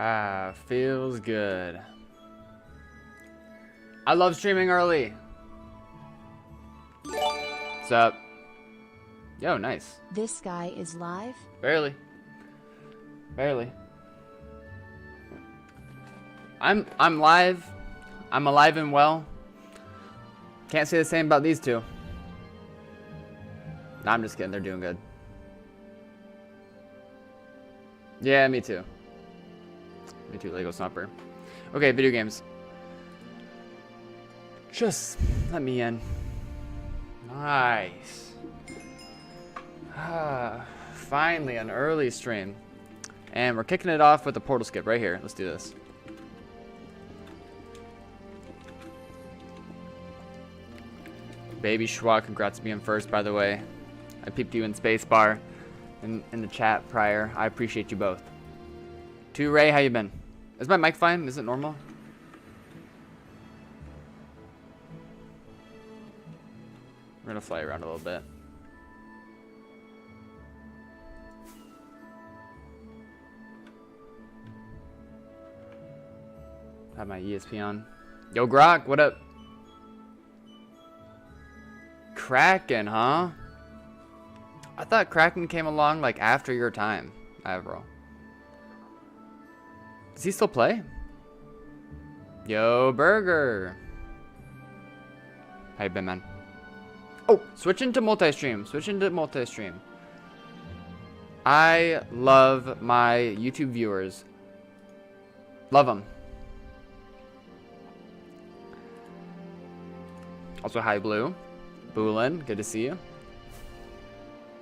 Ah, feels good. I love streaming early. What's up? Yo, nice. This guy is live? Barely. Barely. I'm live. I'm alive and well. Can't say the same about these two. Nah, I'm just kidding. They're doing good. Yeah, me too. Me too, Lego Stomper. Okay, video games. Just let me in. Nice. Finally, an early stream. And we're kicking it off with a portal skip right here. Let's do this. Baby Schwa, congrats being first, by the way. I peeped you in spacebar in the chat prior. I appreciate you both. To Ray, how you been? Is my mic fine? Is it normal? We're gonna fly around a little bit. Have my ESP on. Yo, Grok, what up? Kraken, huh? I thought Kraken came along like after your time, Avril. Does he still play? Yo, Burger. How you been, man? Oh, switch into multi-stream. Switch into multi-stream. I love my YouTube viewers. Love them. Also, hi, Blue. Boolin, good to see you.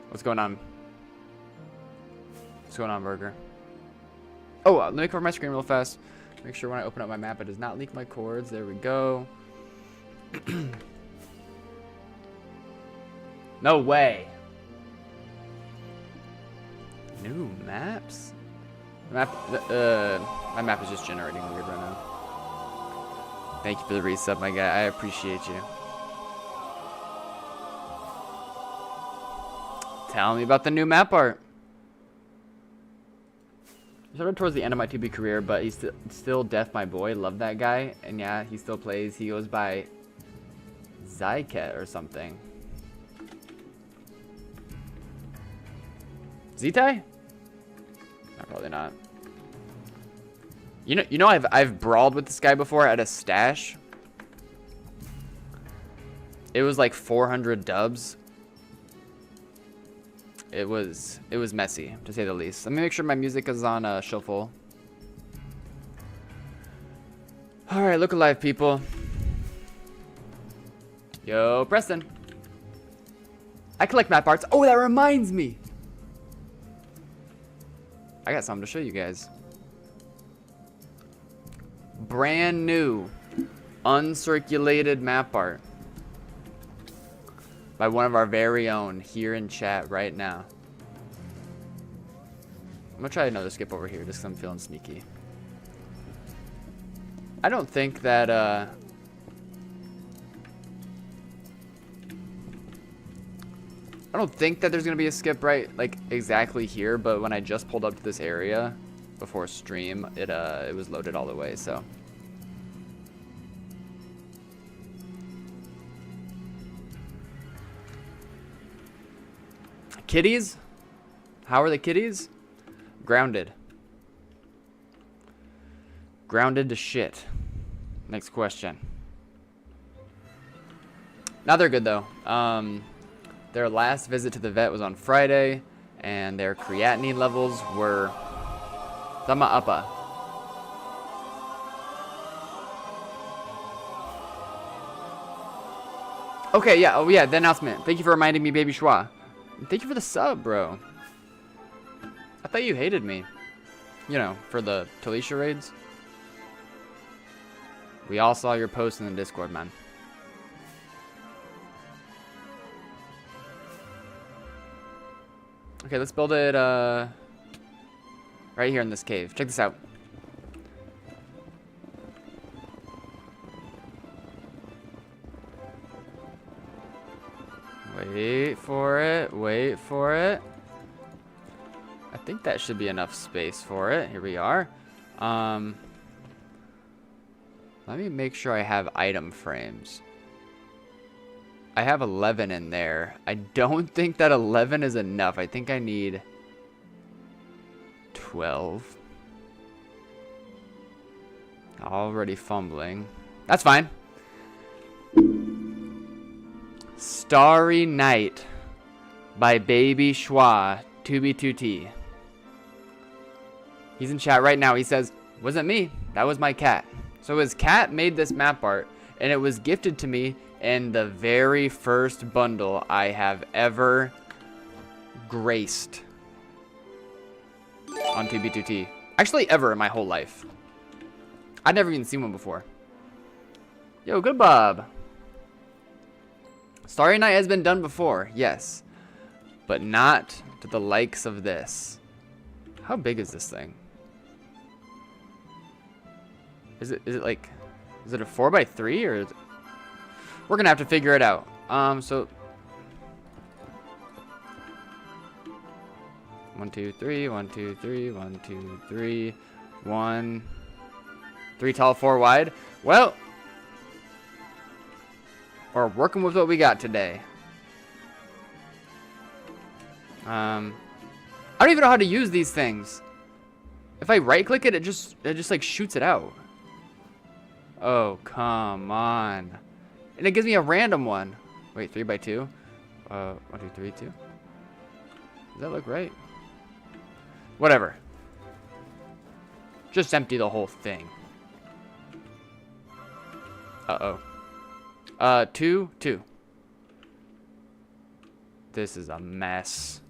What's going on? What's going on, Burger? Oh, let me cover my screen real fast. Make sure when I open up my map, it does not leak my cords. There we go. No way. New maps? My map is just generating weird right now. Thank you for the resub, my guy. I appreciate you. Tell me about the new map art. Sort of towards the end of my 2B career, but he's still Def my boy. Love that guy. And yeah, he still plays. He goes by Zyket or something. Zitai? No, probably not. You know I've brawled with this guy before at a stash. It was like 400 dubs. It was messy, to say the least. Let me make sure my music is on shuffle. Alright, look alive, people. Yo, Preston. I collect map arts. Oh, that reminds me. I got something to show you guys. Brand new, uncirculated map art. By one of our very own here in chat right now. I'm gonna try another skip over here just because I'm feeling sneaky. I don't think that I don't think that there's gonna be a skip right like exactly here, but when I just pulled up to this area before stream, it was loaded all the way, so. Kitties? How are the kitties? Grounded. Grounded to shit. Next question. Now they're good though. Their last visit to the vet was on Friday, and their creatinine levels were Tama Appa. Okay, yeah, oh yeah, the announcement. Thank you for reminding me, Baby Schwa. Thank you for the sub, bro. I thought you hated me. You know, for the Talisha raids. We all saw your post in the Discord, man. Okay, let's build it right here in this cave. Check this out. Wait for it. Wait for it. I think that should be enough space for it. Here we are. Let me make sure I have item frames. I have 11 in there. I don't think that 11 is enough. I think I need 12. Already fumbling. That's fine. Starry Night by Baby Schwa 2B2T. He's in chat right now. He says, wasn't me. That was my cat. So his cat made this map art, and it was gifted to me in the very first bundle I have ever graced on 2B2T. Actually, ever in my whole life. I'd never even seen one before. Yo, good Bob. Starry Night has been done before, yes. But not to the likes of this. How big is this thing? Is it like, is it a 4x3 or is it, we're gonna have to figure it out. So 1, 2, 3, 1, 2, 3, 1, 2, 3, 1, 3 tall, 4 wide. Well, we're working with what we got today. I don't even know how to use these things. If I right click it, it just like shoots it out. Oh, come on. And it gives me a random one. Wait, 3x2? 1, 2, 3, 2. Does that look right? Whatever. Just empty the whole thing. Uh-oh. 2, 2. This is a mess.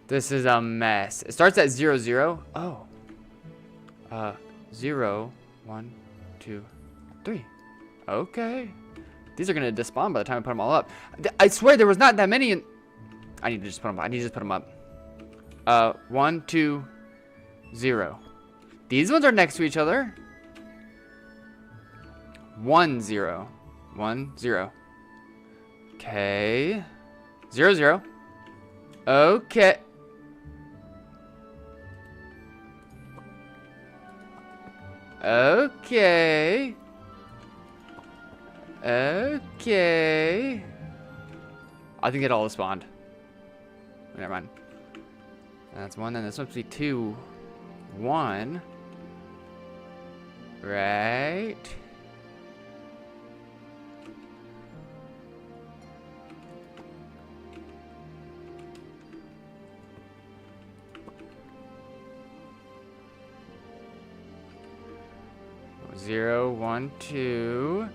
This is a mess. It starts at 0, 0. Oh. 0, 1, 2, 3. Okay. These are gonna despawn by the time I put them all up. I swear there was not that many in... I need to just put them up. I need to just put them up. 1, 2, 0. These ones are next to each other. 1, 0. 1, 0. Okay. 0, 0. Okay. Okay. Okay. I think it all spawned. Never mind. That's 1, then this must be 2. 1. Right. Zero, 1, 2.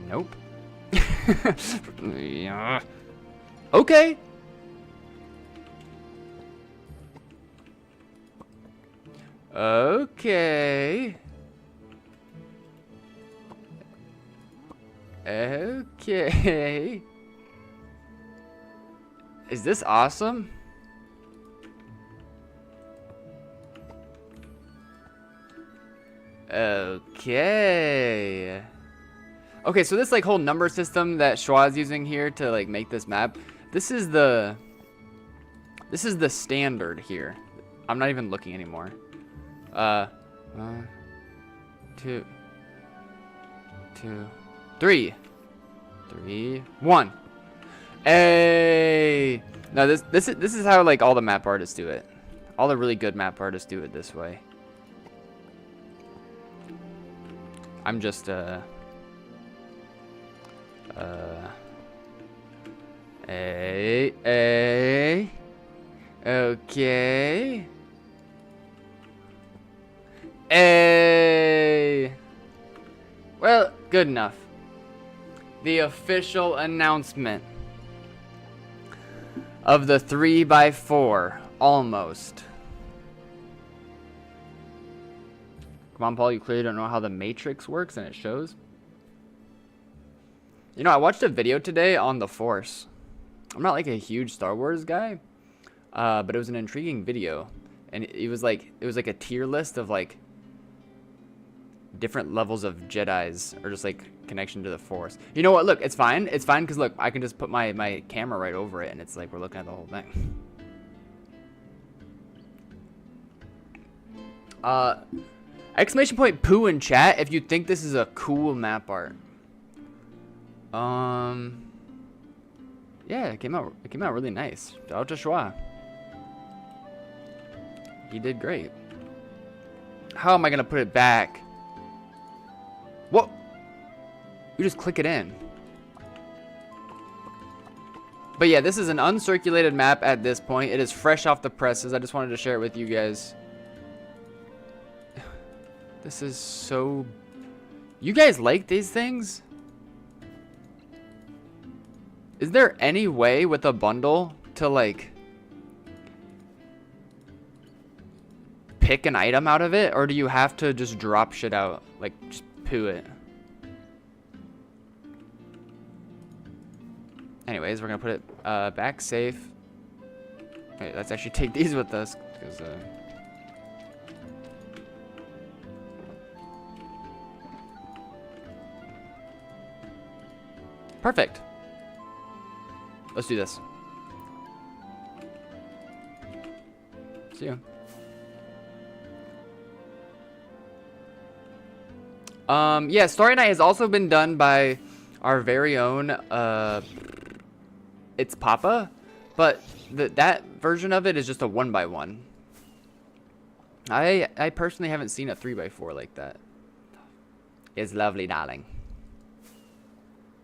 Nope. Yeah. Okay. Okay. Okay. Is this awesome? Okay. Okay, so this like whole number system that Schwa is using here to like make this map, this is the standard here. I'm not even looking anymore. 1, 2, 3, 3, 1. Hey. No, this is how like all the map artists do it. All the really good map artists do it this way. I'm just okay. Well, good enough. The official announcement of the 3x4, almost. Come on, Paul, you clearly don't know how the Matrix works, and it shows. You know, I watched a video today on the Force. I'm not like a huge Star Wars guy, but it was an intriguing video, and it was like a tier list of like different levels of Jedis, or just like connection to the Force. You know what? Look, it's fine. It's fine because look, I can just put my camera right over it, and it's like we're looking at the whole thing. Exclamation point poo in chat if you think this is a cool map art. Yeah, it came out really nice. Dr. Schwa. He did great. How am I gonna put it back? What? You just click it in. But yeah, this is an uncirculated map at this point. It is fresh off the presses. I just wanted to share it with you guys. This is so... You guys like these things? Is there any way with a bundle to like pick an item out of it, or do you have to just drop shit out, like just poo it? Anyways, we're gonna put it back safe. Wait, let's actually take these with us, because perfect. Let's do this. See you. Yeah, Story Night has also been done by our very own, it's Papa, but that version of it is just a 1x1. I personally haven't seen a 3x4 like that. It's lovely, darling.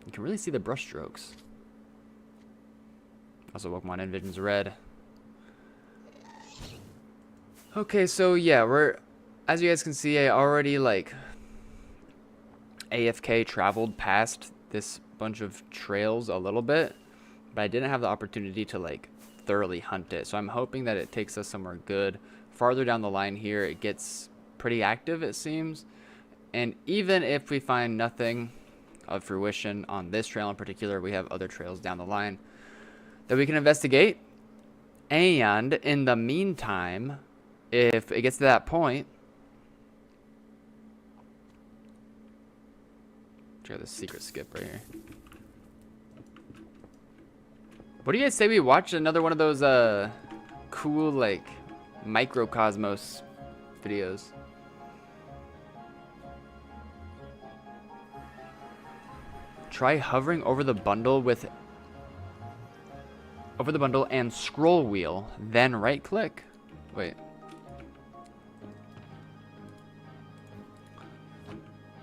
You can really see the brush strokes. Also, Pokemon Envision's red. Okay, so yeah, as you guys can see, I already like AFK traveled past this bunch of trails a little bit, but I didn't have the opportunity to like thoroughly hunt it. So I'm hoping that it takes us somewhere good. Farther down the line here, it gets pretty active, it seems. And even if we find nothing of fruition on this trail in particular, we have other trails down the line that we can investigate. And in the meantime, if it gets to that point, check out this secret skip right here. What do you guys say we watch another one of those cool like microcosmos videos? Try hovering over the bundle and scroll wheel, then right click. Wait.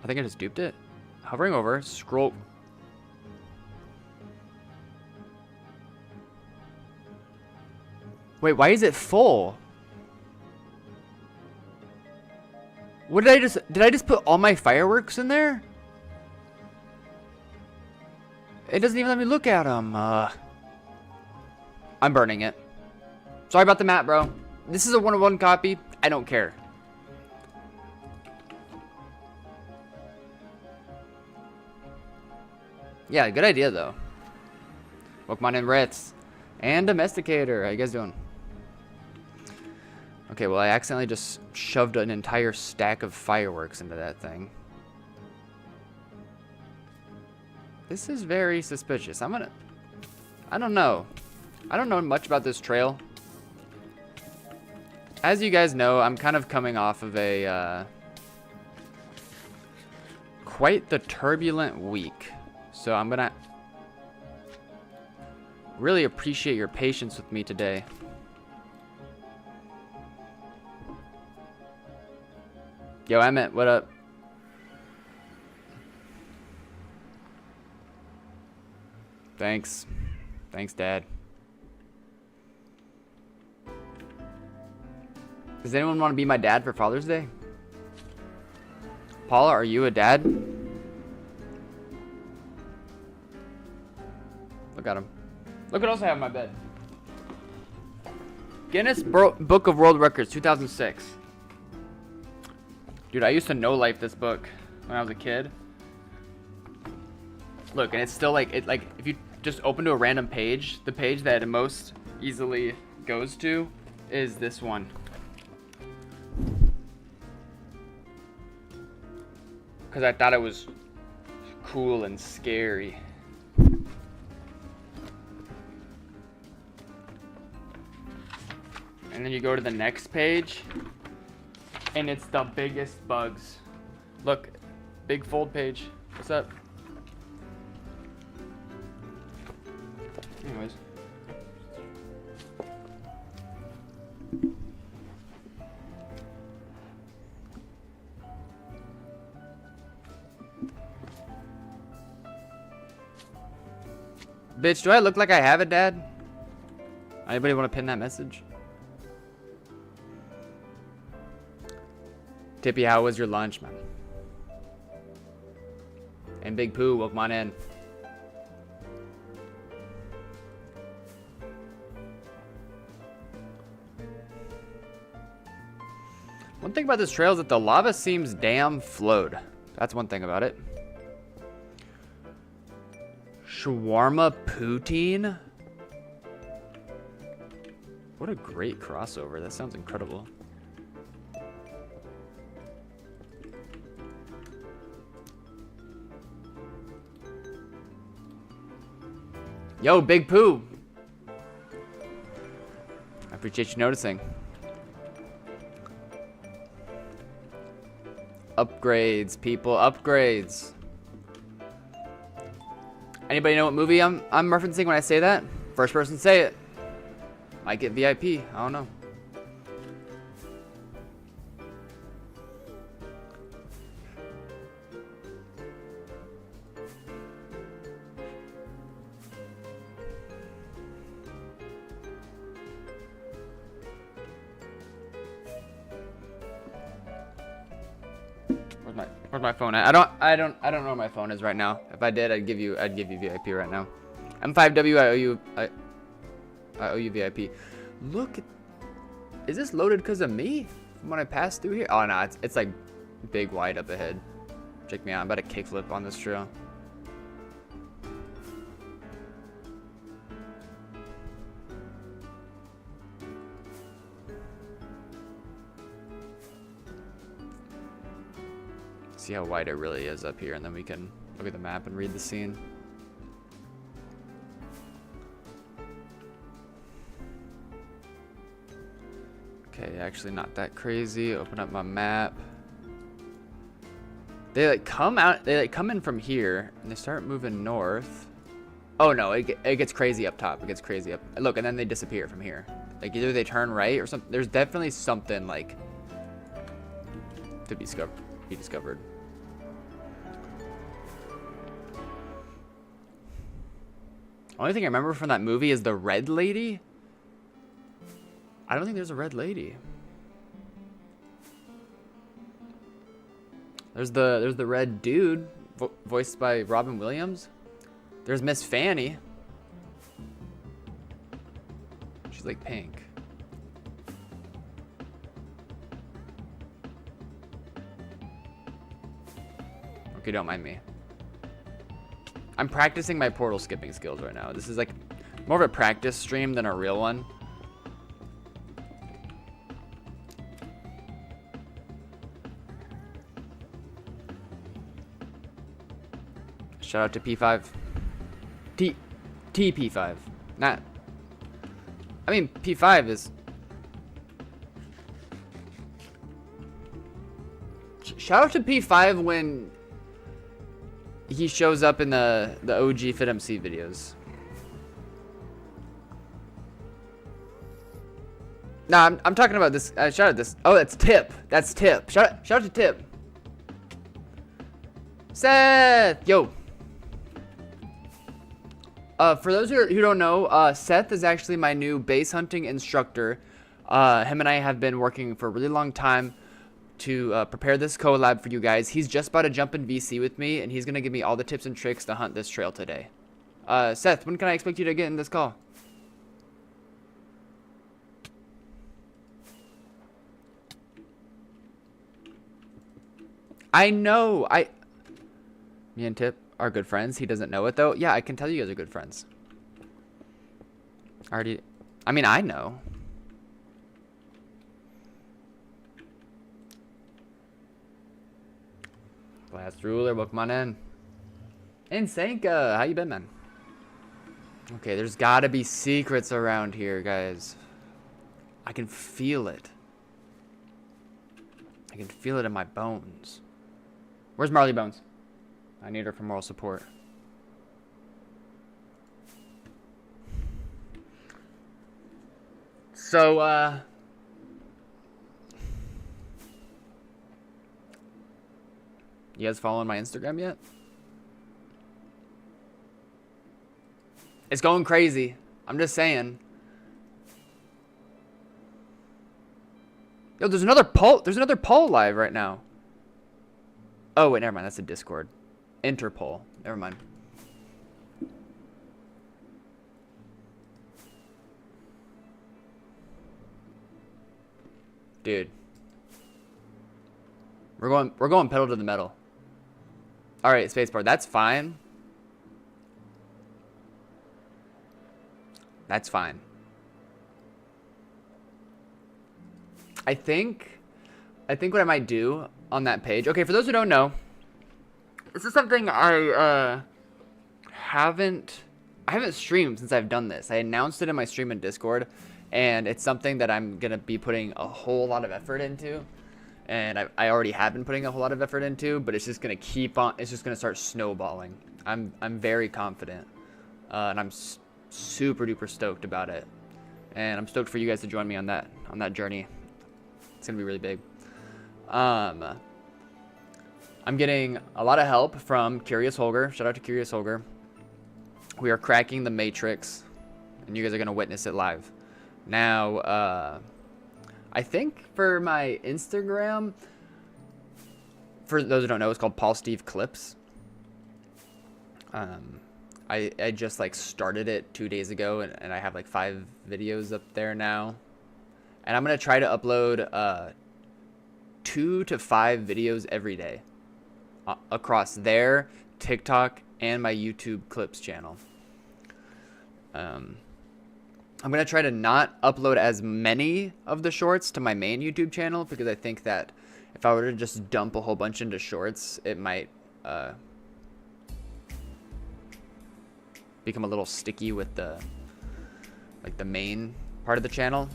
I think I just duped it. Hovering over, scroll. Wait, why is it full? What did I just put all my fireworks in there? It doesn't even let me look at them. I'm burning it. Sorry about the map, bro. This is a 1-of-1 copy. I don't care. Yeah, good idea, though. Pokemon and Ritz. And Domesticator. How you guys doing? Okay, well, I accidentally just shoved an entire stack of fireworks into that thing. This is very suspicious. I don't know. I don't know much about this trail. As you guys know, I'm kind of coming off of a quite the turbulent week. So I'm gonna really appreciate your patience with me today. Yo, Emmett, what up? Thanks. Thanks, Dad. Does anyone want to be my dad for Father's Day? Paula, are you a dad? Look at him. Look what else I have in my bed. Guinness Book of World Records, 2006. Dude, I used to know life this book when I was a kid. Look, and it's still like, if you just open to a random page, the page that it most easily goes to is this one. Because I thought it was cool and scary. And then you go to the next page. And it's the biggest bugs. Look, big fold page. What's up? Anyways. Bitch, do I look like I have it, Dad? Anybody want to pin that message? Tippy, how was your lunch, man? And Big Pooh, welcome on in. One thing about this trail is that the lava seems damn flowed. That's one thing about it. Shawarma poutine? What a great crossover. That sounds incredible. Yo, Big Pooh. I appreciate you noticing. Upgrades, people, upgrades. Anybody know what movie I'm referencing when I say that? First person say it. Might get VIP. I don't know. Where's my phone at? I don't know where my phone is right now. If I did, I'd give you VIP right now. M5W, I owe you VIP. Look, is this loaded because of me? From when I passed through here? Oh no, it's like big wide up ahead. Check me out. I'm about to kickflip on this trail. See how wide it really is up here, and then we can look at the map and read the scene. Okay, actually not that crazy. Open up my map. They like come out, they like come in from here, and they start moving north. Oh no, it gets crazy up top. It gets crazy up. Look, and then they disappear from here. Like either they turn right or something. There's definitely something like to be discovered. Only thing I remember from that movie is the red lady. I don't think there's a red lady. There's the red dude, voiced by Robin Williams. There's Miss Fanny. She's like pink. Okay, don't mind me. I'm practicing my portal skipping skills right now. This is like more of a practice stream than a real one. Shout out to P5. TP5. Not. I mean, P5 is. Shout out to P5 when he shows up in the OG FitMC videos. Nah, I'm talking about this. Shout out this. Oh, that's Tip. That's Tip. Shout out to Tip. Seth, yo. For those who don't know, Seth is actually my new base hunting instructor. Him and I have been working for a really long time to prepare this collab for you guys. He's just about to jump in VC with me, and he's going to give me all the tips and tricks to hunt this trail today. Seth, when can I expect you to get in this call? I know. Me and Tip are good friends. He doesn't know it, though. Yeah, I can tell you guys are good friends. I mean, I know. Last ruler, welcome on in. And Sanka, how you been, man? Okay, there's gotta be secrets around here, guys. I can feel it. I can feel it in my bones. Where's Marley Bones? I need her for moral support. So, you guys following my Instagram yet? It's going crazy. I'm just saying. Yo, there's another poll live right now. Oh, wait, never mind. That's a Discord. Interpol. Never mind. Dude. We're going pedal to the metal. Alright, spacebar. That's fine. That's fine. I think what I might do on that page. Okay, for those who don't know, this is something I haven't streamed since I've done this. I announced it in my stream in Discord, and it's something that I'm gonna be putting a whole lot of effort into. And I already have been putting a whole lot of effort into, but it's just gonna keep on. It's just gonna start snowballing. I'm very confident, and I'm super duper stoked about it. And I'm stoked for you guys to join me on that journey. It's gonna be really big. I'm getting a lot of help from Curious Holger. Shout out to Curious Holger. We are cracking the Matrix, and you guys are gonna witness it live. Now, I think for my Instagram, for those who don't know, it's called Paul Steve Clips. I just like started it 2 days ago, and I have like 5 videos up there now. And I'm gonna try to upload 2 to 5 videos every day across there, TikTok, and my YouTube Clips channel. I'm gonna try to not upload as many of the shorts to my main YouTube channel, because I think that if I were to just dump a whole bunch into shorts, it might become a little sticky with the main part of the channel.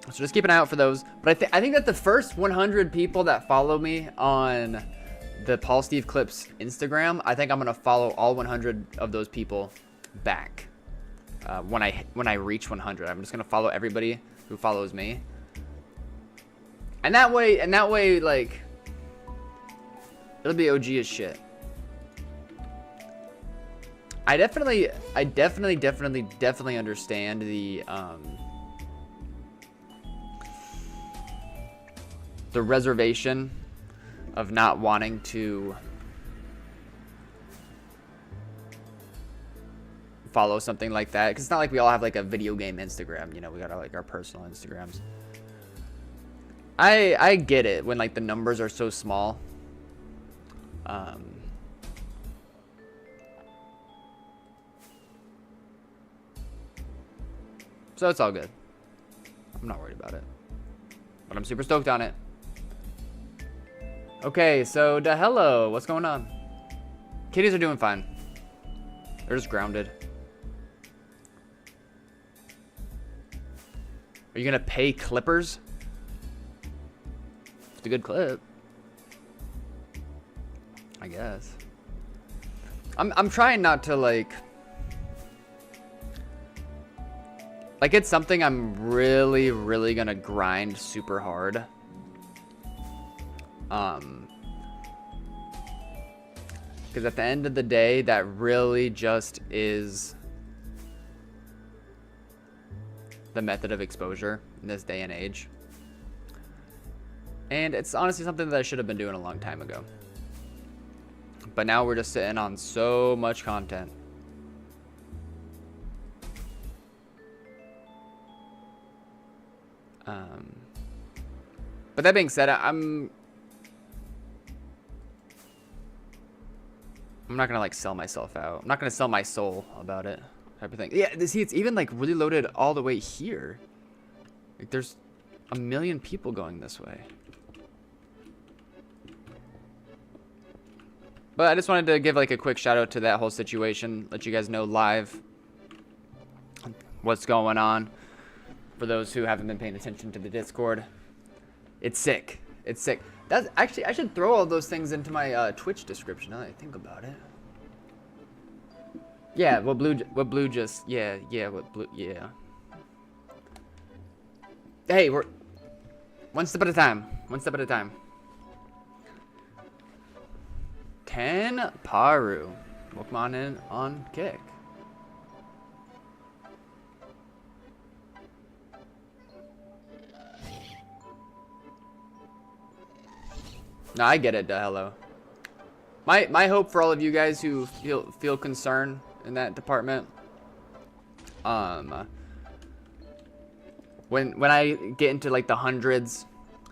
So just keep an eye out for those. But I think that the first 100 people that follow me on the Paul Steve Clips Instagram, I think I'm gonna follow all 100 of those people back. When I reach 100, I'm just gonna follow everybody who follows me. And that way, like, it'll be OG as shit. I definitely understand the reservation of not wanting to follow something like that, because it's not like we all have like a video game Instagram, you know. We got like our personal Instagrams. I get it when like the numbers are so small. So it's all good. I'm not worried about it, but I'm super stoked on it. Okay, so hello, what's going on? Kitties are doing fine. They're just grounded. Are you gonna pay clippers? It's a good clip, I guess. I'm trying not to like it's something I'm really gonna grind super hard. Because at the end of the day, that really just is the method of exposure in this day and age. And it's honestly something that I should have been doing a long time ago. But now we're just sitting on so much content. But that being said, I'm not gonna like sell myself out. I'm not gonna sell my soul about it, type of thing. Yeah, see, it's even like really loaded all the way here. Like there's a million people going this way. But I just wanted to give like a quick shout out to that whole situation, let you guys know live what's going on. For those who haven't been paying attention to the Discord, it's sick. It's sick. That's actually, I should throw all those things into my Twitch description now that I think about it. Yeah, what blue just, yeah, what blue, yeah. Hey, we're one step at a time. One step at a time. 10 Paru. Pokemon in on kick. No, I get it, hello. My hope for all of you guys who feel concern in that department, when I get into like the hundreds,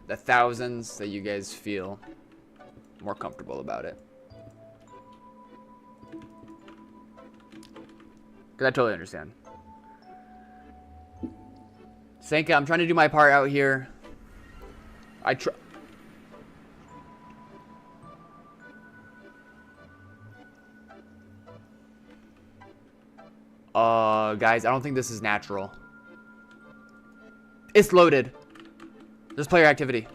the thousands, that you guys feel more comfortable about it. Cause I totally understand. Senka, I'm trying to do my part out here. Guys, I don't think this is natural. It's loaded. There's player activity.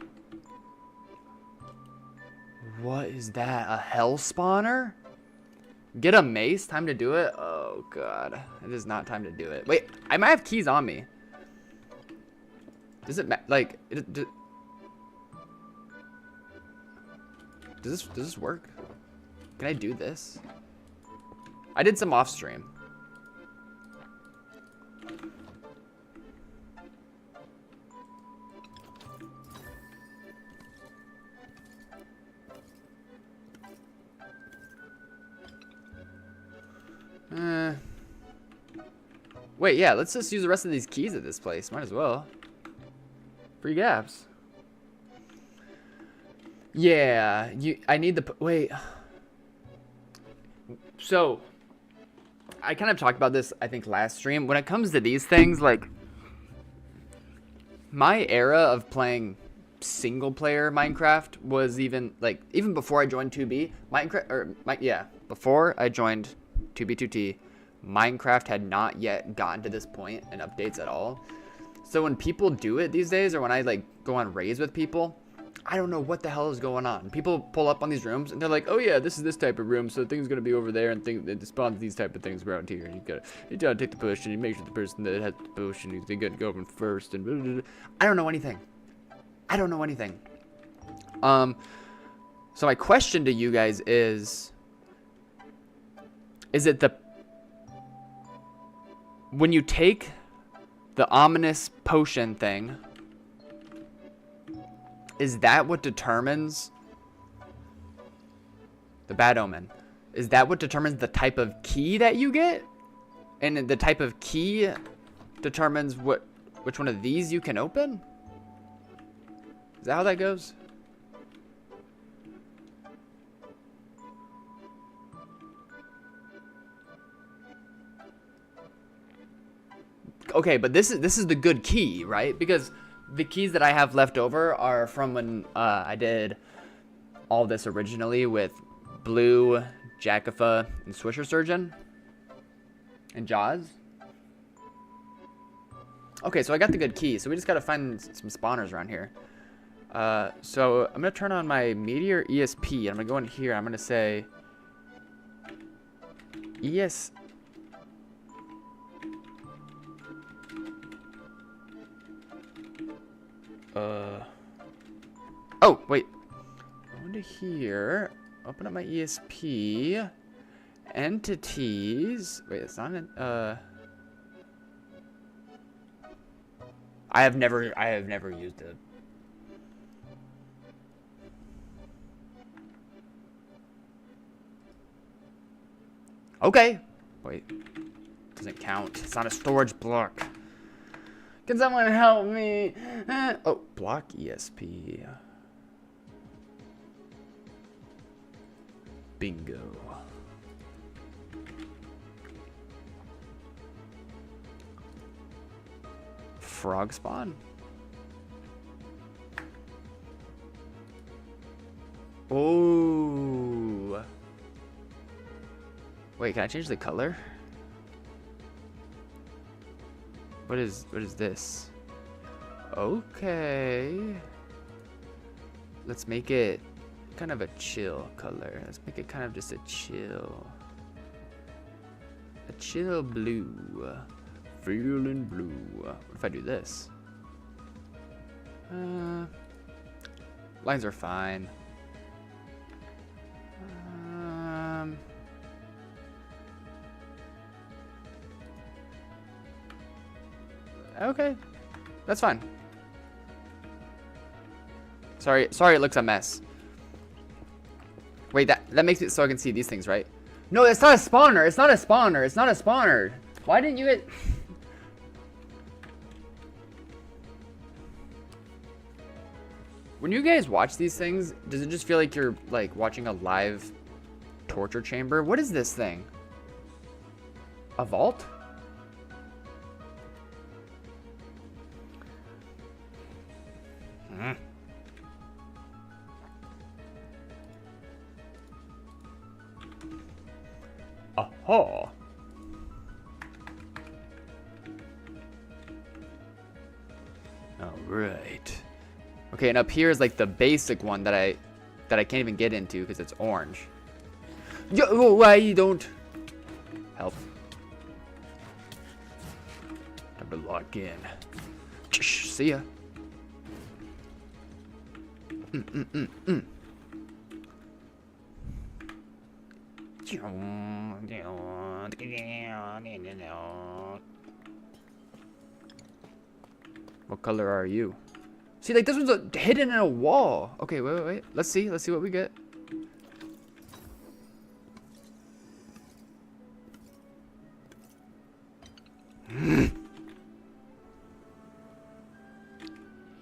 What is that? A hell spawner? Get a mace? Time to do it? Oh, God. It is not time to do it. Wait, I might have keys on me. Does it, like, does this work? Can I do this? I did some off stream. Wait, yeah, let's just use the rest of these keys at this place. Might as well. Free gaps. Yeah, I need the, wait. So, I kind of talked about this, I think, last stream. When it comes to these things, like, my era of playing single player Minecraft was even before I joined 2B, before I joined 2B2T, Minecraft had not yet gotten to this point in updates at all. So when people do it these days, or when I like go on raids with people, I don't know what the hell is going on. People pull up on these rooms and they're like, oh yeah, this is this type of room, so thing's gonna be over there, and it spawns these type of things around here. You gotta take the push, and you make sure the person that has the push, and they gotta go over first, and blah, blah, blah. I don't know anything. I don't know anything. So my question to you guys is it when you take the ominous potion thing, is that what determines the bad omen? Is that what determines the type of key that you get? And the type of key determines which one of these you can open? Is that how that goes? Okay, but this is the good key, right? Because the keys that I have left over are from when I did all this originally with Blue, Jackifa, and Swisher Surgeon, and Jaws. Okay, so I got the good key, so we just gotta find some spawners around here. So I'm gonna turn on my Meteor ESP, and I'm gonna go in here, I'm gonna say ES. Oh, wait. Go into here. Open up my ESP. Entities. Wait, it's not an, I have never used it. Okay. Wait. Doesn't count. It's not a storage block. Can someone help me? Oh, block ESP. Bingo. Frog spawn? Oh. Wait, can I change the color? What is this? Okay. let's make it kind of a chill color. Let's make it kind of just a chill blue. Feeling blue. What if I do this? Lines are fine. Okay, that's fine. Sorry, it looks a mess. Wait, that makes it so I can see these things, right? No, it's not a spawner. It's not a spawner. It's not a spawner. Why didn't you get... When you guys watch these things, does it just feel like you're like watching a live torture chamber? What is this thing? A vault? Aha. All right. Okay, and up here is like the basic one that I can't even get into because it's orange. Yo, why you don't help? Time to lock in. See ya. What color are you? See, like this one's hidden in a wall. Okay, wait. Let's see what we get.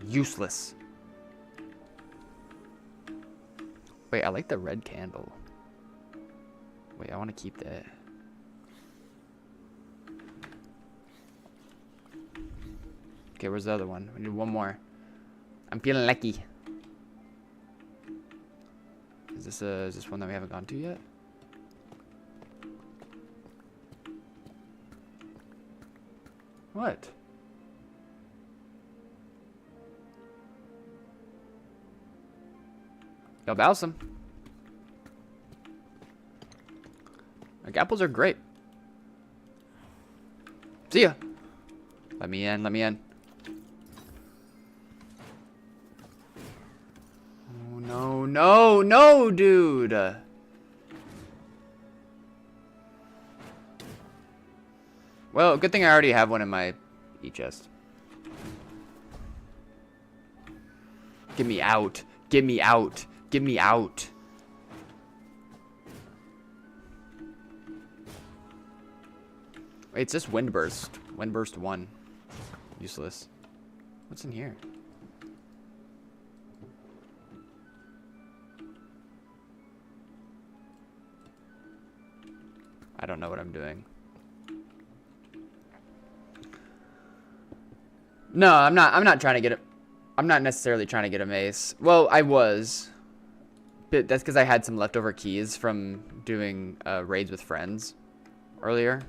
Useless. Wait, I like the red candle. Wait, I want to keep that. Okay, where's the other one? We need one more. I'm feeling lucky. Is this one that we haven't gone to yet? What? Yo, Balsam. Like, apples are great. See ya. Let me in. Oh, no, dude. Well, good thing I already have one in my e-chest. Get me out. Get me out. Get me out. Wait, it's just Windburst. Windburst 1. Useless. What's in here? I don't know what I'm doing. No, I'm not trying to get it. I'm not necessarily trying to get a mace. Well, I was. But that's because I had some leftover keys from doing raids with friends earlier.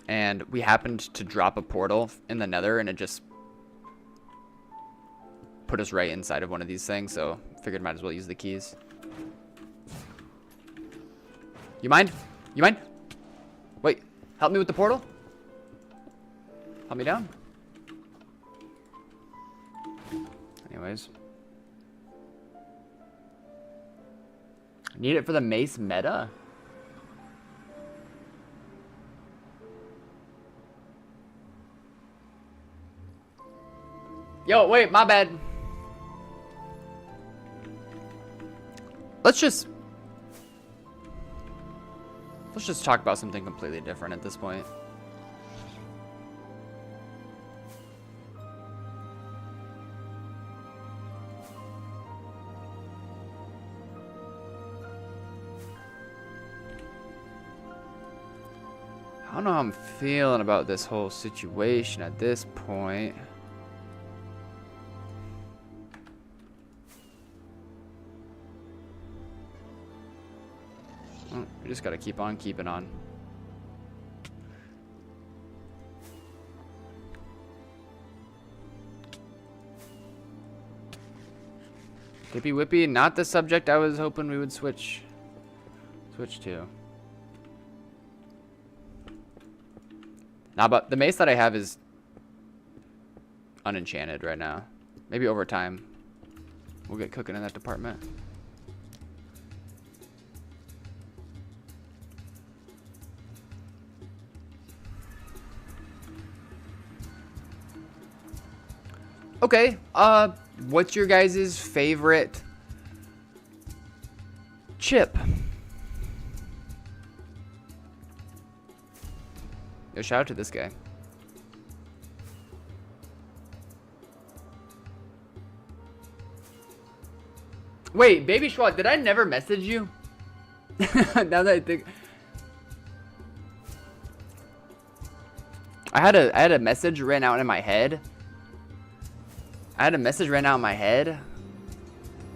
And we happened to drop a portal in the Nether, and it just put us right inside of one of these things. So figured might as well use the keys. You mind? You mind? Wait, help me with the portal? Help me down? Anyways. Need it for the Mace meta? Yo, wait, my bad. Let's just talk about something completely different at this point. I don't know how I'm feeling about this whole situation at this point. We just gotta keep on keeping on. Tippy Whippy, not the subject I was hoping we would switch to. Nah, but the mace that I have is unenchanted right now. Maybe over time we'll get cooking in that department. Okay, what's your guys' favorite chip? Yo, shout out to this guy. Wait, Baby Schwab, did I never message you? Now that I think, I had a message ran out in my head.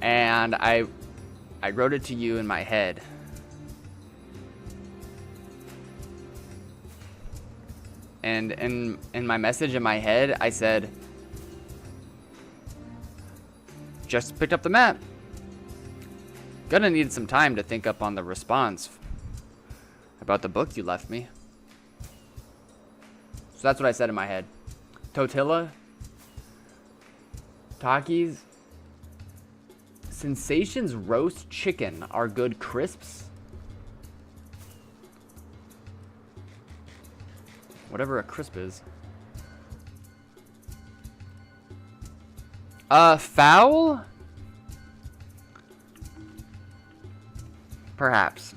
And I wrote it to you in my head. And in my message in my head, I said, just picked up the map. Gonna need some time to think up on the response about the book you left me. So that's what I said in my head. Totilla, Takis, Sensations roast chicken are good crisps. Whatever a crisp is. Foul? Perhaps.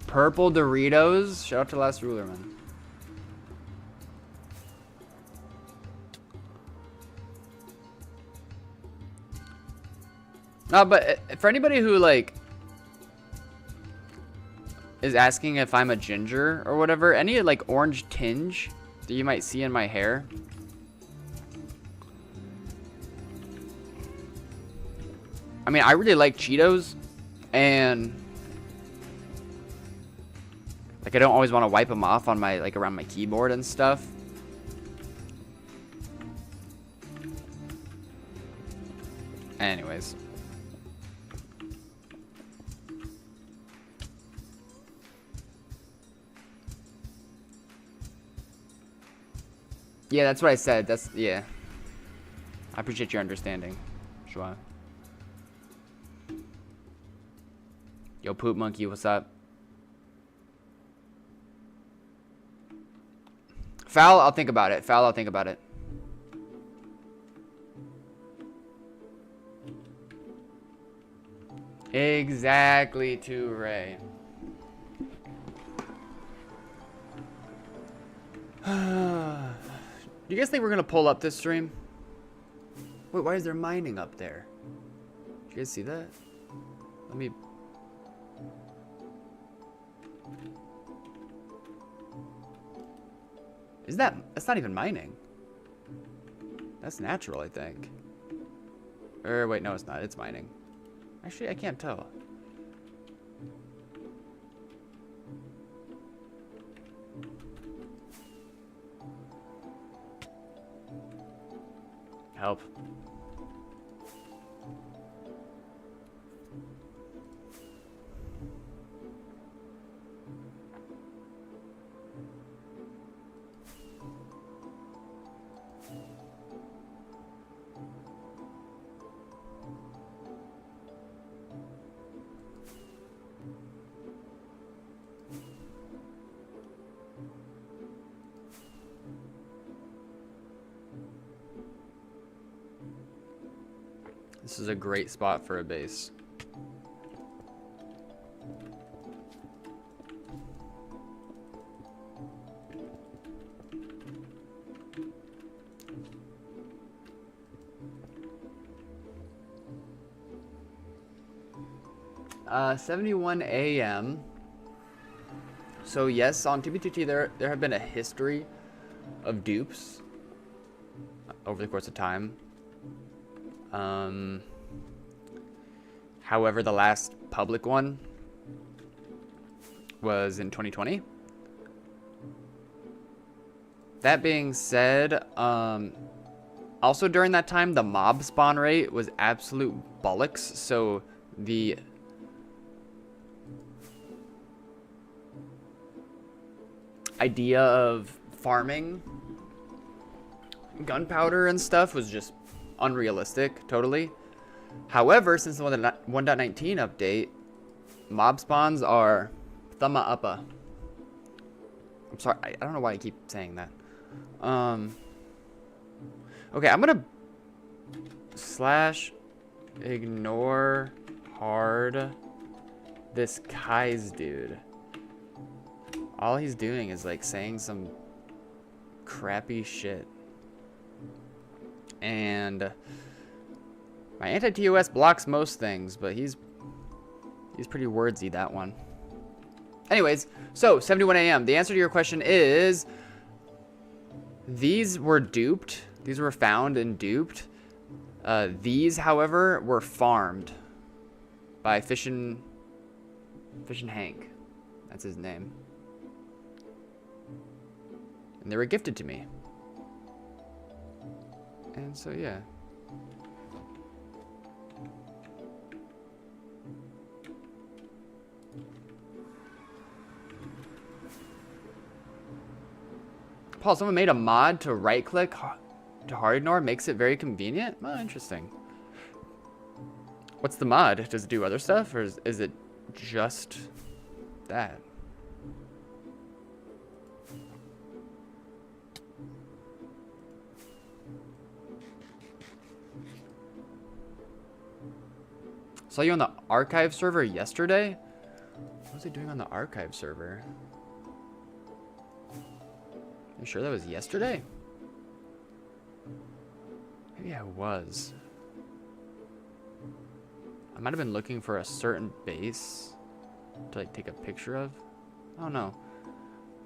Purple Doritos. Shout out to Last Ruler, man. No, but for anybody who, like, is asking if I'm a ginger or whatever, any, like, orange tinge that you might see in my hair, I mean, I really like Cheetos, and, like, I don't always want to wipe them off on my, like, around my keyboard and stuff. Anyways. Yeah, that's what I said. That's, yeah. I appreciate your understanding, Shua. Yo, Poop Monkey, what's up? Foul, I'll think about it. Foul, I'll think about it. Exactly, to Ray. Do you guys think we're gonna pull up this stream? Wait, why is there mining up there? Did you guys see that? Let me... Is that... That's not even mining. That's natural, I think. Or wait, no, it's not. It's mining. Actually, I can't tell. Help. This is a great spot for a base. Uh, 71 a.m. So yes, on TBTT there have been a history of dupes over the course of time. However, the last public one was in 2020. That being said, Also, during that time, the mob spawn rate was absolute bollocks. So the idea of farming gunpowder and stuff was just unrealistic, totally. However, since the 1.19 update, mob spawns are thumma uppa. I'm sorry, I don't know why I keep saying that. Okay, I'm gonna / ignore hard this Kai's dude. All he's doing is like saying some crappy shit. And my anti-TOS blocks most things, but he's pretty wordsy, that one. Anyways, so 71 AM. The answer to your question is these were duped. These were found and duped. These, however, were farmed by Fishin' Hank. That's his name. And they were gifted to me. And so, yeah. Paul, someone made a mod to right-click to hard ignore, makes it very convenient? Oh, interesting. What's the mod? Does it do other stuff, or is it just that? Saw you on the archive server yesterday? What was he doing on the archive server? You sure that was yesterday? Maybe I was. I might have been looking for a certain base to like take a picture of. I don't know.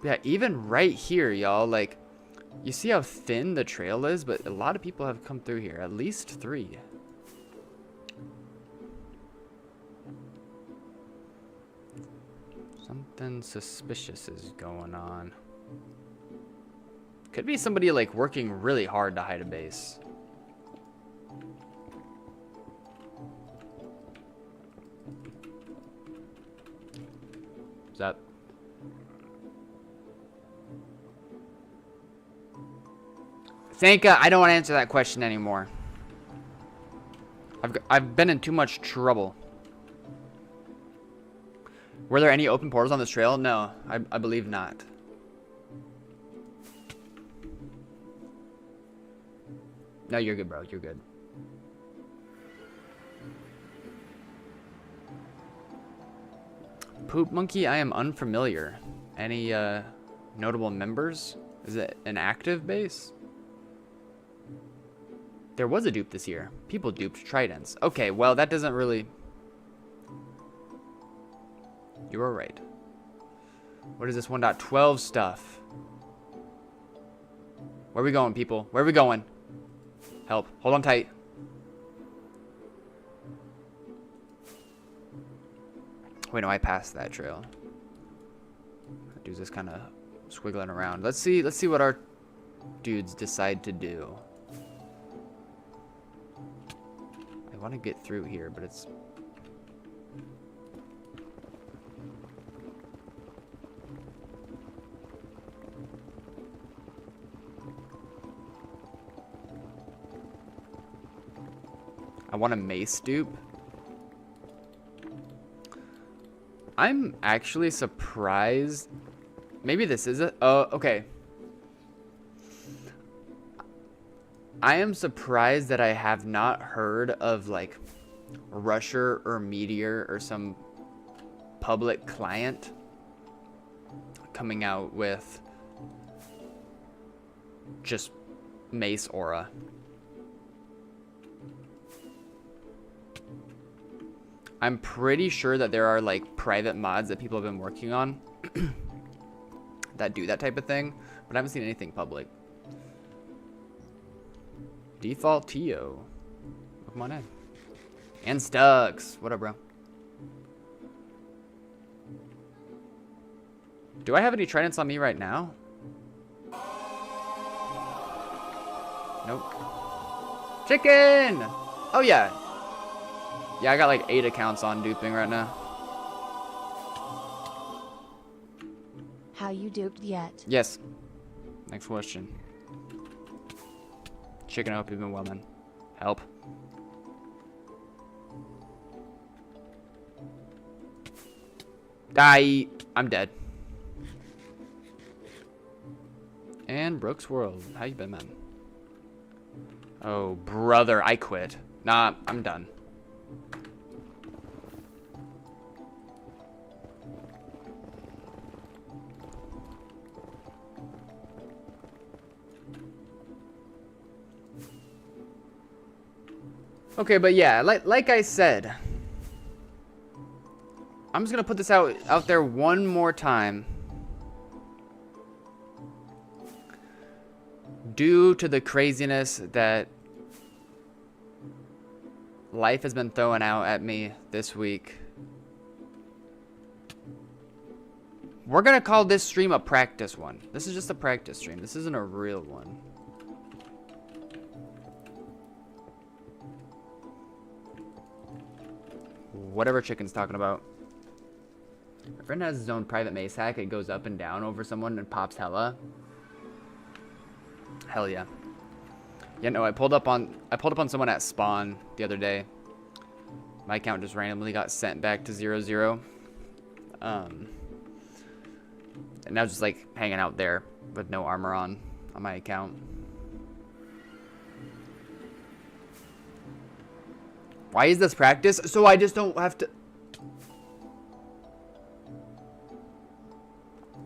But yeah, even right here, y'all, like, you see how thin the trail is, but a lot of people have come through here. At least 3. Something suspicious is going on. Could be somebody like working really hard to hide a base. What's up? Thanka, I don't want to answer that question anymore. I've been in too much trouble. Were there any open portals on this trail? No, I believe not. No, you're good, bro. You're good. Poop Monkey, I am unfamiliar. Any notable members? Is it an active base? There was a dupe this year. People duped tridents. Okay, well, that doesn't really... You were right. What is this 1.12 stuff? Where are we going, people? Where are we going? Help. Hold on tight. Wait, no, I passed that trail. That dude's just kind of squiggling around. Let's see what our dudes decide to do. I want to get through here, but it's... I want a Mace dupe. I'm actually surprised. Maybe this is it. Oh, okay. I am surprised that I have not heard of like Rusher or Meteor or some public client coming out with just Mace aura. I'm pretty sure that there are like private mods that people have been working on that do that type of thing, but I haven't seen anything public. Default Tio. Come on in. And Stux. What up, bro? Do I have any tridents on me right now? Nope. Chicken! Oh, yeah. Yeah, I got like 8 accounts on duping right now. How you duped yet? Yes. Next question. Chicken, I hope you've been well, man. Help. I'm dead. And Brooks World. How you been, man? Oh, brother, I quit. Nah, I'm done. Okay, but yeah, like I said, I'm just gonna put this out there one more time. Due to the craziness that life has been throwing out at me this week, we're gonna call this stream a practice one. This is just a practice stream. This isn't a real one. Whatever Chicken's talking about. My friend has his own private mace hack. It goes up and down over someone and pops hella. Hell yeah. Yeah, no, I pulled up on someone at spawn the other day. My account just randomly got sent back to 0-0. And I was just like hanging out there with no armor on my account. Why is this practice? So I just don't have to...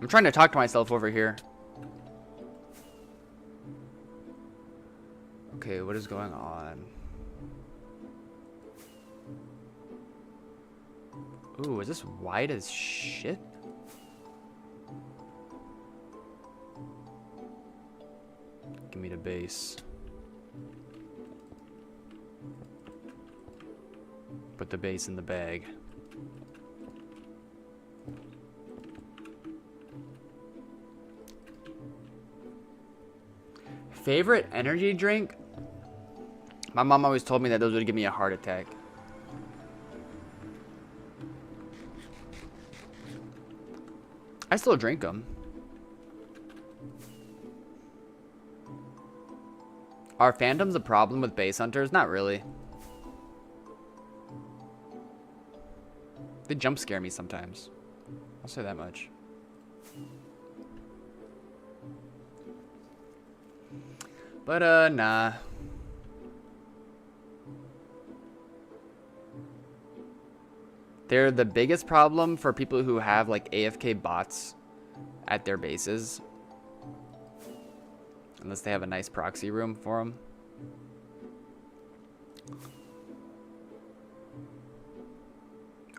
I'm trying to talk to myself over here. Okay, what is going on? Ooh, is this wide as shit? Give me the base. Put the base in the bag. Favorite energy drink? My mom always told me that those would give me a heart attack. I still drink them. Are phantoms a problem with base hunters? Not really. They jump scare me sometimes. I'll say that much. But, nah. They're the biggest problem for people who have, like, AFK bots at their bases. Unless they have a nice proxy room for them.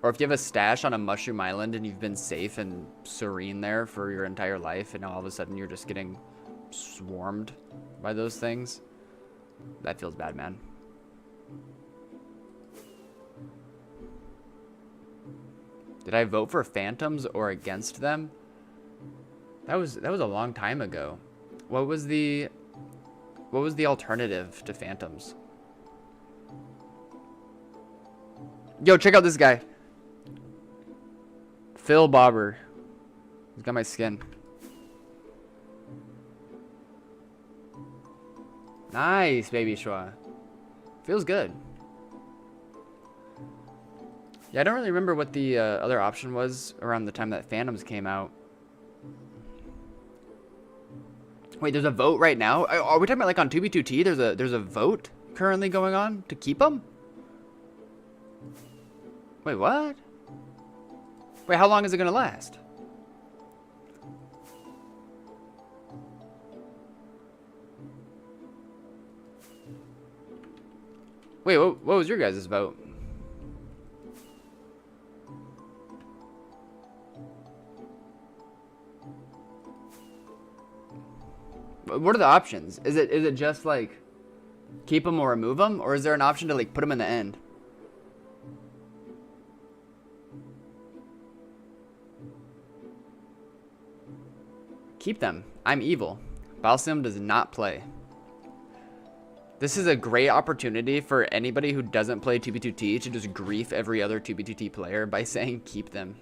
Or if you have a stash on a mushroom island and you've been safe and serene there for your entire life, and all of a sudden you're just getting swarmed by those things, that feels bad, man. Did I vote for phantoms or against them? That was a long time ago. What was the alternative to phantoms? Yo, check out this guy. Phil Bobber. He's got my skin. Nice, baby Shua. Feels good. Yeah, I don't really remember what the other option was around the time that Phantoms came out. Wait, there's a vote right now? Are we talking about like on 2B2T? There's a vote currently going on to keep them? Wait, what? Wait, how long is it gonna last? Wait, what was your guys' vote? What are the options? Is it just like keep them or remove them, or is there an option to like put them in the end? Keep them. I'm evil. Balsam does not play. This is a great opportunity for anybody who doesn't play 2b2t to just grief every other 2b2t player by saying keep them.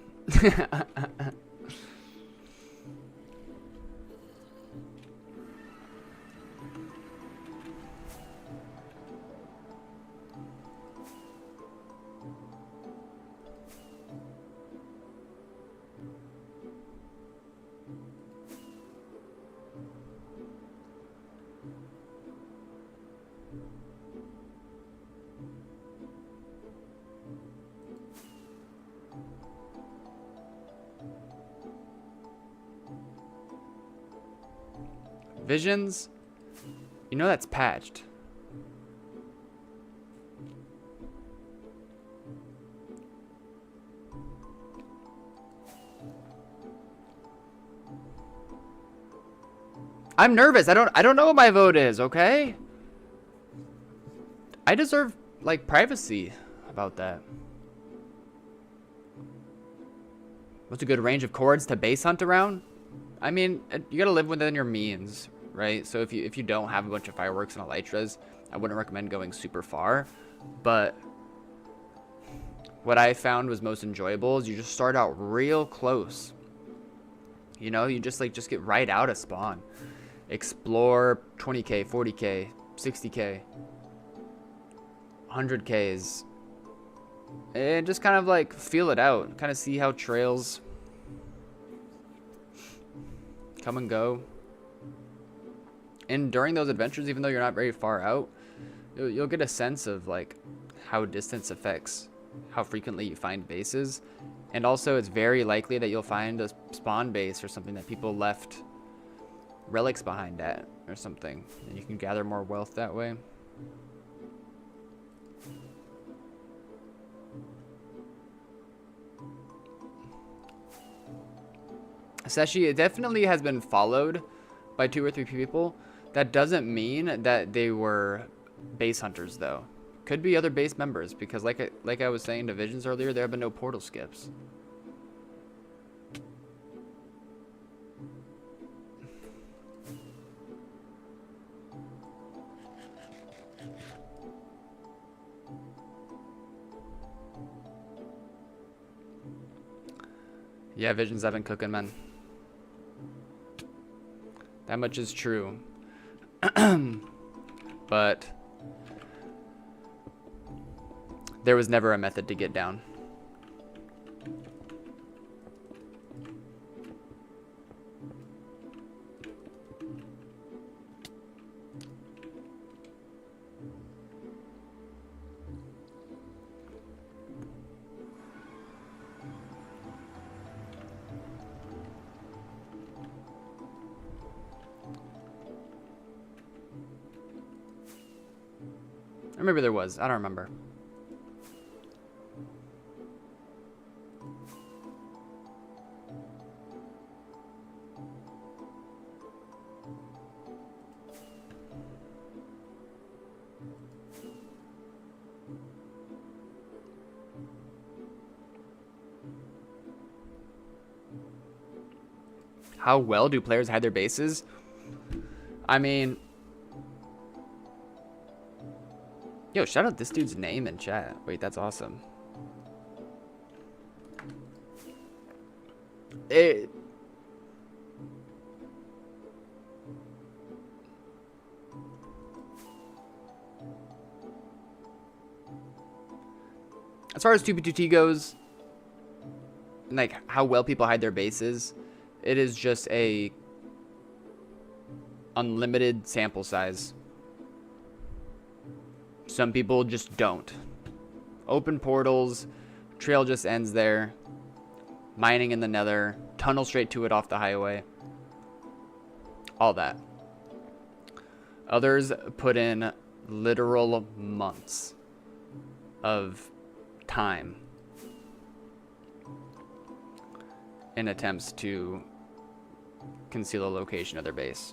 Visions, you know that's patched. I'm nervous. I don't know what my vote is, okay? I deserve like privacy about that. What's a good range of chords to base hunt around? I mean, you gotta live within your means, right? So if you don't have a bunch of fireworks and elytras, I wouldn't recommend going super far. But what I found was most enjoyable is you just start out real close. You know, you just get right out of spawn. Explore 20k, 40k, 60k, 100ks, and just kind of like feel it out. Kind of see how trails come and go. And during those adventures, even though you're not very far out, you'll get a sense of like how distance affects how frequently you find bases. And also it's very likely that you'll find a spawn base or something that people left relics behind at or something, and you can gather more wealth that way. Seshi, it definitely has been followed by 2 or 3 people. That doesn't mean that they were base hunters though. Could be other base members, because like I was saying to Visions earlier, there have been no portal skips. Yeah, Visions have been cooking, man. That much is true. But there was never a method to get down. Or maybe there was. I don't remember. How well do players hide their bases? I mean, yo, shout out this dude's name in chat. Wait, that's awesome. As far as 2b2t goes, and like how well people hide their bases, it is just a unlimited sample size. Some people just don't. Open portals, trail just ends there. Mining in the Nether, tunnel straight to it off the highway. All that. Others put in literal months of time in attempts to conceal a location of their base.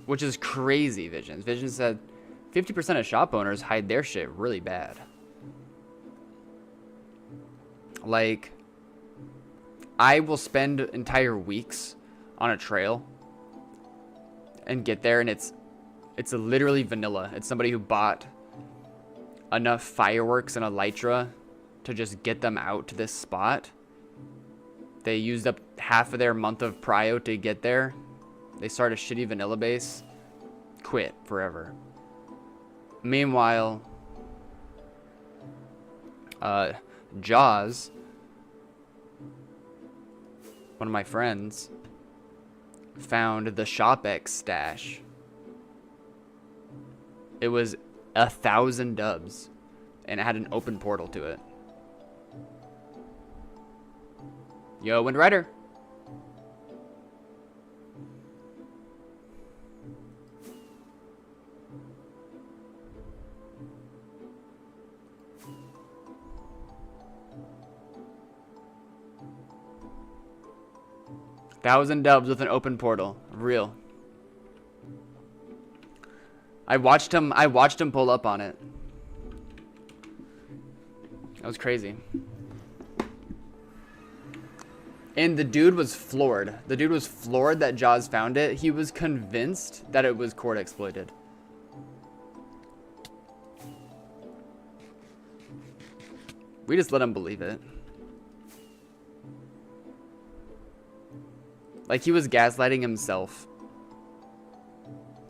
Which is crazy, Visions. Visions said 50% of shop owners hide their shit really bad. Like, I will spend entire weeks on a trail and get there, and it's literally vanilla. It's somebody who bought enough fireworks and elytra to just get them out to this spot. They used up half of their month of prio to get there. They start a shitty vanilla base, quit forever. Meanwhile, Jaws, one of my friends, found the ShopX stash. It was 1,000 dubs, and it had an open portal to it. Yo, Wind Rider. Thousand dubs with an open portal. Real. I watched him pull up on it. That was crazy. And the dude was floored. The dude was floored that Jaws found it. He was convinced that it was court exploited. We just let him believe it. Like, he was gaslighting himself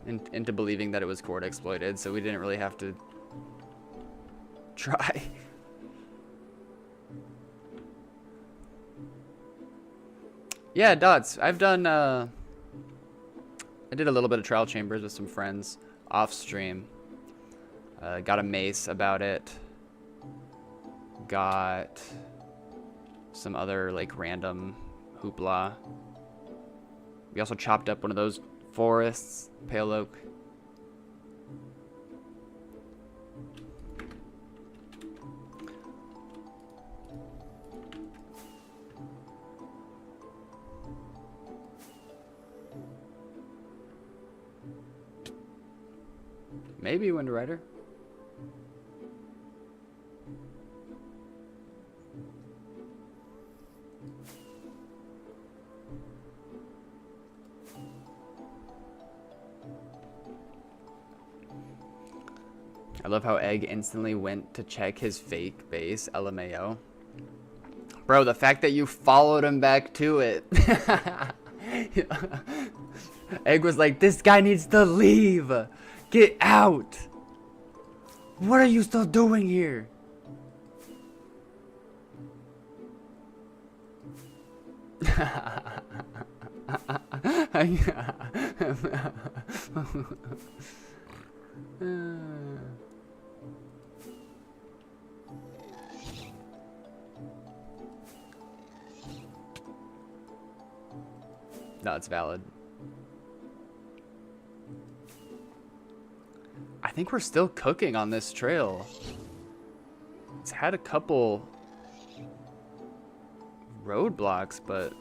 into believing that it was court exploited, so we didn't really have to try. Yeah, Dots. I've done, I did a little bit of trial chambers with some friends off stream. Got a mace about it. Got some other, like, random hoopla. We also chopped up one of those forests, pale oak. Maybe Wind Rider. I love how Egg instantly went to check his fake base, LMAO. Bro, the fact that you followed him back to it. Egg was like, this guy needs to leave. Get out. What are you still doing here? No, it's valid. I think we're still cooking on this trail. It's had a couple roadblocks, but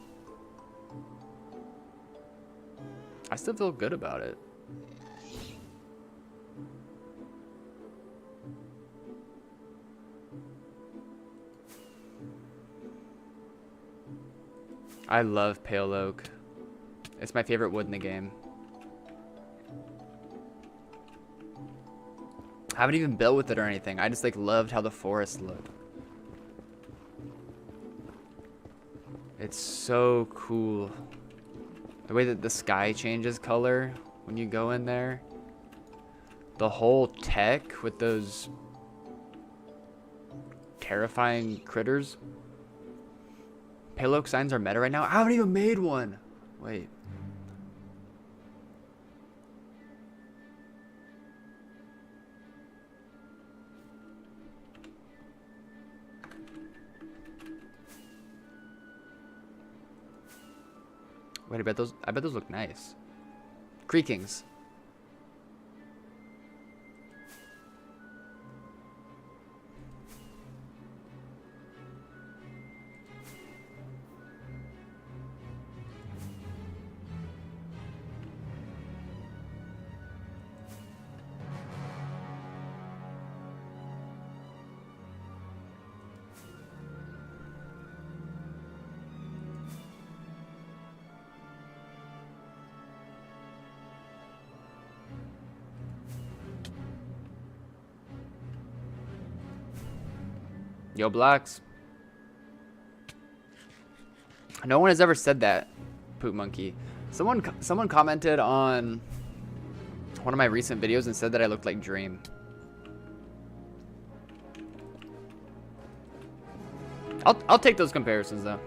I still feel good about it. I love pale oak. It's my favorite wood in the game. I haven't even built with it or anything. I just like loved how the forest looked. It's so cool. The way that the sky changes color when you go in there. The whole tech with those terrifying critters. Pale oak signs are meta right now. I haven't even made one. Wait. Wait, I bet those look nice. Creakings. Yo, blocks. No one has ever said that, Poop Monkey. Someone commented on one of my recent videos and said that I looked like Dream. I'll take those comparisons though.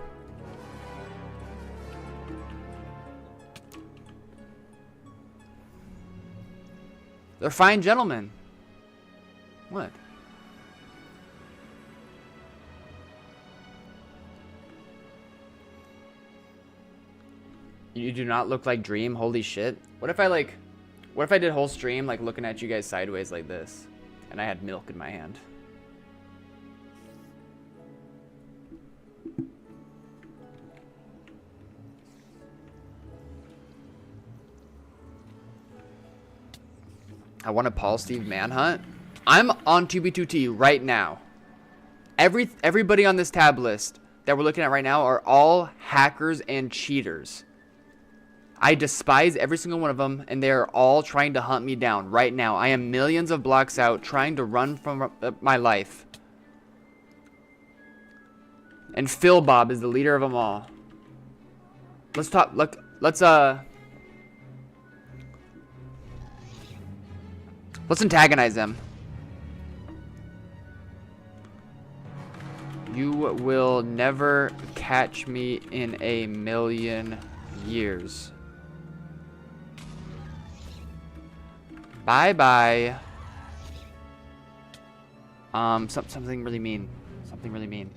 They're fine gentlemen. What? You do not look like Dream? Holy shit. What if I did whole stream like looking at you guys sideways like this and I had milk in my hand? I want a Paul Steve manhunt. I'm on 2B2T right now. Everybody on this tab list that we're looking at right now are all hackers and cheaters. I despise every single one of them, and they are all trying to hunt me down right now. I am millions of blocks out, trying to run from my life. And Phil Bob is the leader of them all. Let's talk. Let's antagonize them. You will never catch me in a million years. Bye bye. Something really mean. Something really mean.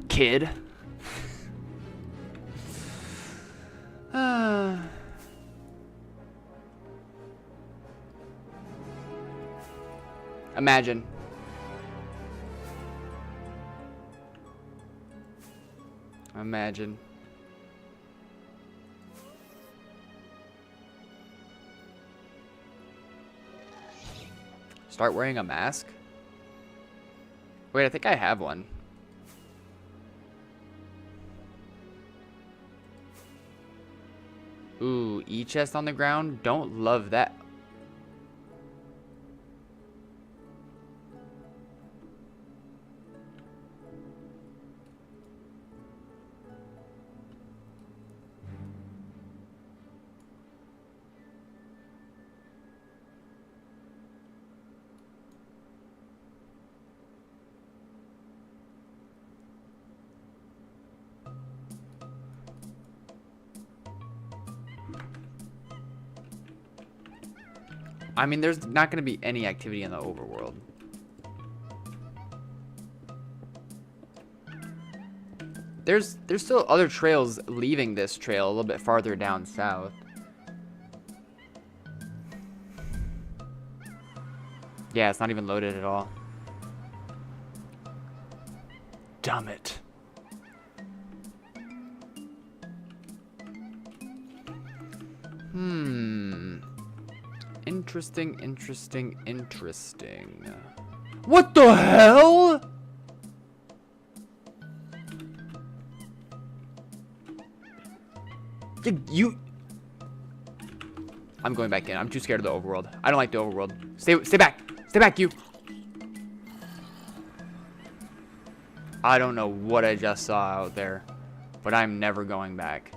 Kid. Imagine. Imagine. Start wearing a mask? Wait, I think I have one. Ooh, E-chest on the ground? Don't love that. I mean, there's not going to be any activity in the overworld. There's still other trails leaving this trail a little bit farther down south. Yeah, it's not even loaded at all. Damn it. Interesting, interesting, interesting. What the hell? You... I'm going back in. I'm too scared of the overworld. I don't like the overworld. Stay back. Stay back, you. I don't know what I just saw out there, but I'm never going back.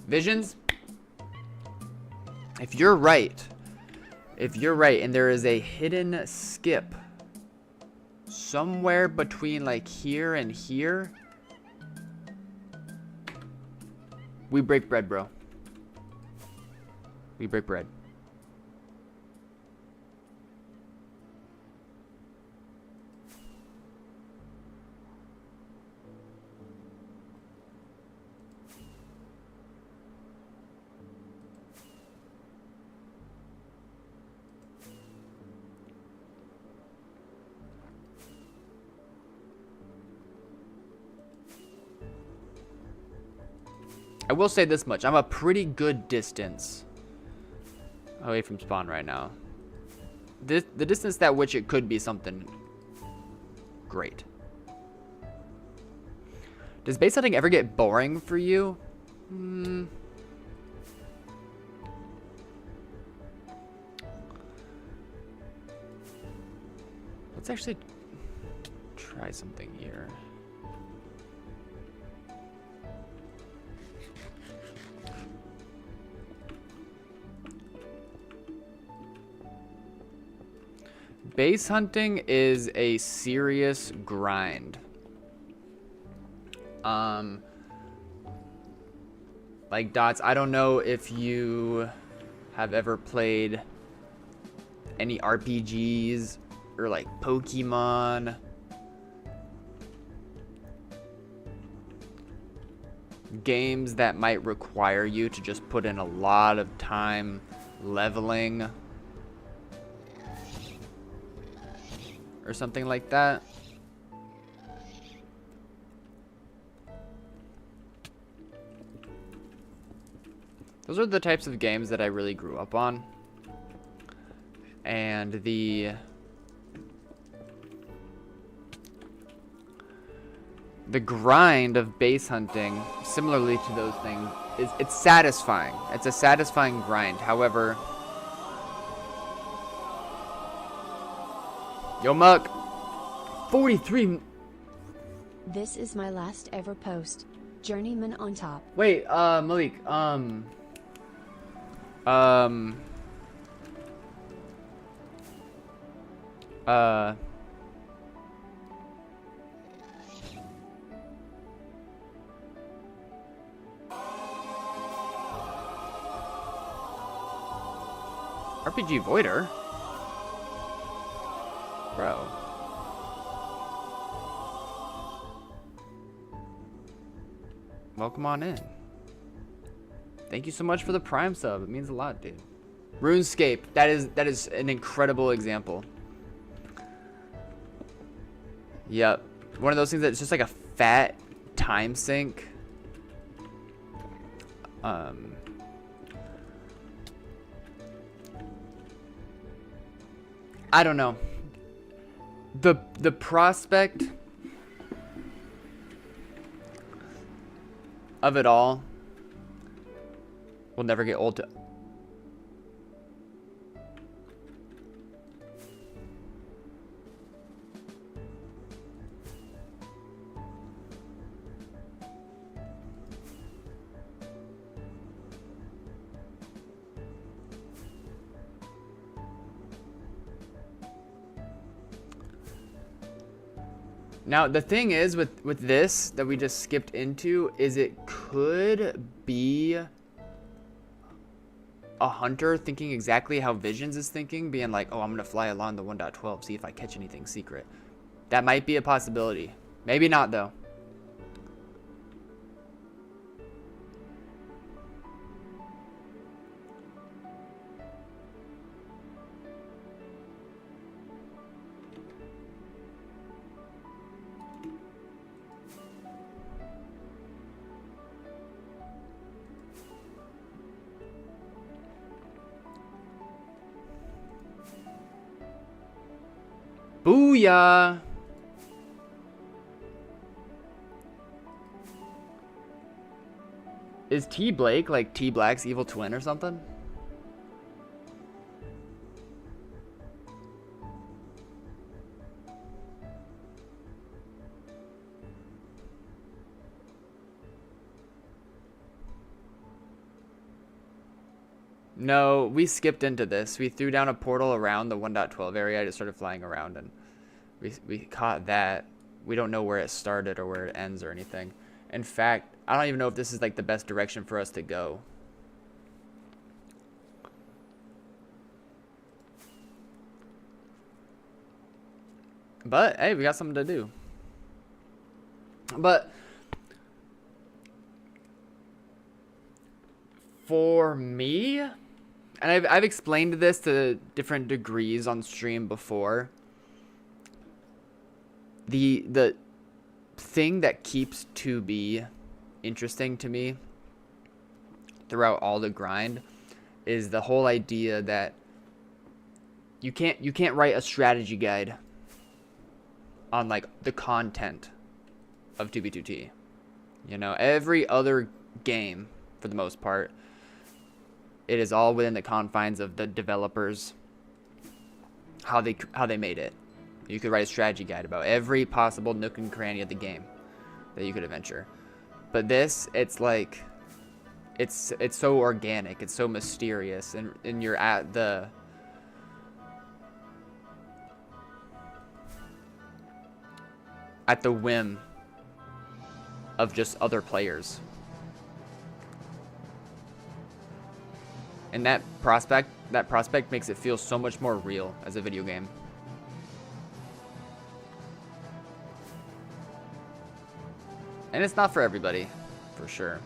Visions? If you're right, and there is a hidden skip somewhere between like here and here, we break bread, bro. We break bread. I will say this much. I'm a pretty good distance away from spawn right now. The distance that which it could be something great. Does base hunting ever get boring for you? Let's actually try something here. Base hunting is a serious grind. Like Dots, I don't know if you have ever played any RPGs or like Pokemon. Games that might require you to just put in a lot of time leveling or something like that. Those are the types of games that I really grew up on. And the grind of base hunting, similarly to those things, it's satisfying. It's a satisfying grind. However, yo, Muck. 43. This is my last ever post. Journeyman on top. Wait, Malik, RPG Voider? Bro. Welcome on in. Thank you so much for the Prime sub. It means a lot, dude. RuneScape. That is an incredible example. Yep. One of those things that's just like a fat time sink. I don't know. The prospect of it all will never get old to. Now, the thing is with this that we just skipped into is it could be a hunter thinking exactly how Visions is thinking, being like, oh, I'm going to fly along the 1.12, see if I catch anything secret. That might be a possibility. Maybe not, though. Booyah! Is T Blake like T Black's evil twin or something? No, we skipped into this. We threw down a portal around the 1.12 area. I just started flying around and we caught that. We don't know where it started or where it ends or anything. In fact, I don't even know if this is like the best direction for us to go. But hey, we got something to do. But for me, and I've explained this to different degrees on stream before. The thing that keeps 2B interesting to me throughout all the grind is the whole idea that you can't write a strategy guide on like the content of 2v2t. You know, every other game for the most part, it is all within the confines of the developers, how they made it. You could write a strategy guide about every possible nook and cranny of the game that you could adventure. But this, it's like, it's so organic, it's so mysterious, and you're at the whim of just other players. And that prospect makes it feel so much more real as a video game. And it's not for everybody, for sure.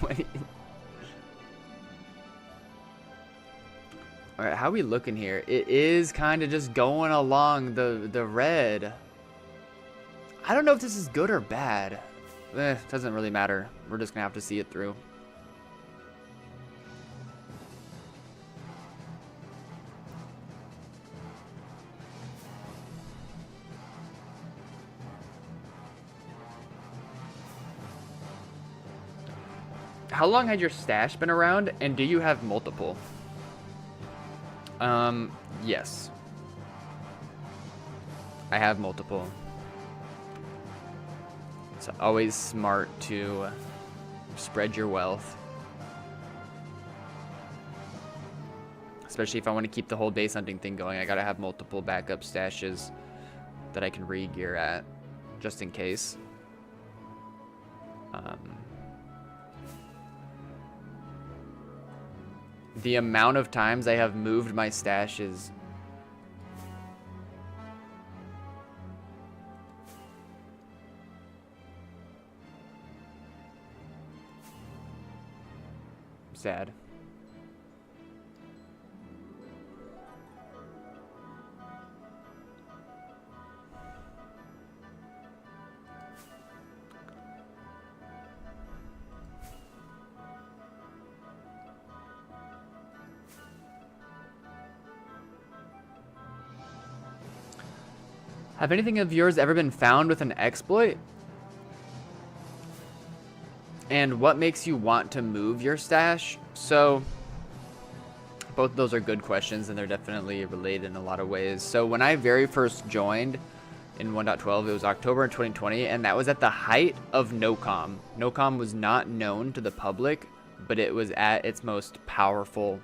Wait. Alright, how are we looking here? It is kind of just going along the red. I don't know if this is good or bad. Doesn't really matter. We're just gonna have to see it through. How long had your stash been around, and do you have multiple? Yes. I have multiple. It's always smart to spread your wealth. Especially if I want to keep the whole base hunting thing going, I gotta have multiple backup stashes that I can re-gear at, just in case. The amount of times I have moved my stash is sad. Have anything of yours ever been found with an exploit? And what makes you want to move your stash? So, both of those are good questions, and they're definitely related in a lot of ways. So when I very first joined in 1.12, it was October 2020, and that was at the height of NoCom. NoCom was not known to the public, but it was at its most powerful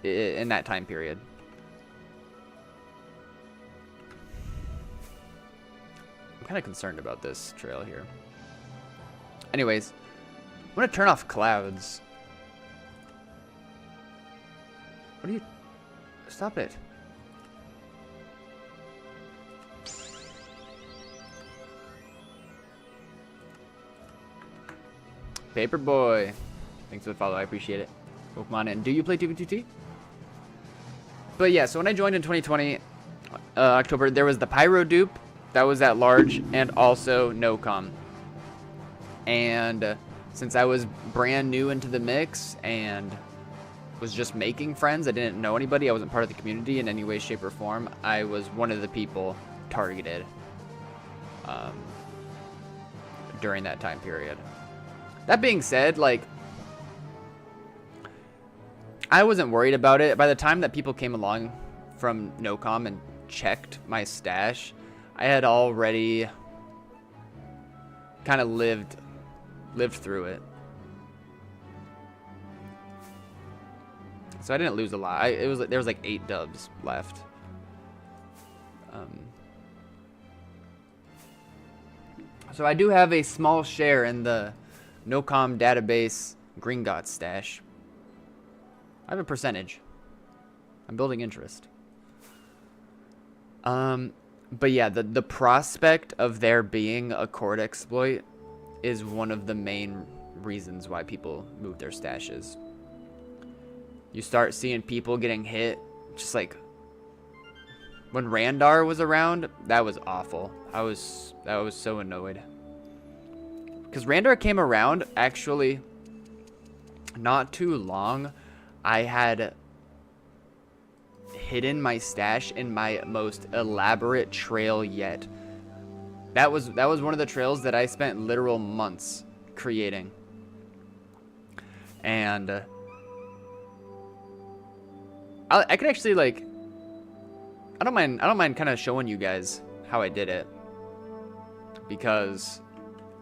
in that time period. Kind of concerned about this trail here. Anyways, I'm gonna turn off clouds. What are you? Stop it. Paperboy, thanks for the follow. I appreciate it. Pokemon, and do you play 2v2t? But yeah, so when I joined in 2020 October, there was the Pyro dupe. That was at large, and also NoCom. And since I was brand new into the mix and was just making friends, I didn't know anybody, I wasn't part of the community in any way, shape, or form, I was one of the people targeted during that time period. That being said, like, I wasn't worried about it. By the time that people came along from NoCom and checked my stash, I had already kind of lived through it. So I didn't lose a lot. There was like 8 dubs left. So I do have a small share in the NoCom database Gringotts stash. I have a percentage. I'm building interest. But yeah, the prospect of there being a cord exploit is one of the main reasons why people move their stashes. You start seeing people getting hit, just like when Randar was around. That was awful. I was so annoyed because Randar came around actually not too long. I had hidden my stash in my most elaborate trail yet. That was one of the trails that I spent literal months creating. And I could actually, like, I don't mind kind of showing you guys how I did it, because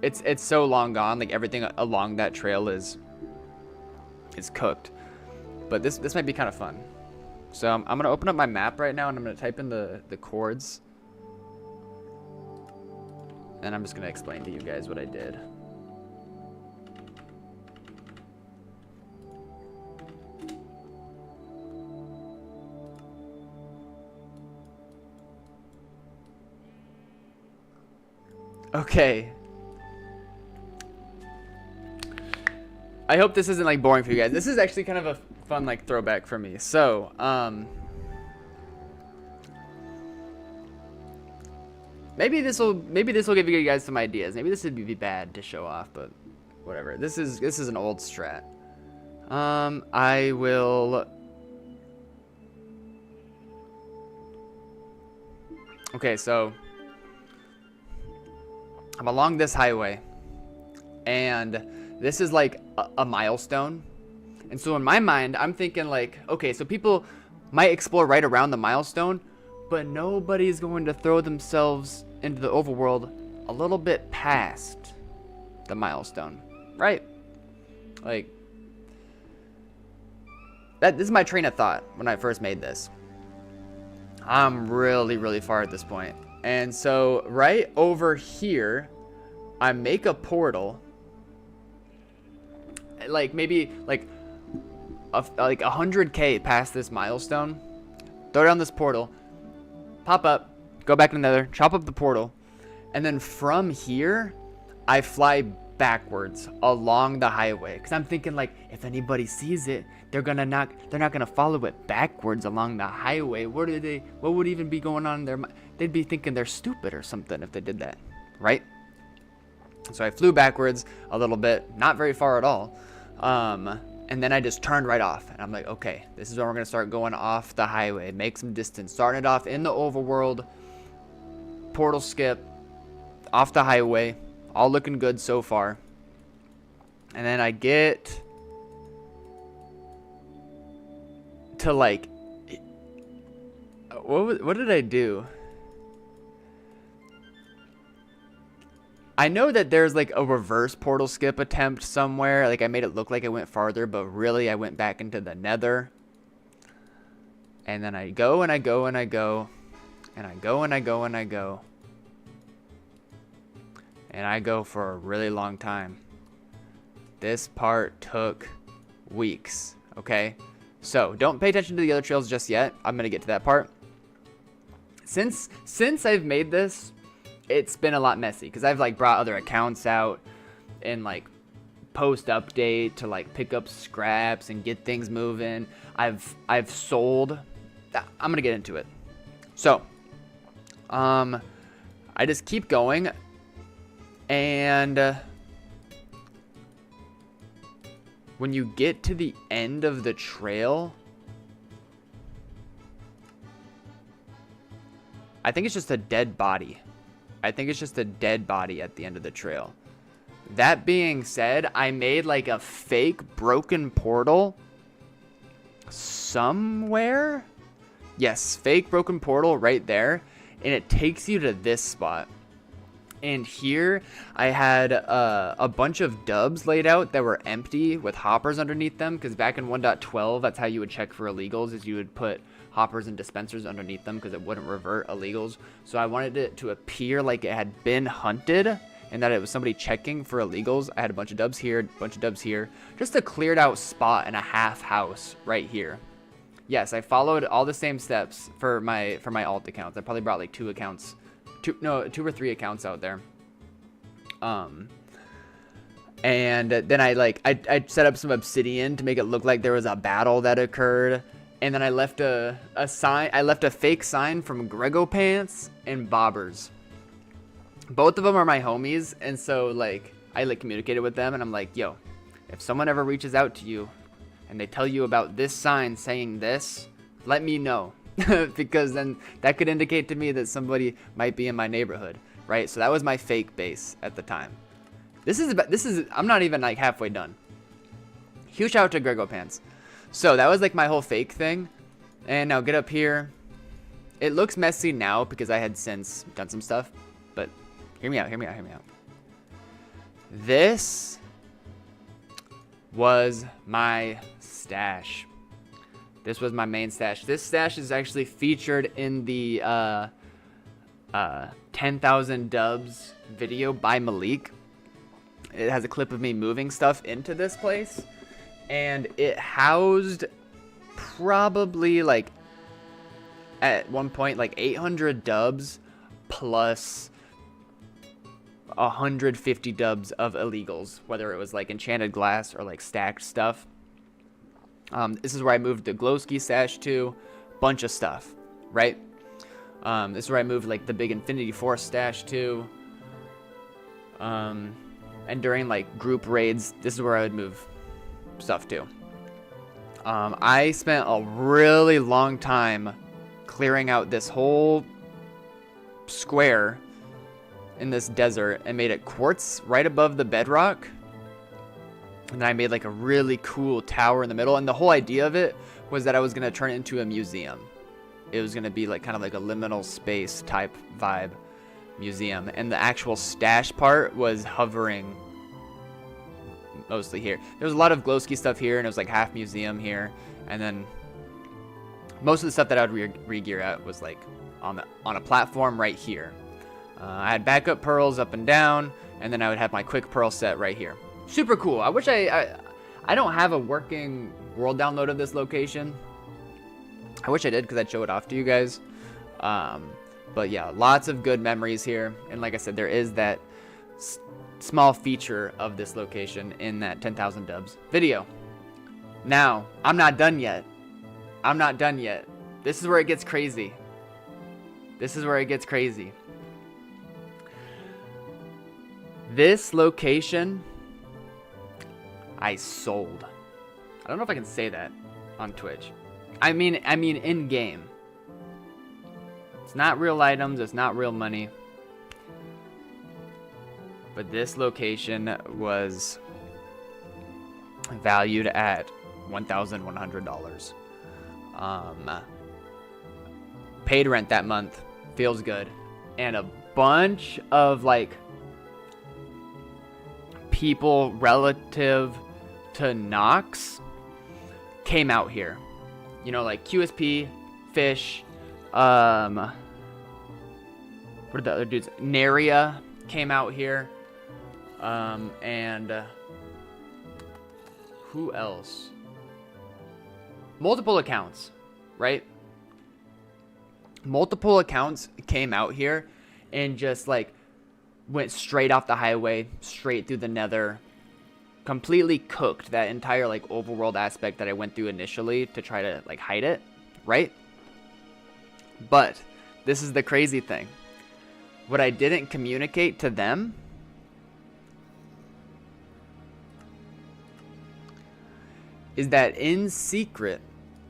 it's so long gone. Like, everything along that trail is cooked. But this might be kind of fun. So I'm gonna open up my map right now, and I'm gonna type in the chords, and I'm just gonna explain to you guys what I did. Okay. I hope this isn't like boring for you guys. This is actually kind of a fun like throwback for me. So, maybe this will give you guys some ideas. Maybe this would be bad to show off, but whatever. This is an old strat. I will. Okay, so I'm along this highway, and this is like a milestone. And so in my mind, I'm thinking like, okay, so people might explore right around the milestone, but nobody's going to throw themselves into the overworld a little bit past the milestone, right? Like, this is my train of thought when I first made this. I'm really far at this point. And so right over here, I make a portal, like maybe like 100k past this milestone, throw down this portal, pop up, go back to Nether, chop up the portal, and then from here I fly backwards along the highway, because I'm thinking like, if anybody sees it, they're not gonna follow it backwards along the highway. What would even be going on in their mind? They'd be thinking they're stupid or something if they did that, right? So I flew backwards a little bit, not very far at all. And then I just turned right off, and I'm like, okay, this is where we're gonna start going off the highway, make some distance, starting it off in the overworld, portal skip, off the highway, all looking good so far. And then I get to like, what did I do? I know that there's like a reverse portal skip attempt somewhere. Like, I made it look like I went farther, but really I went back into the Nether. And then I go and I go and I go. And I go and I go and I go. And I go for a really long time. This part took weeks, okay? So, don't pay attention to the other trails just yet. I'm going to get to that part. Since I've made this, it's been a lot messy, because I've like brought other accounts out and like post update to like pick up scraps and get things moving. I've sold. I'm gonna get into it. So I just keep going, and when you get to the end of the trail, I think it's just a dead body. I think it's just a dead body at the end of the trail. That being said, I made like a fake broken portal somewhere. Yes, fake broken portal right there. And it takes you to this spot. And here I had a bunch of dubs laid out that were empty with hoppers underneath them. Because back in 1.12, that's how you would check for illegals, is you would put hoppers and dispensers underneath them because it wouldn't revert illegals. So I wanted it to appear like it had been hunted and that it was somebody checking for illegals. I had a bunch of dubs here, a bunch of dubs here, just a cleared out spot in a half house right here. Yes, I followed all the same steps for my alt accounts. I probably brought like 2 or 3 accounts out there. And then I set up some obsidian to make it look like there was a battle that occurred. And then I left a sign. I left a fake sign from Grego Pants and Bobbers. Both of them are my homies, and so like I like communicated with them, and I'm like, yo, if someone ever reaches out to you and they tell you about this sign saying this, let me know. Because then that could indicate to me that somebody might be in my neighborhood, right? So that was my fake base at the time. This is I'm not even like halfway done. Huge shout out to Grego Pants. So that was like my whole fake thing. And now get up here. It looks messy now because I had since done some stuff, but hear me out. This was my stash. This was my main stash. This stash is actually featured in the 10,000 dubs video by Malik. It has a clip of me moving stuff into this place, and it housed probably like at one point like 800 dubs plus 150 dubs of illegals, whether it was like enchanted glass or like stacked stuff. This is where I moved the glowski stash to, bunch of stuff, right? This is where I moved like the big Infinity Force stash to. And during like group raids, this is where I would move stuff to. I spent a really long time clearing out this whole square in this desert and made it quartz right above the bedrock. And then I made like a really cool tower in the middle. And the whole idea of it was that I was going to turn it into a museum. It was going to be like kind of like a liminal space type vibe museum. And the actual stash part was hovering mostly here. There was a lot of glowski stuff here, and it was like half museum here. And then most of the stuff that I would re-gear at was like on a platform right here. I had backup pearls up and down, and then I would have my quick pearl set right here. Super cool. I wish I don't have a working world download of this location. I wish I did, because I'd show it off to you guys. But yeah, lots of good memories here. And like I said, there is that small feature of this location in that 10,000 dubs video. Now, I'm not done yet. This is where it gets crazy. This location, I sold. I don't know if I can say that on Twitch. I mean in game. It's not real items, it's not real money. But this location was valued at $1,100. Paid rent that month. Feels good. And a bunch of like people relative to Nox came out here. You know, like QSP, Fish, what are the other dudes? Naria came out here. And who else? Multiple accounts, right? Multiple accounts came out here and just like went straight off the highway, straight through the Nether, completely cooked that entire like overworld aspect that I went through initially to try to like hide it, right? But this is the crazy thing. What I didn't communicate to them is that in secret,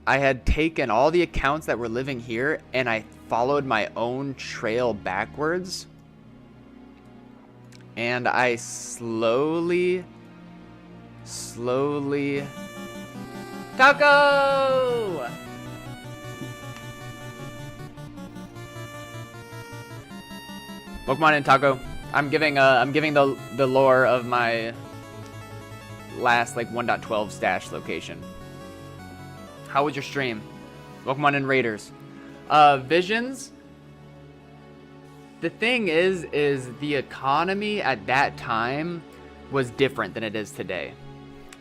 I had taken all the accounts that were living here and I followed my own trail backwards. And I slowly... Taco! Pokemon and Taco. I'm giving the lore of my last like 1.12 stash location. How was your stream? Pokemon and Raiders. Visions. The thing is the economy at that time was different than it is today.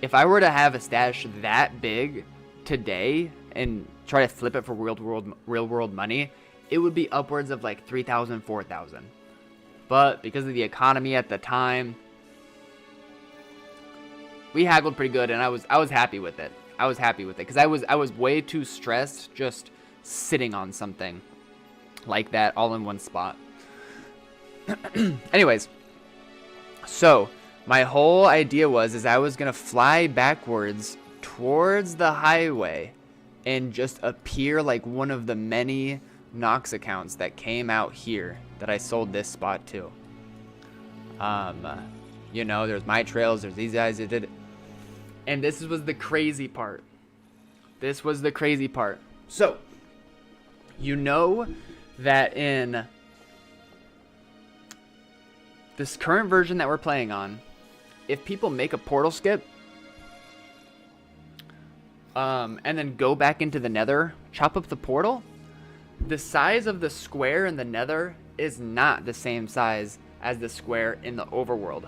If I were to have a stash that big today and try to flip it for real world money, it would be upwards of like 3,000, 4,000. But because of the economy at the time, we haggled pretty good, and I was happy with it. I was happy with it because I was way too stressed just sitting on something like that all in one spot. Anyways, so my whole idea is I was gonna fly backwards towards the highway and just appear like one of the many Nox accounts that came out here that I sold this spot to. You know, there's my trails, there's these guys that did it. And this was the crazy part. This was the crazy part. So, you know that in this current version that we're playing on, if people make a portal skip, and then go back into the Nether, chop up the portal, the size of the square in the Nether is not the same size as the square in the overworld.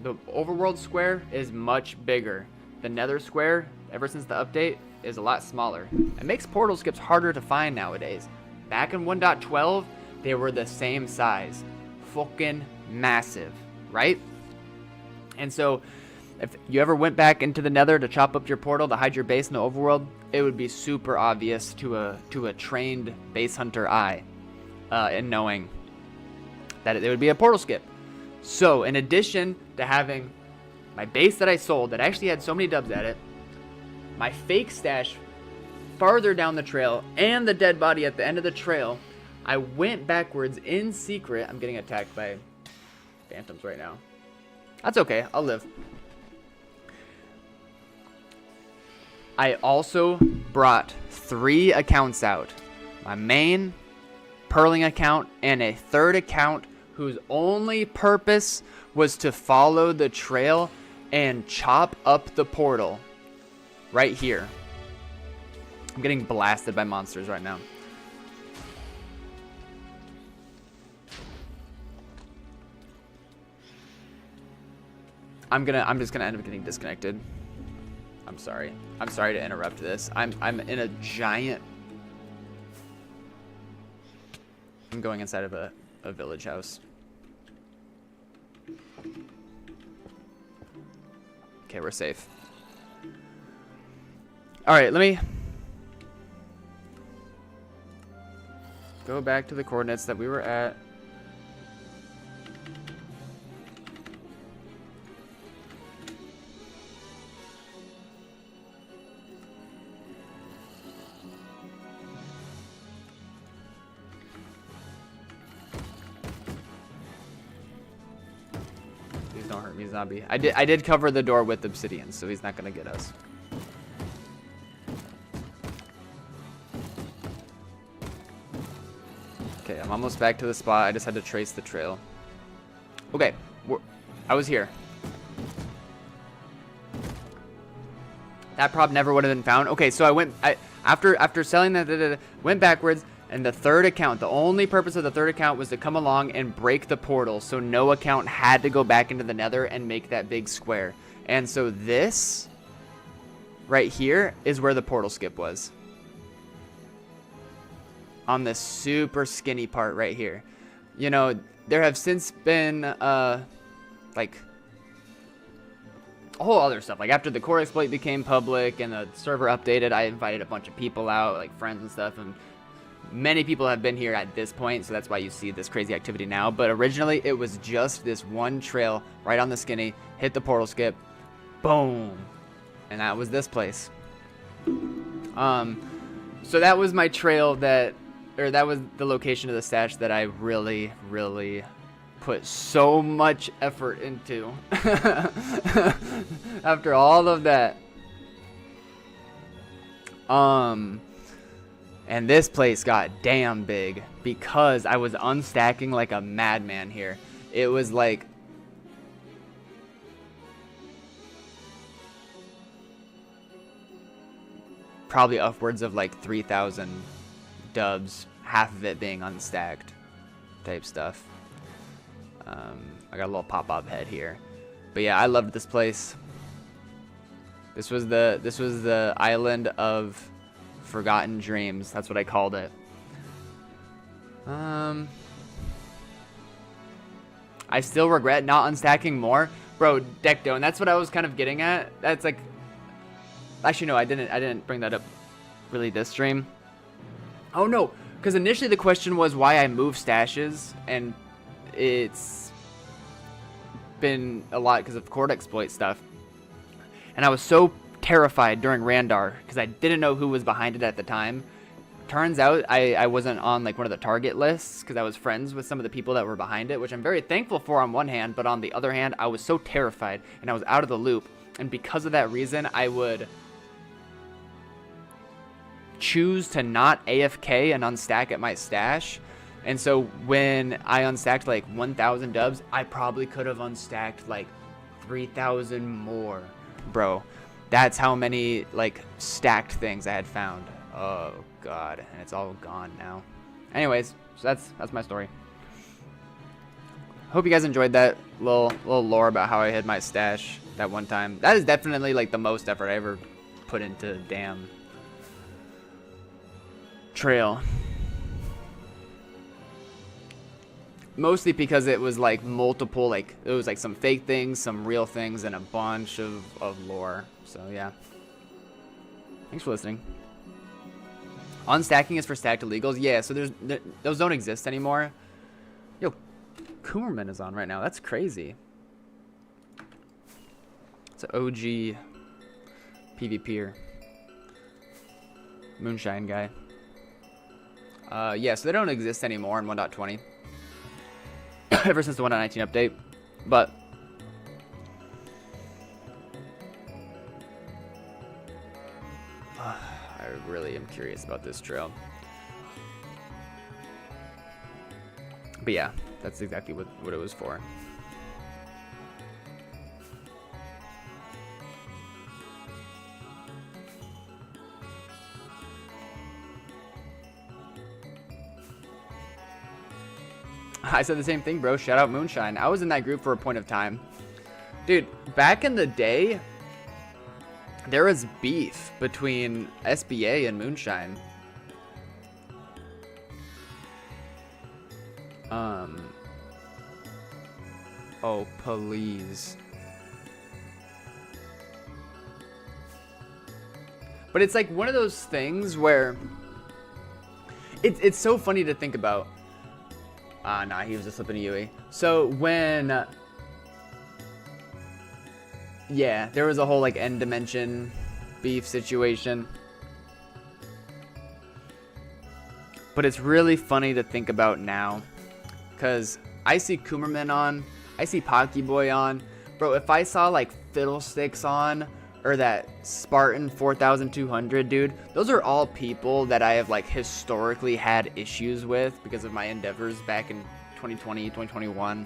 The overworld square is much bigger. The Nether square, ever since the update, is a lot smaller. It makes portal skips harder to find nowadays. Back in 1.12, they were the same size. Fucking massive, right? And so, if you ever went back into the Nether to chop up your portal to hide your base in the overworld, it would be super obvious to a trained base hunter eye, in knowing that it would be a portal skip. So, in addition to having my base that I sold that actually had so many dubs at it, my fake stash farther down the trail, and the dead body at the end of the trail, I went backwards in secret. I'm getting attacked by phantoms right now. That's okay, I'll live. I also brought 3 accounts out. My main Pearling account and a third account whose only purpose was to follow the trail and chop up the portal right here. I'm getting blasted by monsters right now. I'm just gonna end up getting disconnected. I'm sorry. I'm sorry to interrupt this. I'm in a giant. I'm going inside of a village house. Okay, we're safe. Alright, let me go back to the coordinates that we were at. Please don't hurt me, zombie. I did cover the door with obsidian, so he's not gonna get us. Okay, I'm almost back to the spot. I just had to trace the trail. Okay, I was here. That prop never would have been found. Okay, so after selling that, went backwards, and the third account, the only purpose of the third account was to come along and break the portal, so no account had to go back into the Nether and make that big square. And so this right here is where the portal skip was. On this super skinny part right here. You know, there have since been like a whole other stuff. Like after the core exploit became public and the server updated, I invited a bunch of people out, like friends and stuff, and many people have been here at this point, so that's why you see this crazy activity now. But originally it was just this one trail right on the skinny, hit the portal skip, boom, and that was this place. So that was my trail that was the location of the stash that I really, really put so much effort into. After all of that. And this place got damn big because I was unstacking like a madman here. It was like probably upwards of like 3,000 dubs, half of it being unstacked type stuff. I got a little pop-up head here, but yeah, I loved this place. This was the island of Forgotten Dreams. That's what I called it. I still regret not unstacking more. Bro, Decto, and that's what I was kind of getting at. That's like... Actually, no, I didn't bring that up really this stream. Oh, no, because initially the question was why I moved stashes, and it's been a lot because of Cord exploit stuff. And I was so terrified during Randar because I didn't know who was behind it at the time. Turns out I wasn't on like one of the target lists because I was friends with some of the people that were behind it, which I'm very thankful for on one hand, but on the other hand, I was so terrified and I was out of the loop. And because of that reason, I would choose to not AFK and unstack at my stash. And so when I unstacked like 1,000 dubs, I probably could have unstacked like 3,000 more. Bro, that's how many like stacked things I had found. Oh god, and it's all gone now. Anyways, so that's my story. Hope you guys enjoyed that little lore about how I hid my stash that one time. That is definitely like the most effort I ever put into damn trail. Mostly because it was like multiple, like it was like some fake things, some real things, and a bunch of lore. So yeah. Thanks for listening. Unstacking is for stacked illegals. Yeah, so those don't exist anymore. Yo, Coomerman is on right now. That's crazy. It's an OG PvPer. Moonshine guy. Yeah, so they don't exist anymore in 1.20. Ever since the 1.19 update. But I really am curious about this trail. But yeah, that's exactly what it was for. I said the same thing, bro. Shout out Moonshine. I was in that group for a point of time. Dude, back in the day, there was beef between SBA and Moonshine. Oh, please. But it's like one of those things where it's so funny to think about. Nah, he was just slipping a Yui. So when, yeah, there was a whole like end dimension beef situation. But it's really funny to think about now, because I see Coomerman on, I see Pocky Boy on. Bro, if I saw like Fiddlesticks on, or that Spartan 4200 dude, those are all people that I have like historically had issues with because of my endeavors back in 2020, 2021.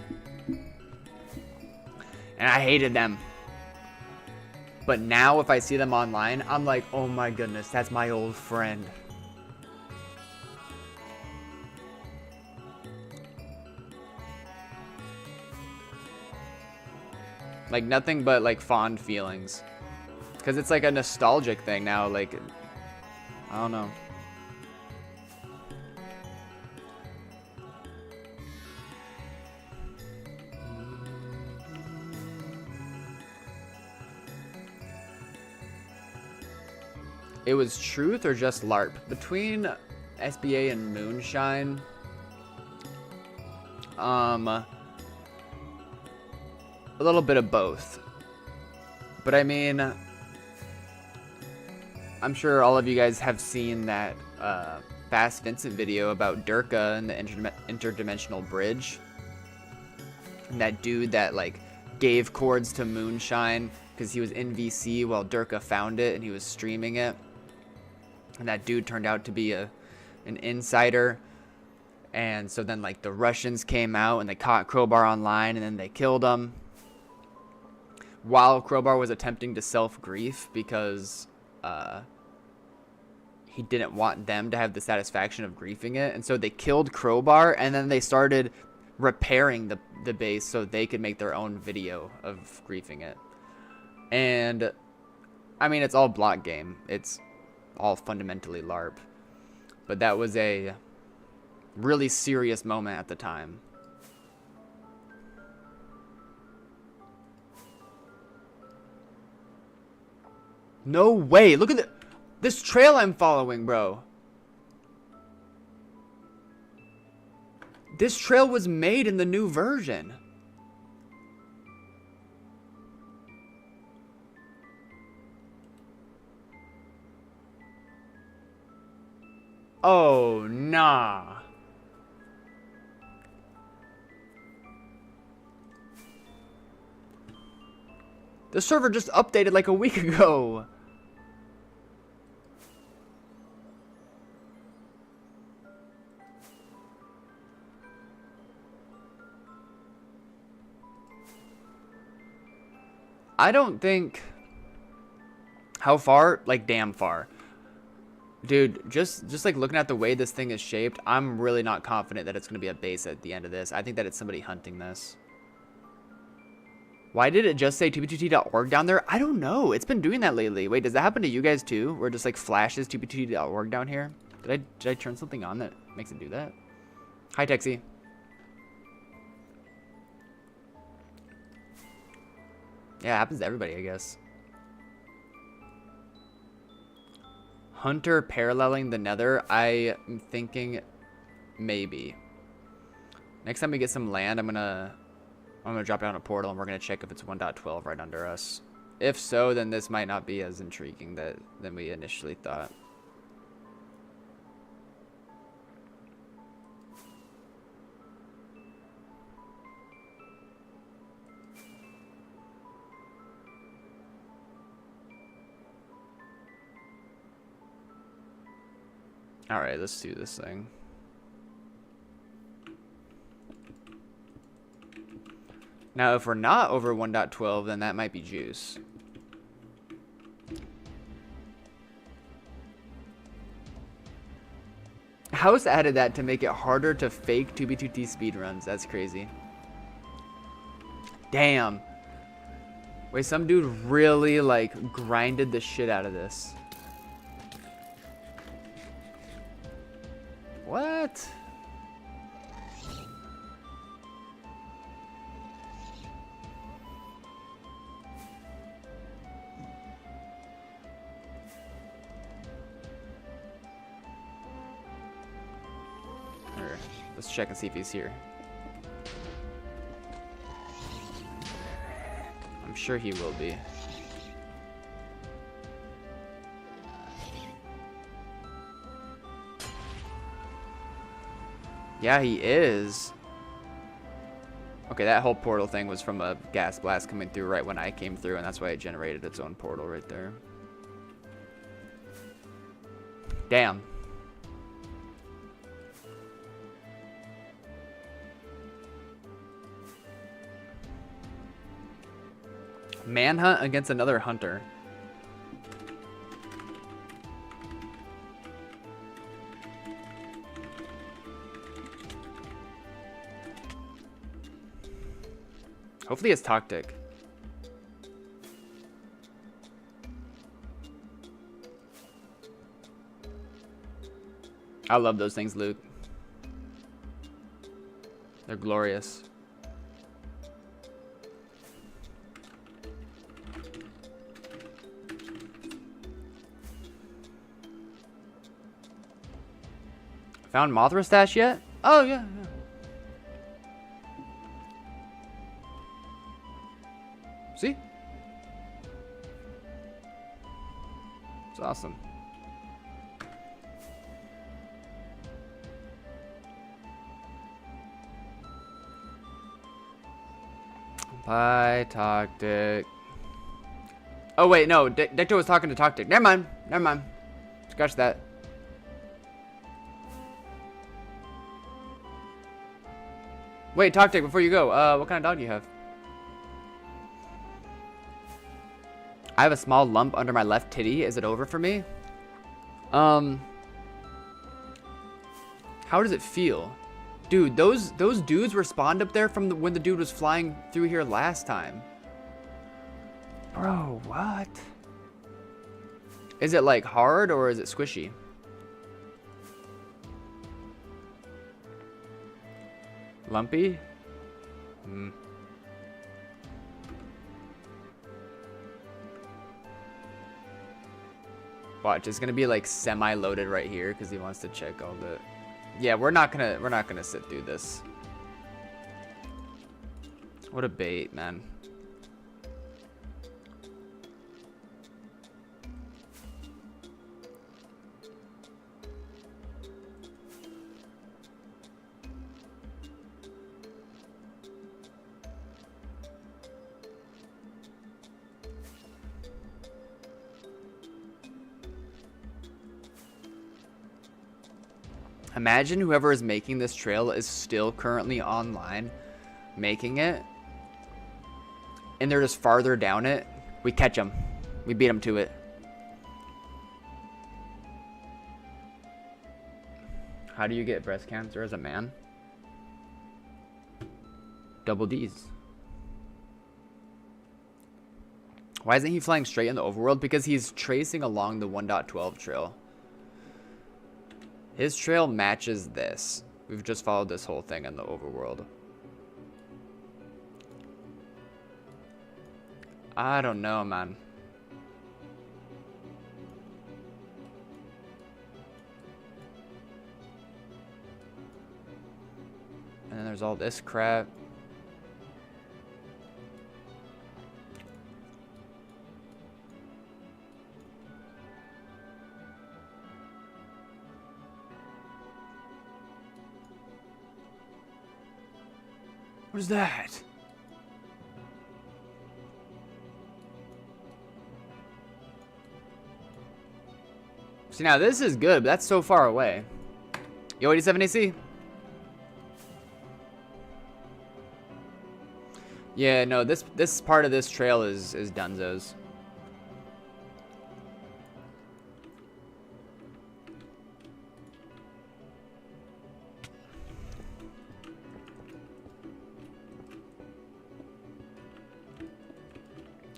And I hated them. But now if I see them online, I'm like, oh my goodness, that's my old friend. Like nothing but like fond feelings. Because it's like a nostalgic thing now, like, I don't know. It was truth or just LARP? Between SBA and Moonshine, a little bit of both. But I mean, I'm sure all of you guys have seen that Fast Vincent video about Durka and the interdimensional bridge. And that dude that like gave chords to Moonshine because he was in VC while Durka found it and he was streaming it. And that dude turned out to be an insider. And so then like the Russians came out and they caught Crowbar online and then they killed him. While Crowbar was attempting to self-grief because he didn't want them to have the satisfaction of griefing it. And so they killed Crowbar and then they started repairing the base so they could make their own video of griefing it. And I mean, it's all block game. It's all fundamentally LARP. But that was a really serious moment at the time. No way. Look at this trail I'm following, bro. This trail was made in the new version. Oh, nah. The server just updated like a week ago. I don't think... How far? Like, damn far. Dude, just like looking at the way this thing is shaped, I'm really not confident that it's going to be a base at the end of this. I think that it's somebody hunting this. Why did it just say 2b2t.org down there? I don't know. It's been doing that lately. Wait, does that happen to you guys too? Where it just like flashes 2b2t.org down here? Did I turn something on that makes it do that? Hi, Texie. Yeah, it happens to everybody, I guess. Hunter paralleling the Nether. I am thinking maybe. Next time we get some land, I'm gonna drop down a portal and we're gonna check if it's 1.12 right under us. If so, then this might not be as intriguing than we initially thought. Alright, let's do this thing. Now, if we're not over 1.12, then that might be juice. House added that to make it harder to fake 2b2t speedruns. That's crazy. Damn. Wait, some dude really, like, grinded the shit out of this. What? Here, let's check and see if he's here. I'm sure he will be. Yeah, he is. Okay, that whole portal thing was from a gas blast coming through right when I came through, and that's why it generated its own portal right there. Damn. Manhunt against another hunter. Hopefully it's tactic. I love those things, Luke. They're glorious. Found Mothra stash yet? Oh, yeah. See? It's awesome. Bye, Tactic. Oh, wait, no. Dicto was talking to Tactic. Never mind. Never mind. Scratch that. Wait, Tactic, before you go, what kind of dog do you have? I have a small lump under my left titty. Is it over for me? How does it feel? Dude, those dudes respawned up there from when the dude was flying through here last time. Bro, what? Is it like hard or is it squishy? Lumpy? Hmm. Watch, it's gonna be like semi-loaded right here because he wants to check all the. Yeah, we're not gonna sit through this. What a bait, man. Imagine whoever is making this trail is still currently online making it. And they're just farther down it. We catch them. We beat them to it. How do you get breast cancer as a man? Double D's. Why isn't he flying straight in the overworld? Because he's tracing along the 1.12 trail. His trail matches this. We've just followed this whole thing in the overworld. I don't know, man. And then there's all this crap. What is that? See, now this is good, but that's so far away. Yo, 87 AC. Yeah, no, this part of this trail is Dunzo's.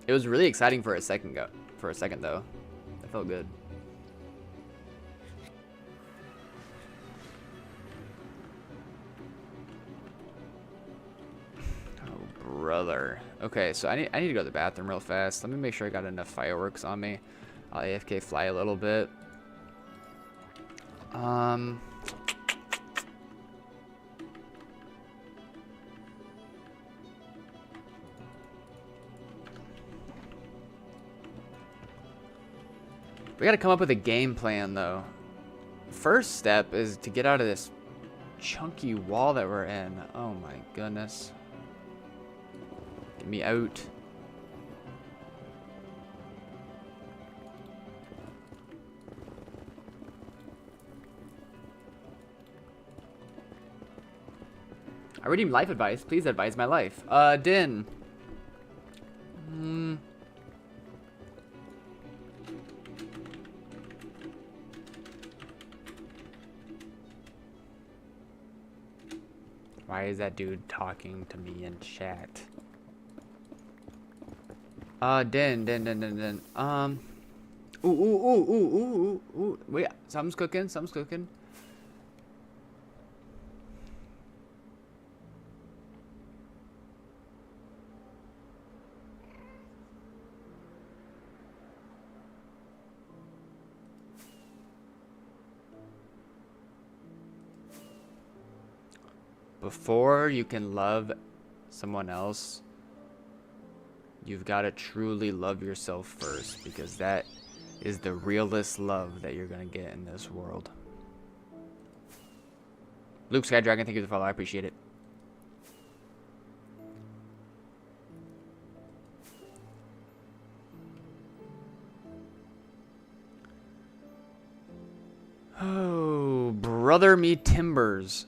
It was really exciting for a second though. It felt good. Oh brother. Okay, so I need to go to the bathroom real fast. Let me make sure I got enough fireworks on me. I'll AFK fly a little bit. We gotta come up with a game plan, though. First step is to get out of this chunky wall that we're in. Oh my goodness. Get me out. I redeem life advice. Please advise my life. Din. Why is that dude talking to me in chat? Din. Ooh. Wait, something's cooking. Before you can love someone else, you've got to truly love yourself first, because that is the realest love that you're going to get in this world. Luke Skydragon, thank you for the follow. I appreciate it. Oh, brother me timbers.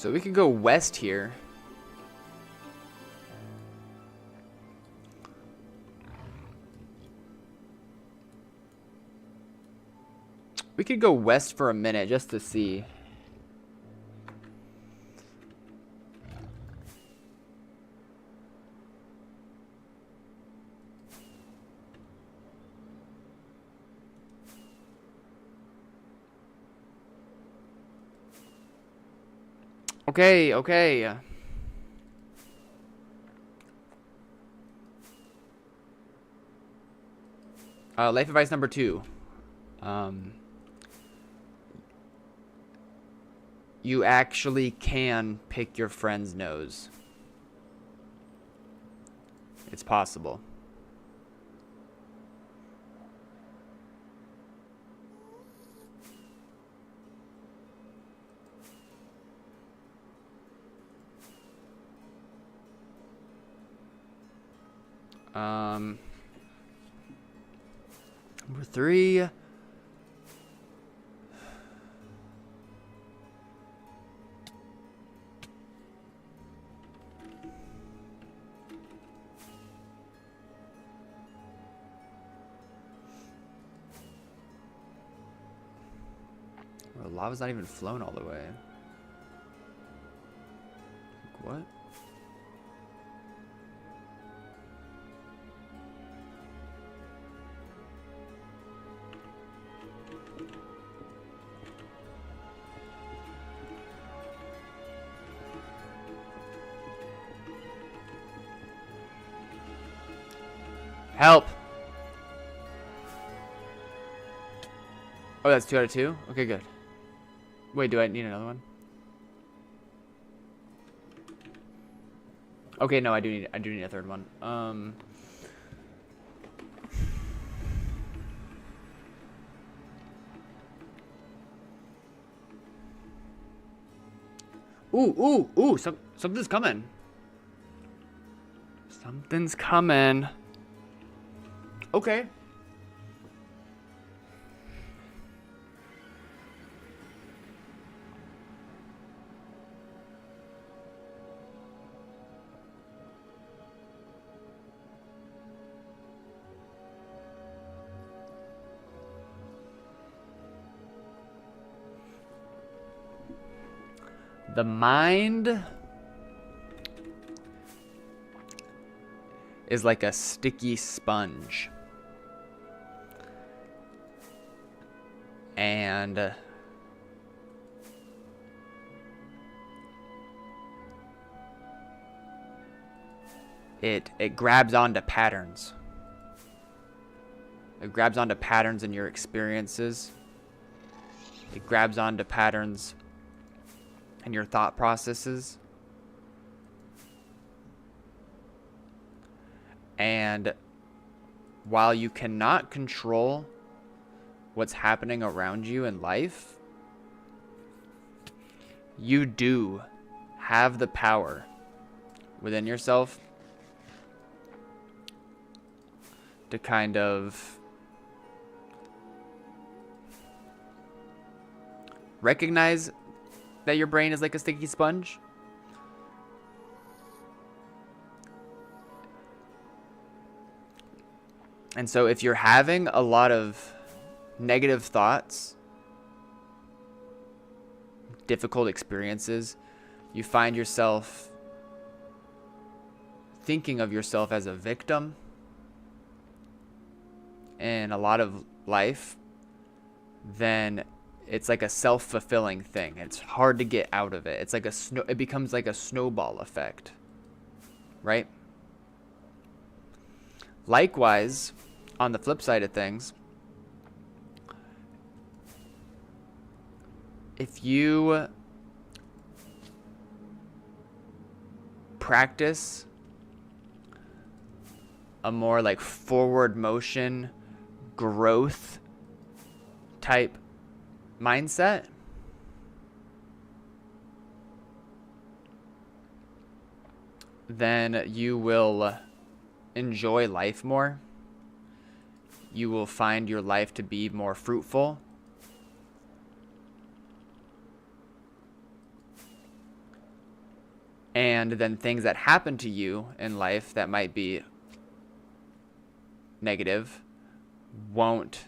So we could go west here. We could go west for a minute just to see. Okay, okay. Life advice number 2. You actually can pick your friend's nose. It's possible. Number 3. Well, lava's not even flown all the way. What? Help! Oh, that's 2 out of 2? Okay, good. Wait, do I need another one? Okay, no, I do need a third one. Ooh, something's coming. Something's coming. Okay. The mind is like a sticky sponge. And it grabs onto patterns. It grabs onto patterns in your experiences. It grabs onto patterns in your thought processes. And while you cannot control what's happening around you in life, you do have the power within yourself to kind of recognize that your brain is like a sticky sponge. And so if you're having a lot of negative thoughts, difficult experiences, you find yourself thinking of yourself as a victim in a lot of life, then it's like a self-fulfilling thing. It's hard to get out of it. It's like it becomes like a snowball effect, right? Likewise, on the flip side of things, if you practice a more like forward motion, growth type mindset, then you will enjoy life more. You will find your life to be more fruitful. And then things that happen to you in life that might be negative won't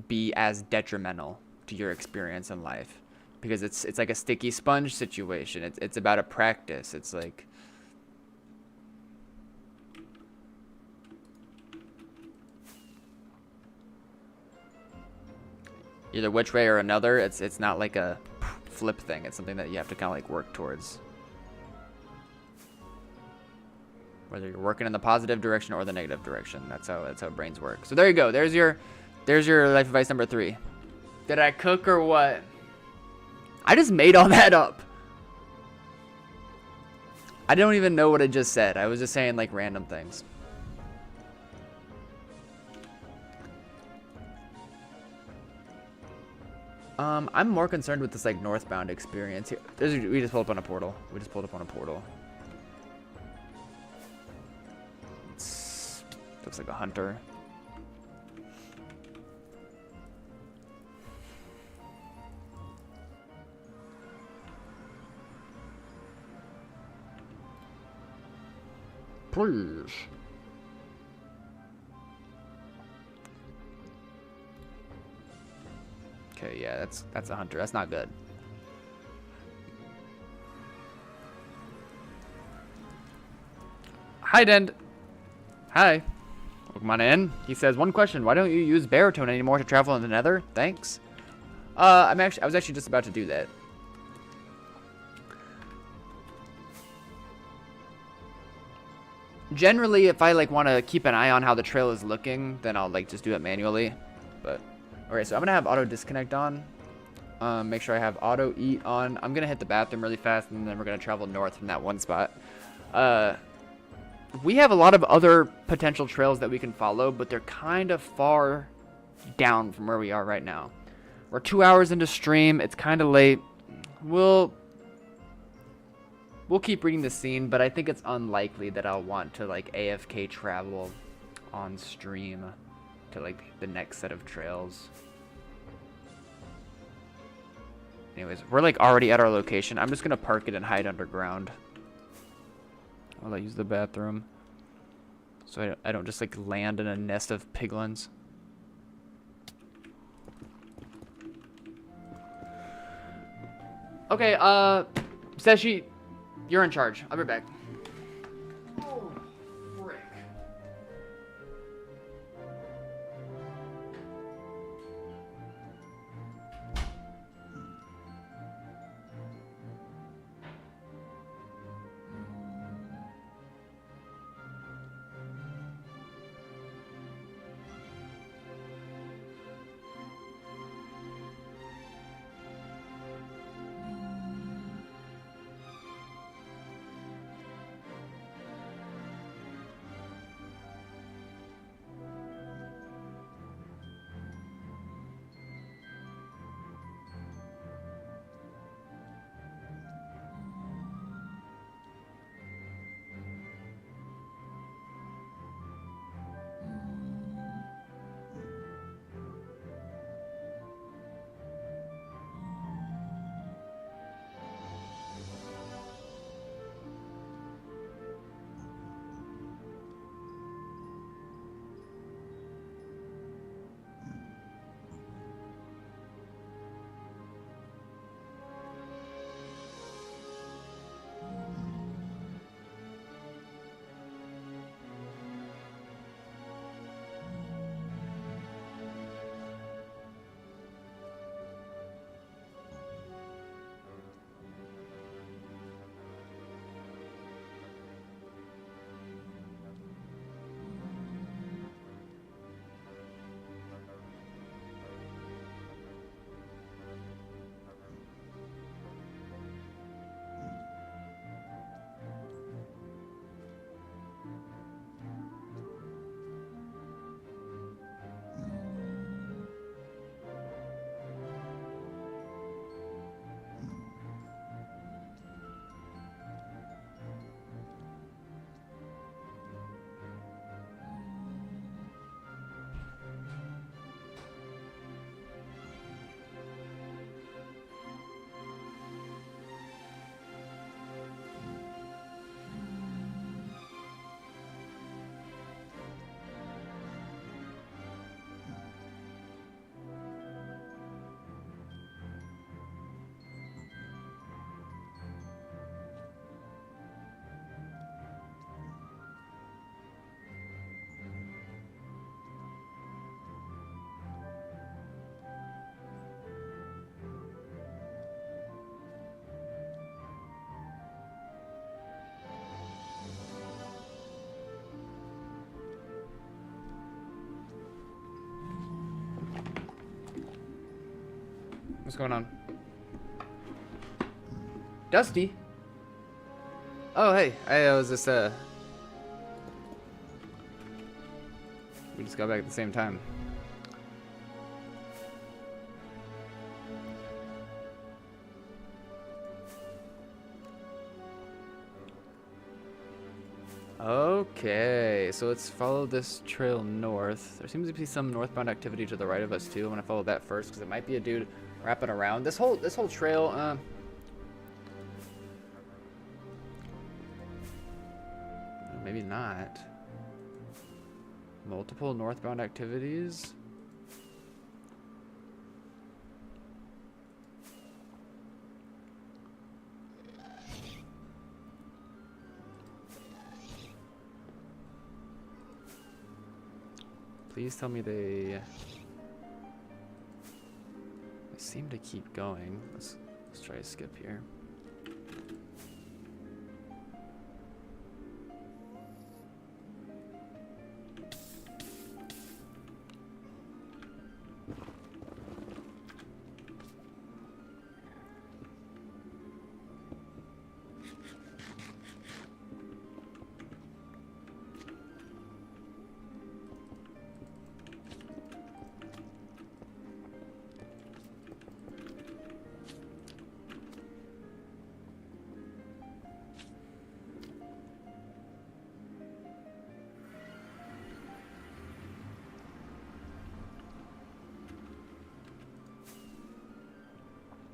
be as detrimental to your experience in life, because it's like a sticky sponge situation. It's about a practice. It's like either which way or another. It's not like a flip thing. It's something that you have to kind of like work towards, whether you're working in the positive direction or the negative direction. That's how brains work. So there you go. There's your life advice number 3. Did I cook or what? I just made all that up. I don't even know what I just said. I was just saying like random things. I'm more concerned with this like northbound experience here. We just pulled up on a portal. Looks like a hunter. Please. Okay, yeah, that's a hunter. That's not good. Hi, Dend. Hi. Welcome on in. He says, one question. Why don't you use baritone anymore to travel in the Nether? Thanks. I was actually just about to do that. Generally, if I like want to keep an eye on how the trail is looking, then I'll like just do it manually. But okay, so I'm gonna have auto disconnect on. Make sure I have auto eat on. I'm gonna hit the bathroom really fast, and then we're gonna travel north from that one spot. We have a lot of other potential trails that we can follow, but they're kind of far down from where we are right now. We're 2 hours into stream. It's kind of late. We'll keep reading the scene, but I think it's unlikely that I'll want to like AFK travel on stream to like the next set of trails. Anyways, we're like already at our location. I'm just gonna park it and hide underground while I use the bathroom, so I don't just like land in a nest of piglins. Okay, Seshi, you're in charge. I'll be back. Oh, frick. What's going on? Dusty? Oh, hey. I was just, we just got back at the same time. Okay, so let's follow this trail north. There seems to be some northbound activity to the right of us too. I'm gonna follow that first because it might be a dude wrapping around. This whole trail, maybe not. Multiple northbound activities. Please tell me they seem to keep going. Let's try to skip here.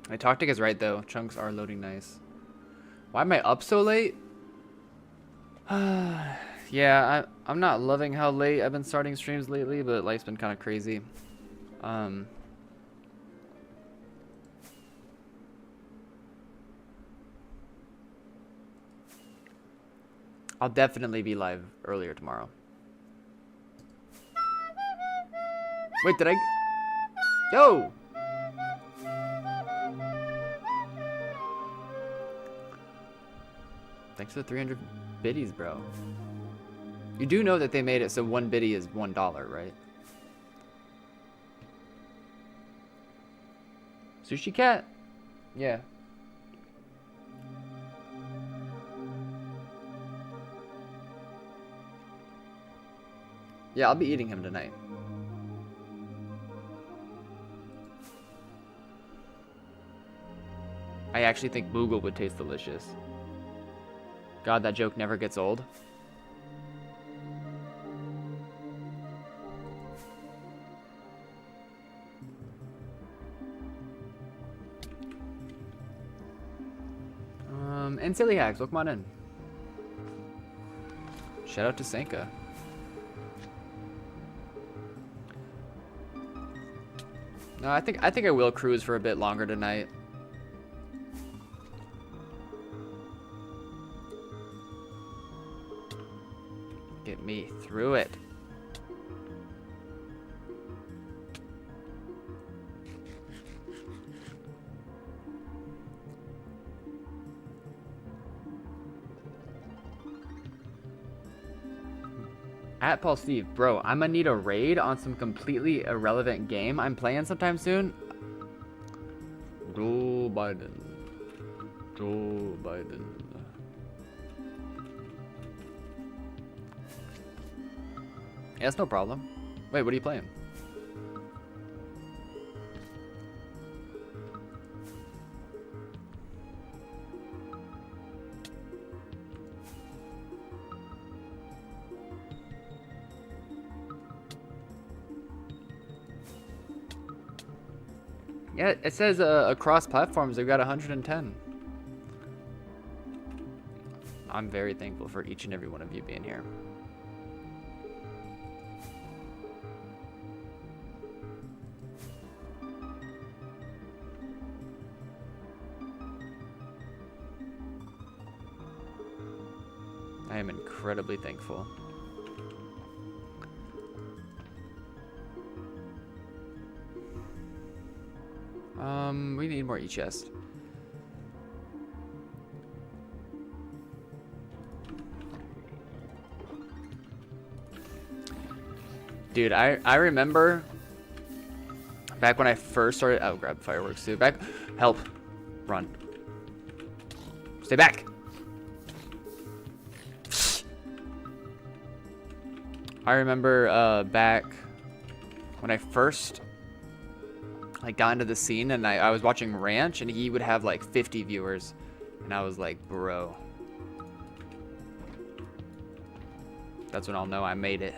My tactic is right though. Chunks are loading nice. Why am I up so late? Yeah, I'm not loving how late I've been starting streams lately, but life's been kind of crazy. I'll definitely be live earlier tomorrow. Wait, did I? Yo! Thanks for the 300 biddies, bro. You do know that they made it so one biddy is $1, right? Sushi cat? Yeah. Yeah, I'll be eating him tonight. I actually think Boogle would taste delicious. God, that joke never gets old. And Silly Hags, welcome on in. Shout out to Sanka. No, I think I will cruise for a bit longer tonight. Get me through it. At Paul Steve, bro, I'm gonna need a raid on some completely irrelevant game I'm playing sometime soon. Joe Biden. Joe Biden. Yeah, that's no problem. Wait, what are you playing? Yeah, it says across platforms they've got 110. I'm very thankful for each and every one of you being here. I am incredibly thankful. We need more e-chest. Dude, I remember Back when I first started, I'll grab fireworks too. Back, help, run. Stay back. I remember back when I first like got into the scene, and I was watching Ranch, and he would have like 50 viewers, and I was like, bro, that's when I'll know I made it.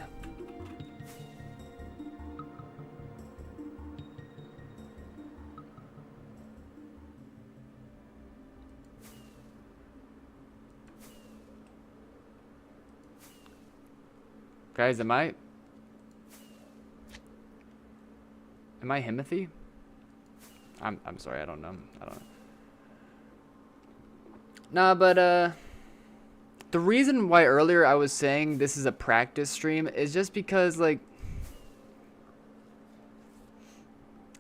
Guys, am I Himothy? I'm sorry, I don't know. Nah, but the reason why earlier I was saying this is a practice stream is just because, like,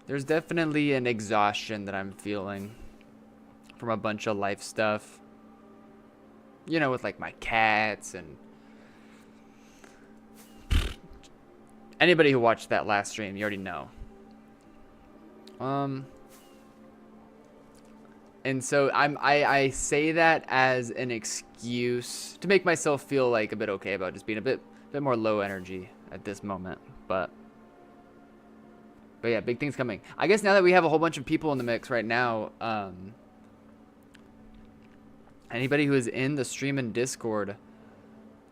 there's definitely an exhaustion that I'm feeling from a bunch of life stuff. You know, with like my cats and anybody who watched that last stream, you already know. And so I say that as an excuse to make myself feel like a bit okay about just being a bit more low energy at this moment. But yeah, big things coming. I guess now that we have a whole bunch of people in the mix right now, anybody who is in the stream and Discord,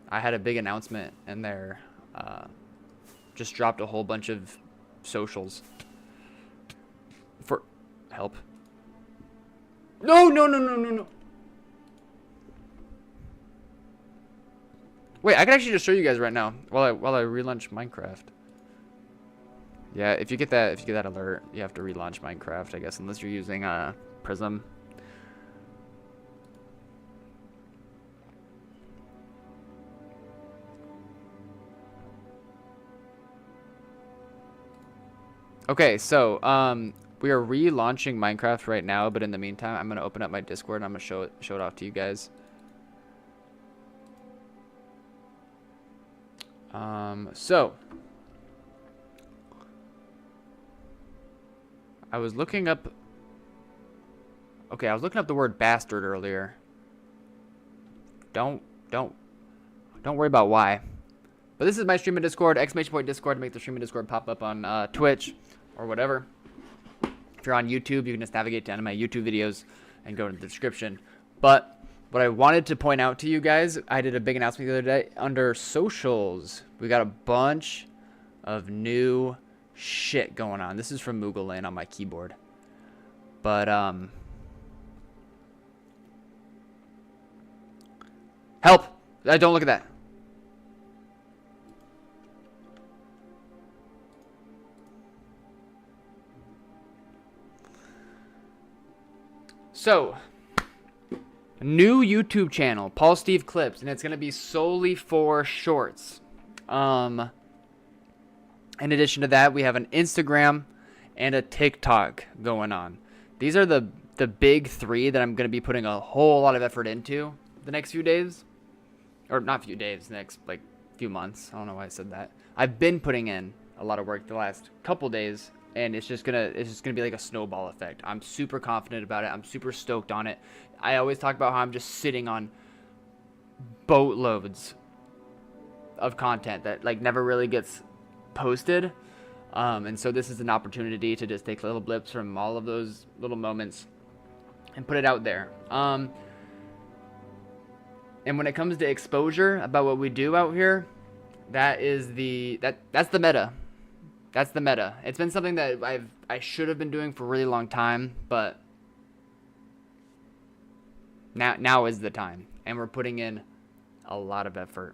I had a big announcement in there. Just dropped a whole bunch of socials for help. No. Wait, I can actually just show you guys right now while I relaunch Minecraft. Yeah, if you get that alert, you have to relaunch Minecraft, I guess, unless you're using Prism. Okay, so we are relaunching Minecraft right now, but in the meantime, I'm gonna open up my Discord and I'm gonna show it off to you guys. So I was looking up. Okay, I was looking up the word bastard earlier. Don't worry about why. But this is my stream in Discord, !Discord, to make the stream in Discord pop up on Twitch or whatever. If you're on YouTube, you can just navigate to any of my YouTube videos and go into the description. But what I wanted to point out to you guys, I did a big announcement the other day under socials. We got a bunch of new shit going on. This is from Moogle Lane on my keyboard. But help! Don't look at that. So, new YouTube channel, Paul Steve Clips, and it's going to be solely for shorts. In addition to that, we have an Instagram and a TikTok going on. These are the big three that I'm going to be putting a whole lot of effort into the next few days. Or not few days, next like few months. I don't know why I said that. I've been putting in a lot of work the last couple days, and it's just gonna be like a snowball effect. I'm super confident about it. I'm super stoked on it. I always talk about how I'm just sitting on boatloads of content that like never really gets posted, and so this is an opportunity to just take little blips from all of those little moments and put it out there. And when it comes to exposure about what we do out here, that's the meta. That's the meta. It's been something that I should have been doing for a really long time, but now is the time. And we're putting in a lot of effort.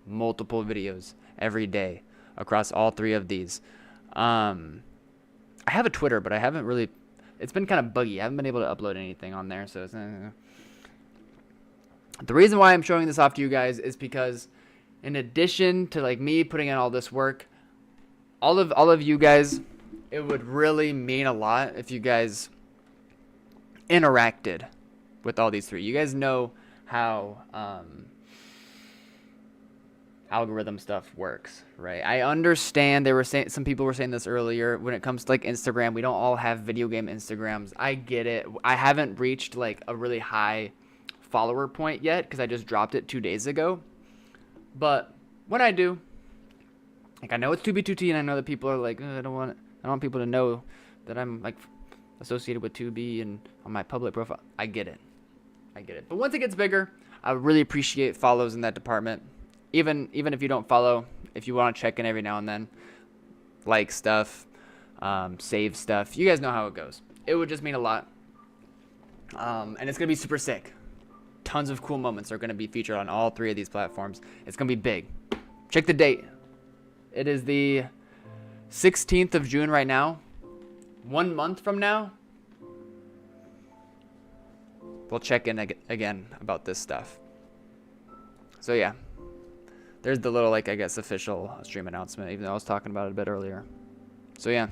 Multiple videos every day across all three of these. I have a Twitter, but I haven't really, it's been kind of buggy. I haven't been able to upload anything on there, so it's the reason why I'm showing this off to you guys is because in addition to like me putting in all this work, all of you guys, it would really mean a lot if you guys interacted with all these three. You guys know how algorithm stuff works, right? I understand they were saying, some people were saying this earlier, when it comes to like Instagram, we don't all have video game Instagrams. I get it. I haven't reached like a really high follower point yet because I just dropped it 2 days ago. But when I do, like, I know it's 2B2T, and I know that people are like, I don't want people to know that I'm like associated with 2B and on my public profile. I get it. But once it gets bigger, I really appreciate follows in that department. Even if you don't follow, if you want to check in every now and then, like stuff, save stuff, you guys know how it goes. It would just mean a lot. And it's gonna be super sick. Tons of cool moments are gonna be featured on all 3 of these platforms. It's gonna be big. Check the date. It is the 16th of June right now. 1 month from now, we'll check in again about this stuff. So yeah. There's the little, like, I guess, official stream announcement, even though I was talking about it a bit earlier. So, yeah.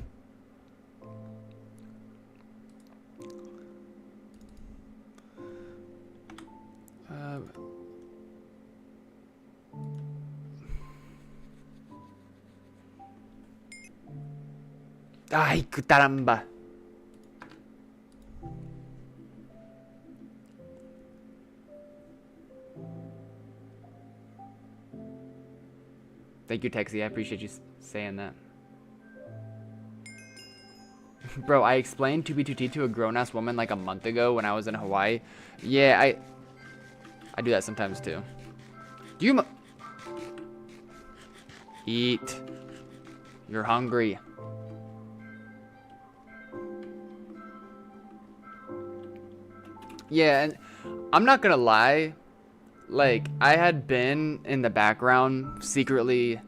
Ay, caramba. Thank you, Texie. I appreciate you saying that. Bro, I explained 2B2T to a grown-ass woman like a month ago when I was in Hawaii. Yeah, I do that sometimes too. Eat. You're hungry. Yeah, and I'm not gonna lie. Like, I had been in the background secretly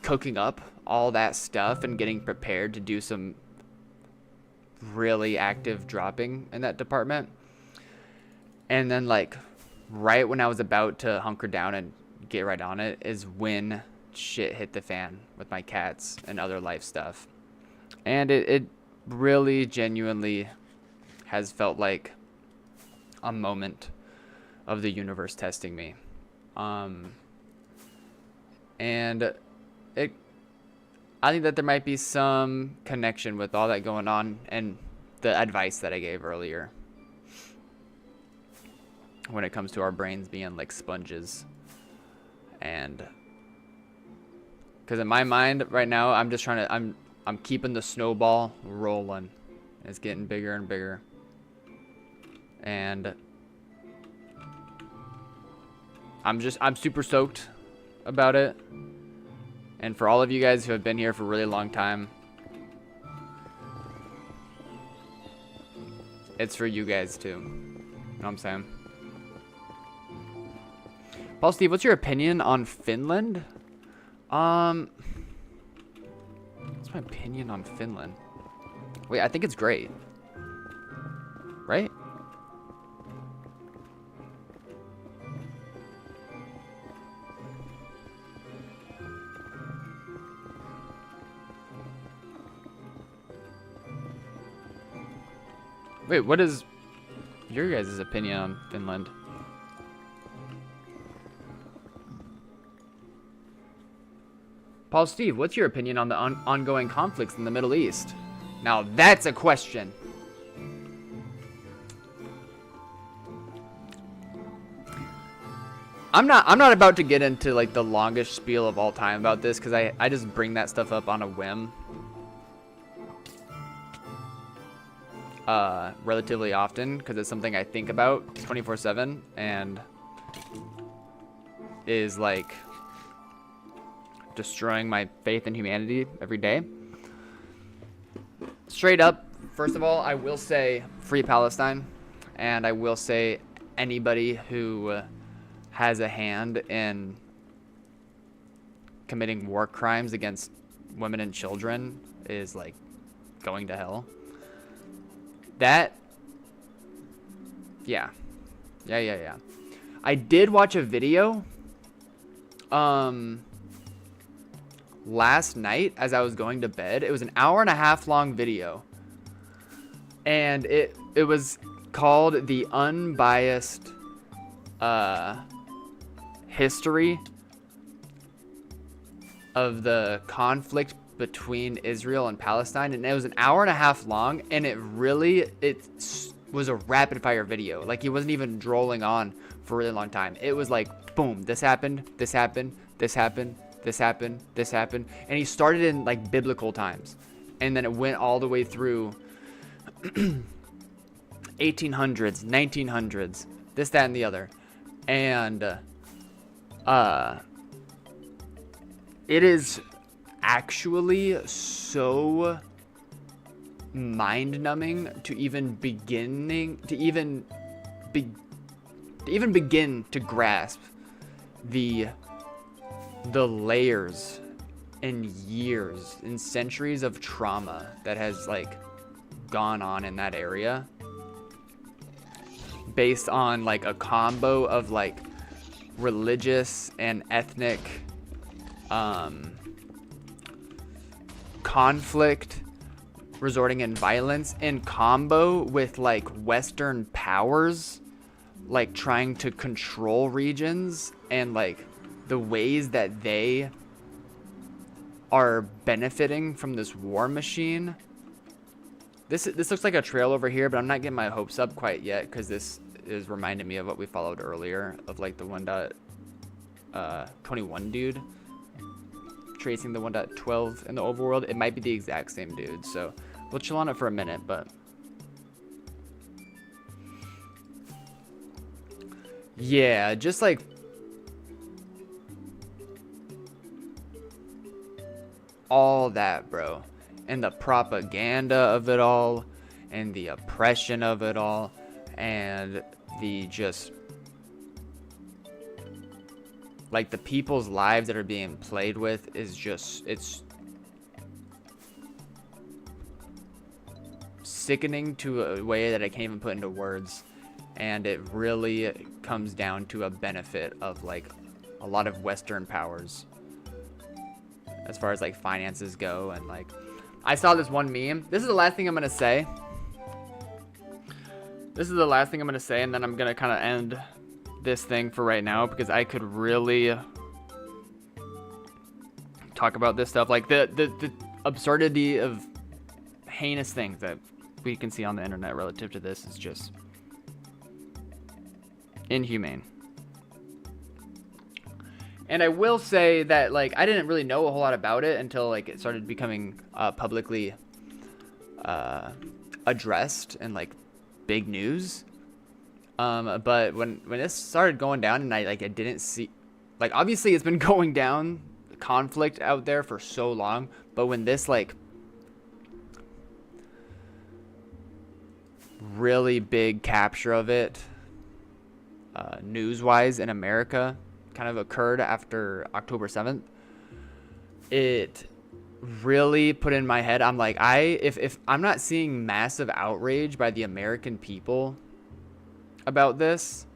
cooking up all that stuff and getting prepared to do some really active dropping in that department. And then, like, right when I was about to hunker down and get right on it is when shit hit the fan with my cats and other life stuff. And it really genuinely has felt like a moment of the universe testing me. And I think that there might be some connection with all that going on and the advice that I gave earlier when it comes to our brains being like sponges. And because in my mind right now, I'm just trying to, I'm keeping the snowball rolling. It's getting bigger and bigger. And I'm super stoked about it. And for all of you guys who have been here for a really long time, it's for you guys too. You know what I'm saying? Paul Steve, what's your opinion on Finland? What's my opinion on Finland? Wait, I think it's great. Right? Wait, what is your guys' opinion on Finland? Paul Steve, what's your opinion on the ongoing conflicts in the Middle East? Now that's a question. I'm not about to get into like the longest spiel of all time about this because I just bring that stuff up on a whim. Relatively often because it's something I think about 24/7 and is like destroying my faith in humanity every day. Straight up, first of all, I will say free Palestine, and I will say anybody who has a hand in committing war crimes against women and children is like going to hell. That, yeah. I did watch a video last night as I was going to bed. It was an 1.5 hour long video, and it was called The Unbiased History of the conflict between Israel and Palestine, and it was an hour and a half long, and it was a rapid fire video. Like, he wasn't even drolling on for a really long time. It was like, boom, this happened, this happened, this happened, this happened, this happened, and he started in like biblical times, and then it went all the way through 1800s, 1900s, this, that, and the other. And it is actually so mind-numbing to even begin to grasp the layers and years and centuries of trauma that has like gone on in that area, based on like a combo of like religious and ethnic conflict resorting in violence, in combo with like Western powers like trying to control regions, and like the ways that they are benefiting from this war machine. This looks like a trail over here, but I'm not getting my hopes up quite yet, because this is reminding me of what we followed earlier, of like the 1.21 dude tracing the 1.12 in the overworld. It might be the exact same dude, so we'll chill on it for a minute. But yeah, just like all that, bro, and the propaganda of it all, and the oppression of it all, and the just like the people's lives that are being played with is just, it's sickening to a way that I can't even put into words. And it really comes down to a benefit of like a lot of Western powers as far as like finances go. And like, I saw this one meme. This is the last thing I'm gonna say. This is the last thing I'm gonna say, and then I'm gonna kind of end this thing for right now, because I could really talk about this stuff, like the absurdity of heinous things that we can see on the internet relative to this is just inhumane. And I will say that like I didn't really know a whole lot about it until like it started becoming publicly addressed and like big news. But when this started going down, and I didn't see, like, obviously it's been going down, conflict out there for so long, but when this like really big capture of it news-wise in America kind of occurred after October 7th, it really put in my head, I'm like, if I'm not seeing massive outrage by the American people about this,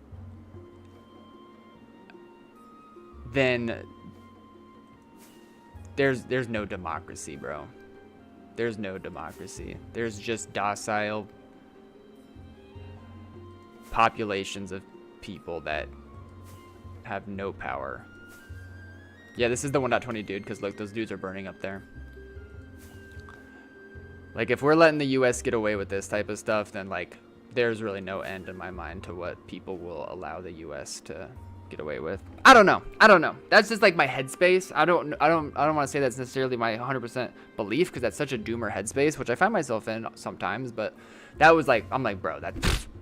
then there's no democracy, bro. There's no democracy. There's just docile populations of people that have no power. Yeah, this is the 1.20 dude, because look, those dudes are burning up there. Like, if we're letting the US get away with this type of stuff, then like there's really no end in my mind to what people will allow the US to get away with. I don't know. That's just like my headspace. I don't want to say that's necessarily my 100% belief, because that's such a doomer headspace, which I find myself in sometimes. But that was like, I'm like, bro, that,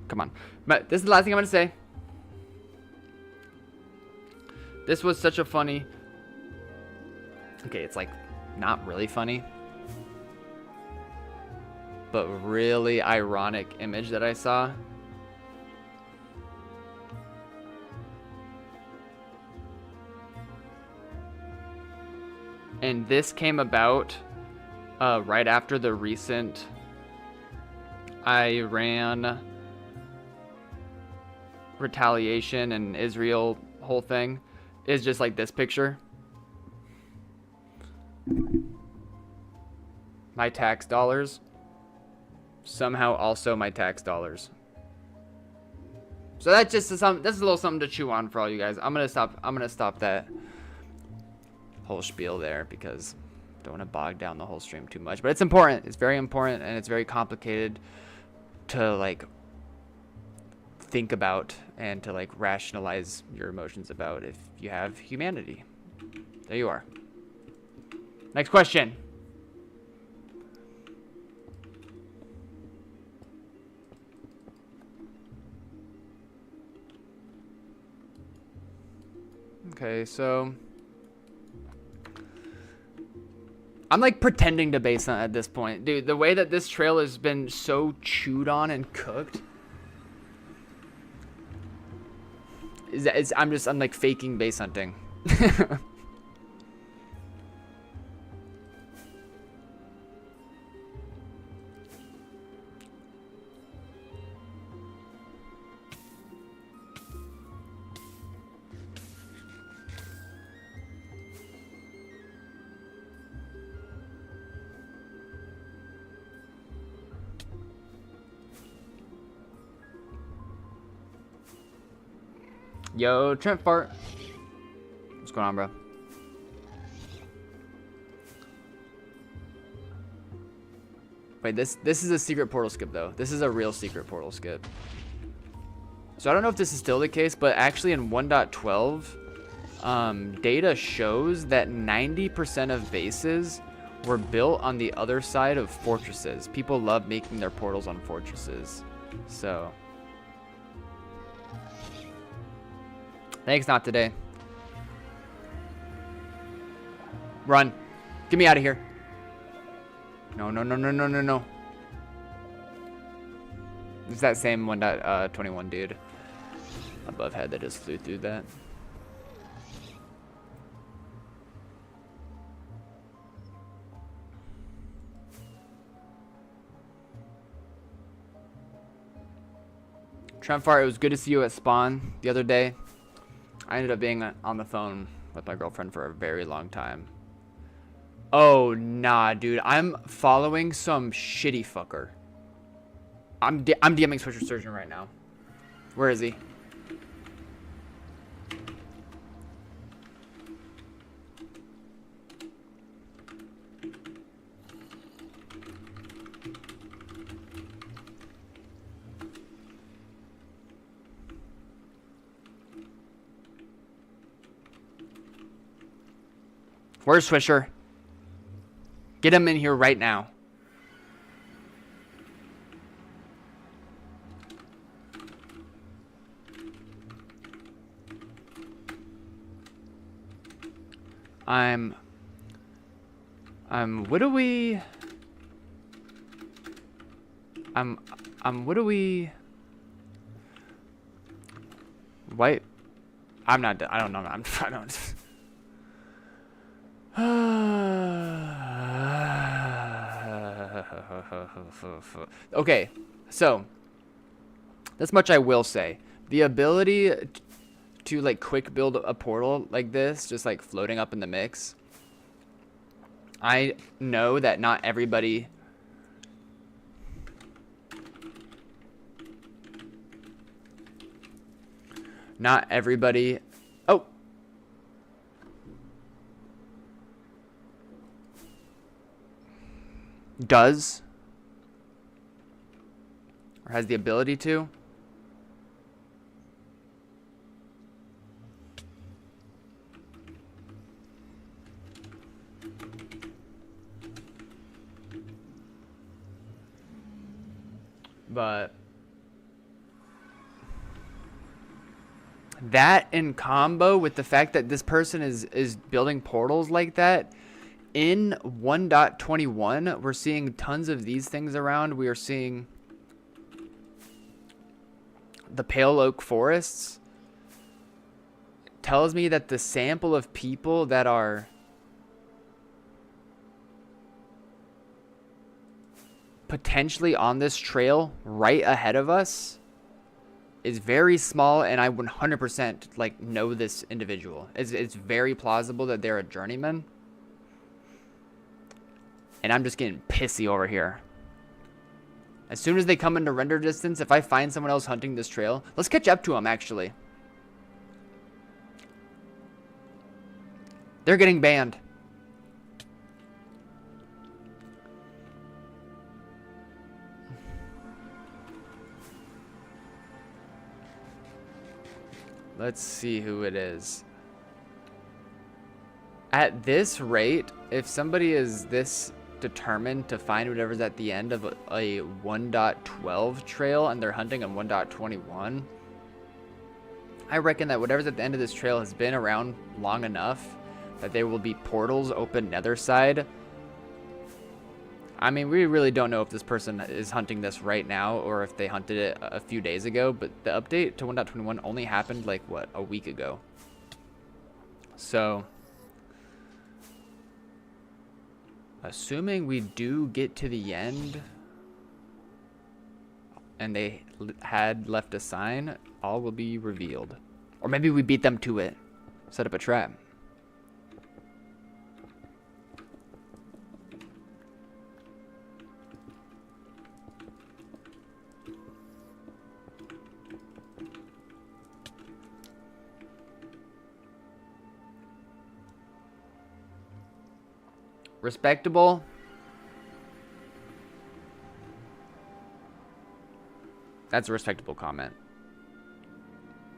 come on. But this is the last thing I'm gonna say. This was such a funny, okay, it's like not really funny, but really ironic image that I saw. And this came about right after the recent Iran retaliation and Israel whole thing. Is just like this picture. My tax dollars. Somehow also my tax dollars. So that's just this is a little something to chew on for all you guys. I'm gonna stop that whole spiel there because don't want to bog down the whole stream too much. But it's important. It's very important, and it's very complicated to like think about and to like rationalize your emotions about if you have humanity. There you are. Next question. Okay, so I'm like pretending to base hunt at this point. Dude, the way that this trail has been so chewed on and cooked I'm like faking base hunting. Yo, Trent Fart. What's going on, bro? Wait, this is a secret portal skip, though. This is a real secret portal skip. So I don't know if this is still the case, but actually in 1.12, data shows that 90% of bases were built on the other side of fortresses. People love making their portals on fortresses. So... thanks, not today. Run. Get me out of here. No, no, no, no, no, no, no. It's that same 1.21 dude above head that just flew through that. Trent Fart, it was good to see you at spawn the other day. I ended up being on the phone with my girlfriend for a very long time. Oh, nah, dude. I'm following some shitty fucker. I'm DMing Switcher Surgeon right now. Where is he? Where's Swisher? Get him in here right now. what do we... what do we... Why... I'm not... I don't know. I don't... Okay, so this much I will say. The ability to like quick build a portal like this, just like floating up in the mix. I know that not everybody oh, does or has the ability to. But that in combo with the fact that this person is building portals like that in 1.21, we're seeing tons of these things around. We are seeing the pale oak forests. Tells me that the sample of people that are potentially on this trail right ahead of us is very small, and I 100% like know this individual. It's very plausible that they're a journeyman. And I'm just getting pissy over here. As soon as they come into render distance, if I find someone else hunting this trail, let's catch up to them, actually. They're getting banned. Let's see who it is. At this rate, if somebody is this determined to find whatever's at the end of a 1.12 trail and they're hunting on 1.21, I reckon that whatever's at the end of this trail has been around long enough that there will be portals open nether side. I mean, we really don't know if this person is hunting this right now or if they hunted it a few days ago, but the update to 1.21 only happened like, what, a week ago. So, assuming we do get to the end and they had left a sign, all will be revealed. Or maybe we beat them to it. Set up a trap. Respectable. That's a respectable comment.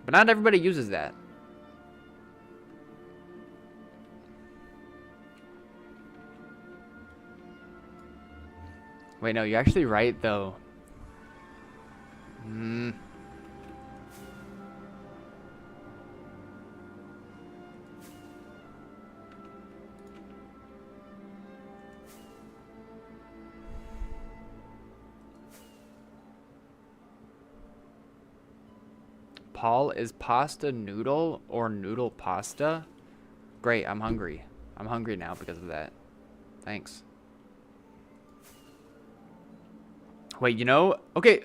But not everybody uses that. Wait, no, you're actually right, though. Paul, is pasta noodle or noodle pasta? Great, I'm hungry. I'm hungry now because of that. Thanks. Wait, you know, okay,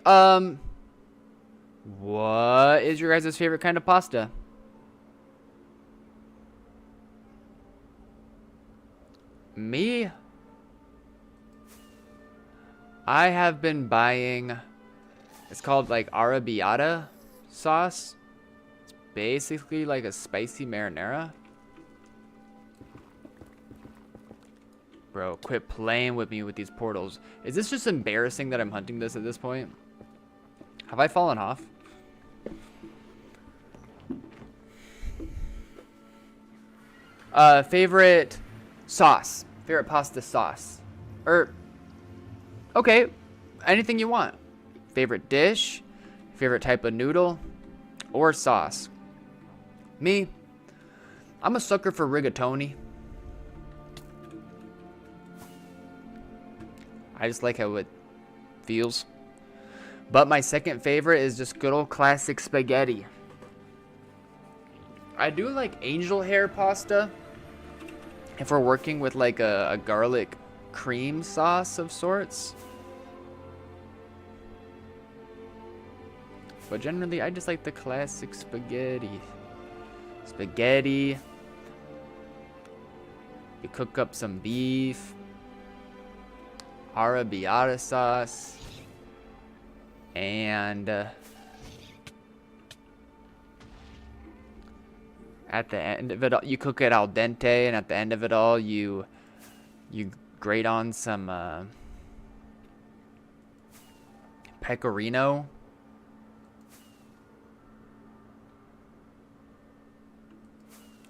what is your guys' favorite kind of pasta? Me? I have been buying, it's called like arrabbiata sauce. It's basically like a spicy marinara. Bro, quit playing with me with these portals. Is this just embarrassing that I'm hunting this at this point? Have I fallen off? Favorite sauce. Favorite pasta sauce. Okay, anything you want. Favorite dish, favorite type of noodle, or sauce. Me, I'm a sucker for rigatoni. I just like how it feels. But my second favorite is just good old classic spaghetti. I do like angel hair pasta if we're working with like a garlic cream sauce of sorts. But generally, I just like the classic spaghetti. Spaghetti. You cook up some beef. Arrabbiata sauce. And at the end of it all, you cook it al dente, and at the end of it all, you grate on some pecorino.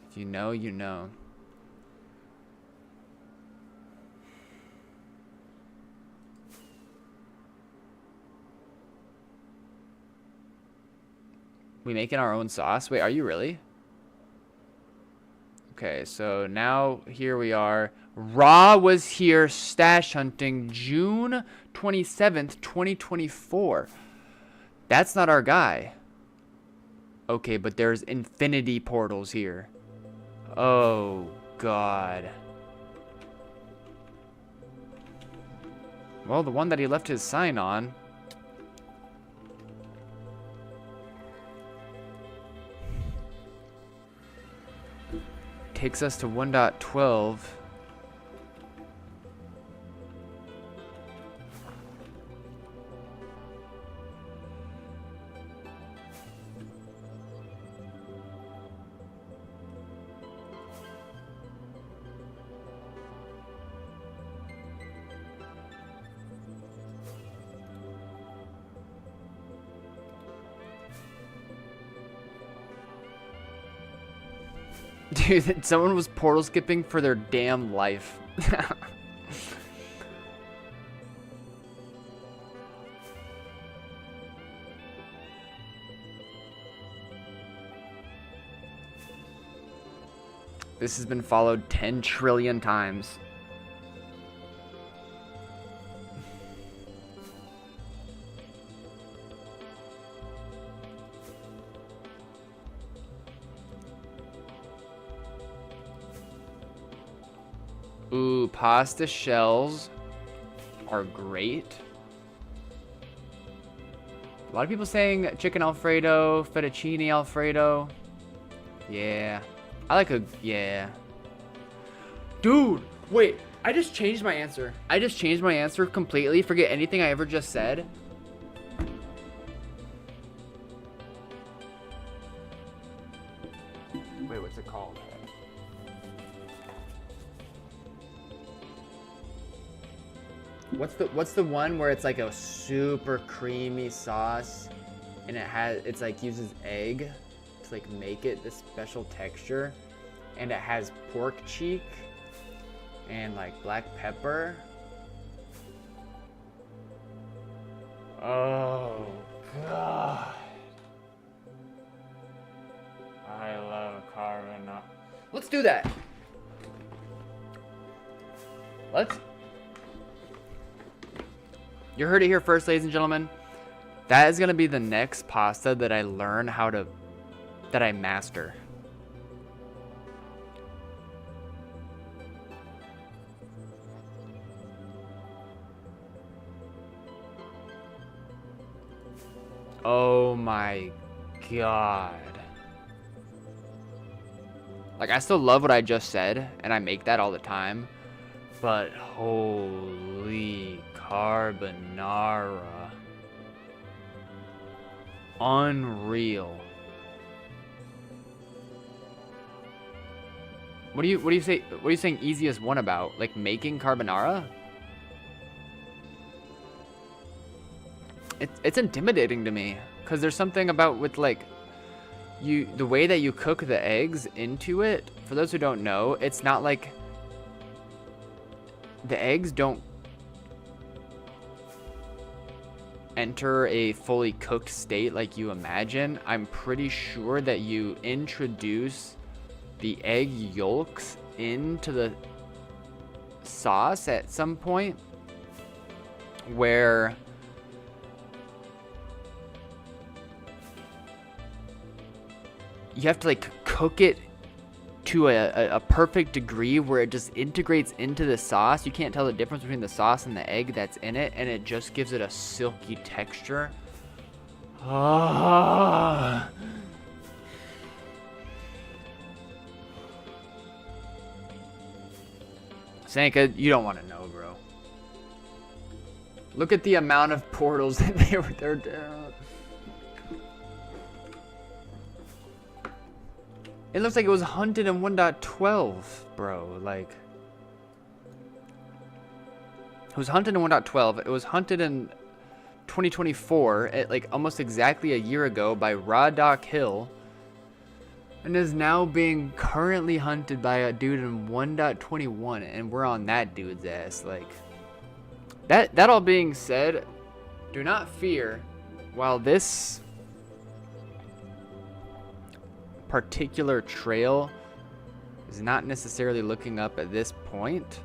If you know, you know. We making our own sauce? Wait, are you really? Okay, so now here we are. Raw was here stash hunting June 27th, 2024. That's not our guy. Okay, but there's infinity portals here. Oh, God. Well, the one that he left his sign on. Takes us to 1.12. Dude, someone was portal skipping for their damn life. This has been followed 10 trillion times. Ooh, pasta shells are great. A lot of people saying chicken Alfredo, fettuccine Alfredo. Yeah. I like a, yeah. Dude, wait. I just changed my answer. I just changed my answer completely. Forget anything I ever just said. Wait, what's it called? What's the one where it's like a super creamy sauce and it's like uses egg to like make it this special texture, and it has pork cheek and like black pepper. Oh god. I love carbonara. Let's do that. You heard it here first, ladies and gentlemen. That is gonna be the next pasta that I learn that I master. Oh my god. Like, I still love what I just said, and I make that all the time, but holy carbonara. Unreal. What do you say? What are you saying easiest one about? Like making carbonara? It's intimidating to me, because there's something about with like the way that you cook the eggs into it. For those who don't know, it's not like the eggs don't enter a fully cooked state like you imagine. I'm pretty sure that you introduce the egg yolks into the sauce at some point where you have to like cook it to a perfect degree where it just integrates into the sauce. You can't tell the difference between the sauce and the egg that's in it, and it just gives it a silky texture. Ah. Sanka, you don't want to know, bro. Look at the amount of portals that they were there. It looks like it was hunted in 1.12, bro. Like, it was hunted in 1.12. It was hunted in 2024, at like almost exactly a year ago by Raw Hill, and is now being currently hunted by a dude in 1.21, and we're on that dude's ass. Like, that all being said, do not fear. While this particular trail is not necessarily looking up at this point,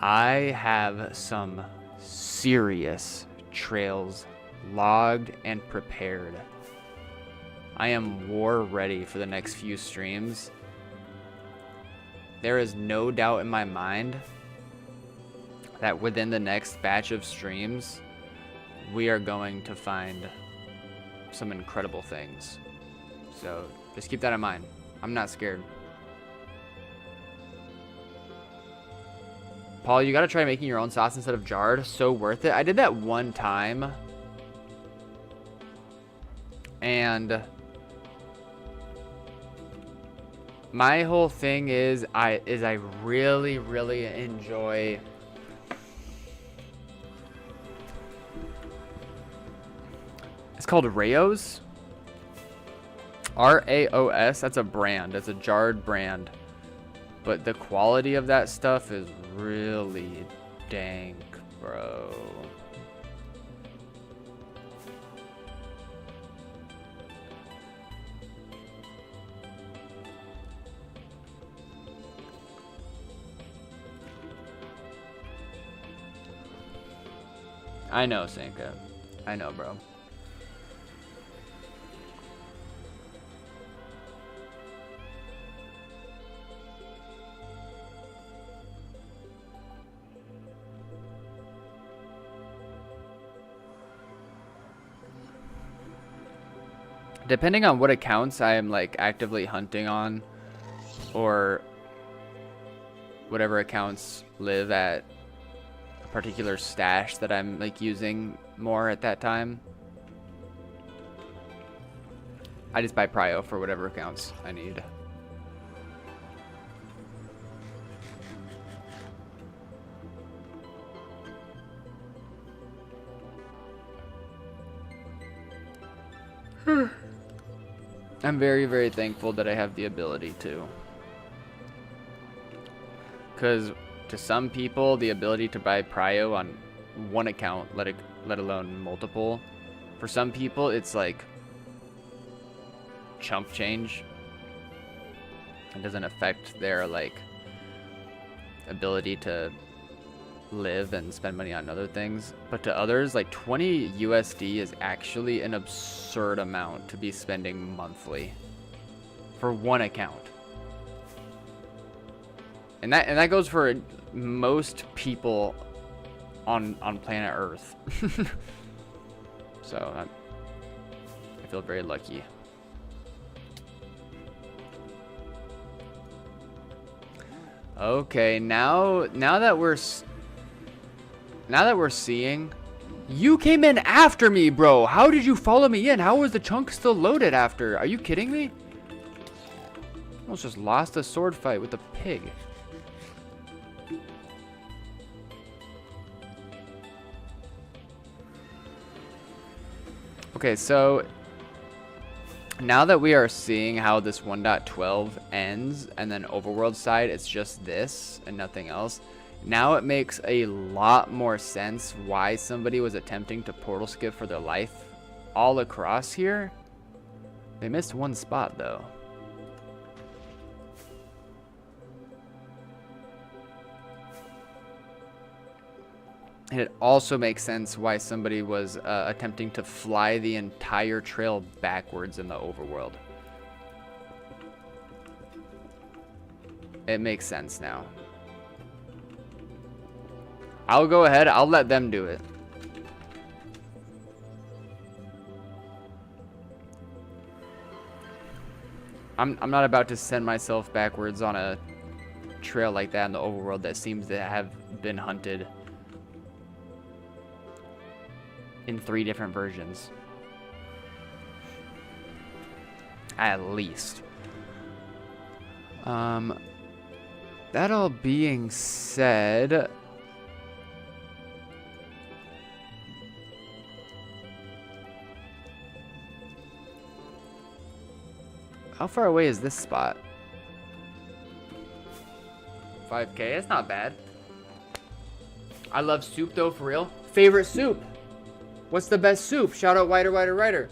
I have some serious trails logged and prepared. I am war ready for the next few streams. There is no doubt in my mind that within the next batch of streams, we are going to find some incredible things. So just keep that in mind. I'm not scared. Paul, you gotta try making your own sauce instead of jarred. So worth it. I did that one time, and my whole thing is I really enjoy it's called Rayo's. RAOS, that's a brand. That's a jarred brand. But the quality of that stuff is really dank, bro. I know, Sanka. I know, bro. Depending on what accounts I am like actively hunting on, or whatever accounts live at a particular stash that I'm like using more at that time, I just buy prio for whatever accounts I need. I'm very, very thankful that I have the ability to. Because to some people, the ability to buy prio on one account, let alone multiple, for some people, it's like chump change. It doesn't affect their like ability to live and spend money on other things. But to others, like 20 USD is actually an absurd amount to be spending monthly for one account. And that goes for most people on planet Earth. So I feel very lucky. Okay, now that we're seeing, you came in after me, bro. How did you follow me in? How was the chunk still loaded after? Are you kidding me? Almost just lost a sword fight with a pig. Okay, so now that we are seeing how this 1.12 ends, and then overworld side, it's just this and nothing else. Now it makes a lot more sense why somebody was attempting to portal skip for their life all across here. They missed one spot though. And it also makes sense why somebody was attempting to fly the entire trail backwards in the overworld. It makes sense now. I'll go ahead. I'll let them do it. I'm not about to send myself backwards on a trail like that in the overworld that seems to have been hunted in 3 different versions. At least. That all being said, how far away is this spot? 5K, it's not bad. I love soup though, for real. Favorite soup? What's the best soup? Shout out Wider.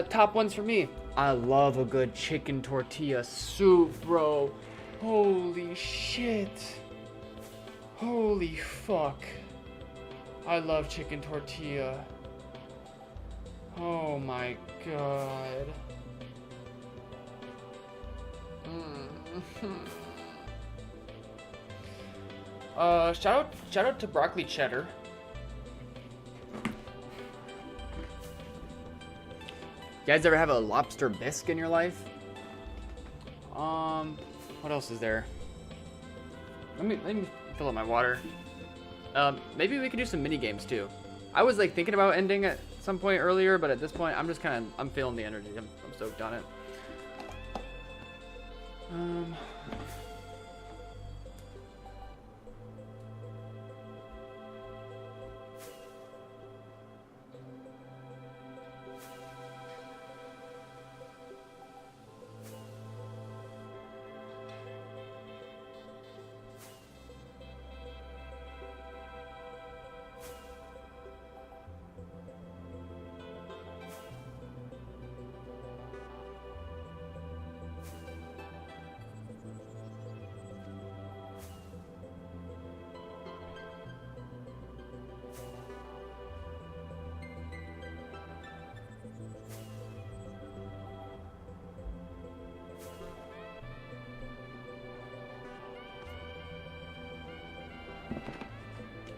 Top ones for me. I love a good chicken tortilla soup, bro. Holy shit. Holy fuck. I love chicken tortilla. Oh my god. Shout out to broccoli cheddar. You guys ever have a lobster bisque in your life? What else is there? Let me fill up my water. Maybe we could do some mini games too. I was like thinking about ending at some point earlier, but at this point, I'm just I'm feeling the energy. I'm stoked on it.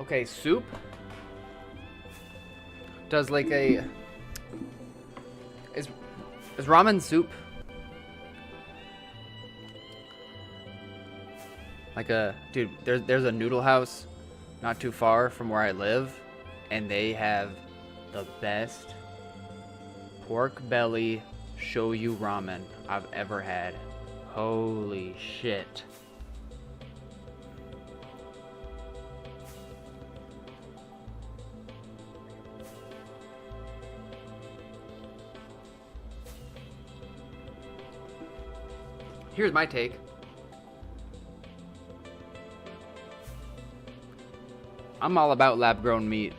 Okay, soup does like a is ramen soup like a dude? There's a noodle house not too far from where I live, and they have the best pork belly shoyu ramen I've ever had. Holy shit. Here's my take. I'm all about lab-grown meat.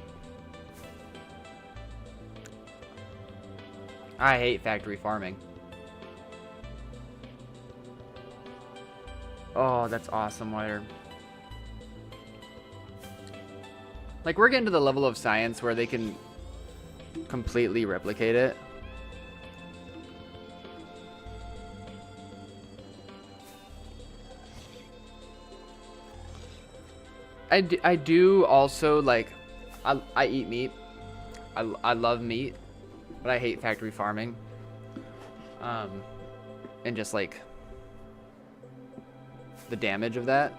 I hate factory farming. Oh, that's awesome, Wire. Like, we're getting to the level of science where they can completely replicate it. I do also, like, I eat meat. I love meat, but I hate factory farming. And just, like, the damage of that.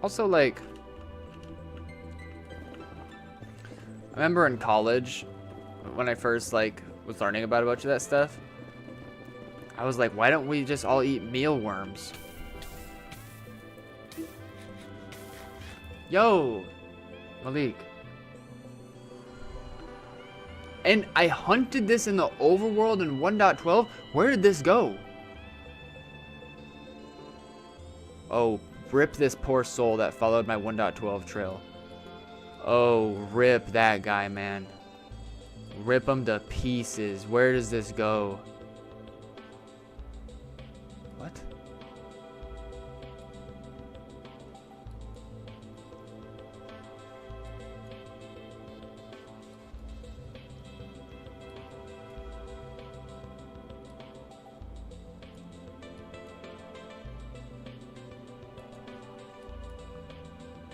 Also, like, I remember in college when I first, like, was learning about a bunch of that stuff, I was like, why don't we just all eat mealworms? Yo, Malik. And I hunted this in the overworld in 1.12. Where did this go? Oh, rip this poor soul that followed my 1.12 trail. Oh, rip that guy, man. Rip him to pieces. Where does this go? What?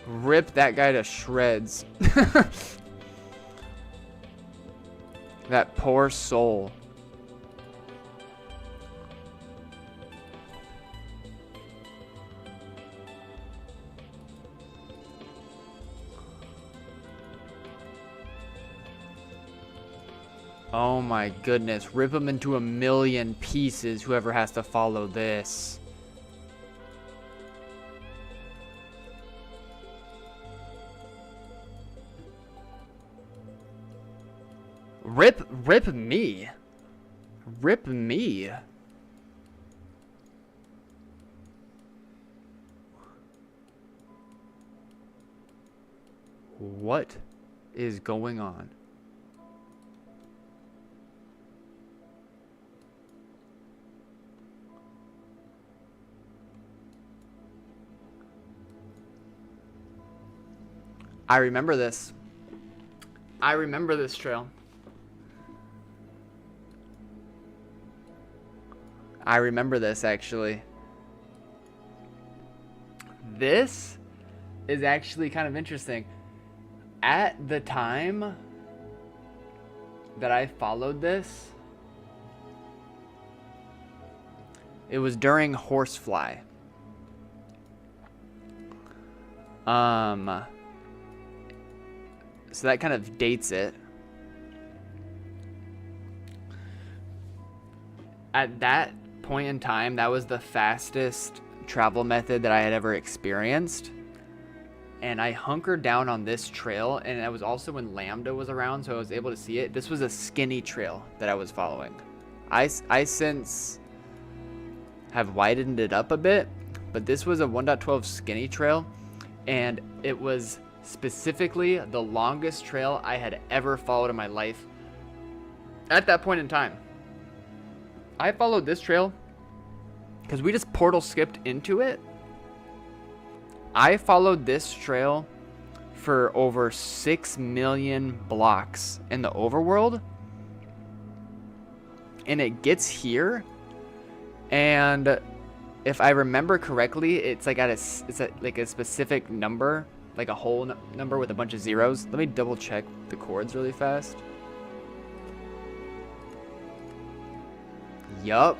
Rip that guy to shreds. That poor soul. Oh my goodness. Rip him into a million pieces, whoever has to follow this. Rip me. Rip me. What is going on? I remember this. I remember this trail. I remember this, actually. This is actually kind of interesting. At the time that I followed this, it was during Horsefly. So that kind of dates it. At that point in time, that was the fastest travel method that I had ever experienced. And I hunkered down on this trail, and I was also when Lambda was around, so I was able to see it. This was a skinny trail that I was following. I since have widened it up a bit, but this was a 1.12 skinny trail, and it was specifically the longest trail I had ever followed in my life. at that point in time. I followed this trail because we just portal skipped into it. I followed this trail for over 6 million blocks in the overworld. And it gets here. And if I remember correctly, it's like it's at like a specific number, like a whole number with a bunch of zeros. Let me double check the coords really fast. Yup.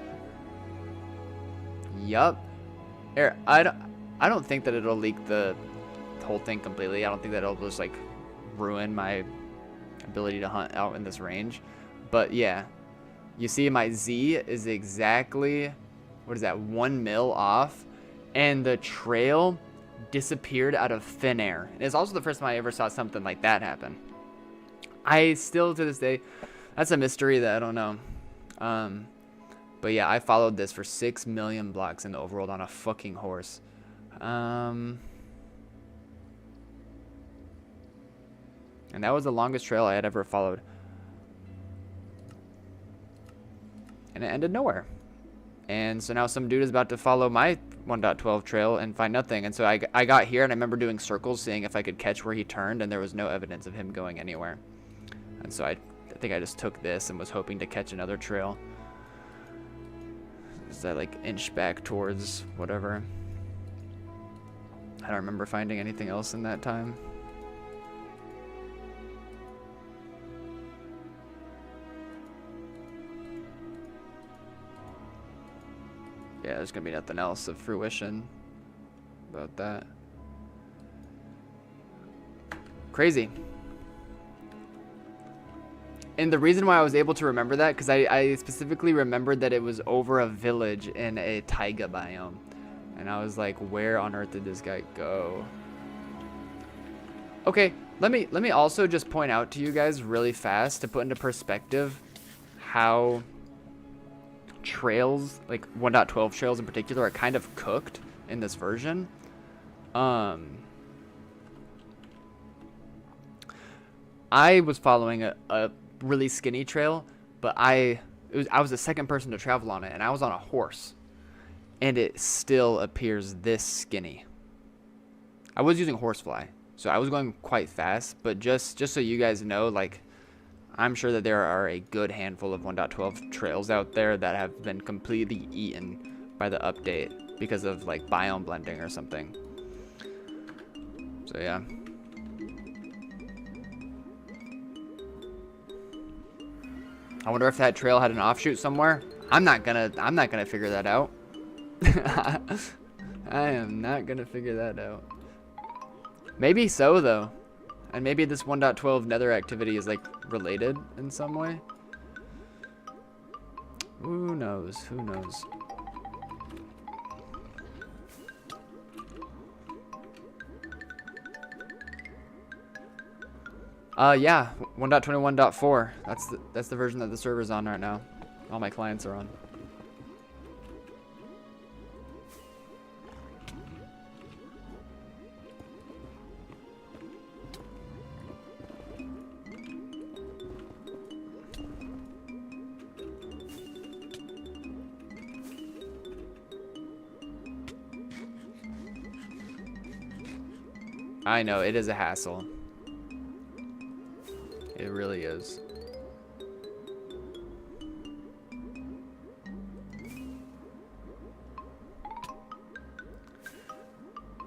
Here, I don't think that it'll leak the whole thing completely. I don't think that it'll just like ruin my ability to hunt out in this range. But yeah, you see my Z is exactly, what is that, 1 mil off, and the trail disappeared out of thin air. And it's also the first time I ever saw something like that happen. I still to this day, that's a mystery that I don't know. But yeah, I followed this for 6 million blocks in the overworld on a fucking horse. And that was the longest trail I had ever followed. And it ended nowhere. And so now some dude is about to follow my 1.12 trail and find nothing. And so I got here and I remember doing circles, seeing if I could catch where he turned, and there was no evidence of him going anywhere. And so I think I just took this and was hoping to catch another trail. Is that like inch back towards whatever? I don't remember finding anything else in that time. Yeah, there's gonna be nothing else of fruition about that. Crazy. And the reason why I was able to remember that, because I specifically remembered that it was over a village in a taiga biome. And I was like, where on earth did this guy go? Okay, let me also just point out to you guys really fast to put into perspective how trails, like 1.12 trails in particular, are kind of cooked in this version. I was following a really skinny trail, but I was the second person to travel on it, and I was on a horse, and it still appears this skinny. I was using horsefly, so I was going quite fast, but just so you guys know, like, I'm sure that there are a good handful of 1.12 trails out there that have been completely eaten by the update because of like biome blending or something. So yeah. I wonder if that trail had an offshoot somewhere. I'm not gonna figure that out. I am not gonna figure that out. Maybe so though. And maybe this 1.12 Nether activity is like related in some way. Who knows? Who knows? Yeah, 1.21.4. That's the version that the server's on right now. All my clients are on. I know, it is a hassle. It really is.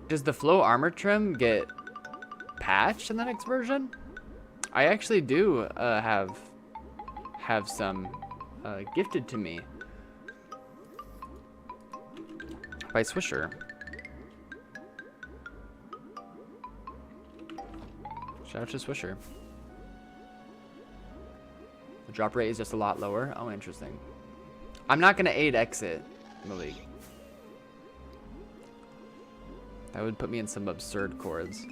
Does the flow armor trim get patched in the next version? I actually do have some gifted to me by Swisher. Shout out to Swisher. The drop rate is just a lot lower. Oh, interesting. I'm not gonna aid exit in the league. That would put me in some absurd chords.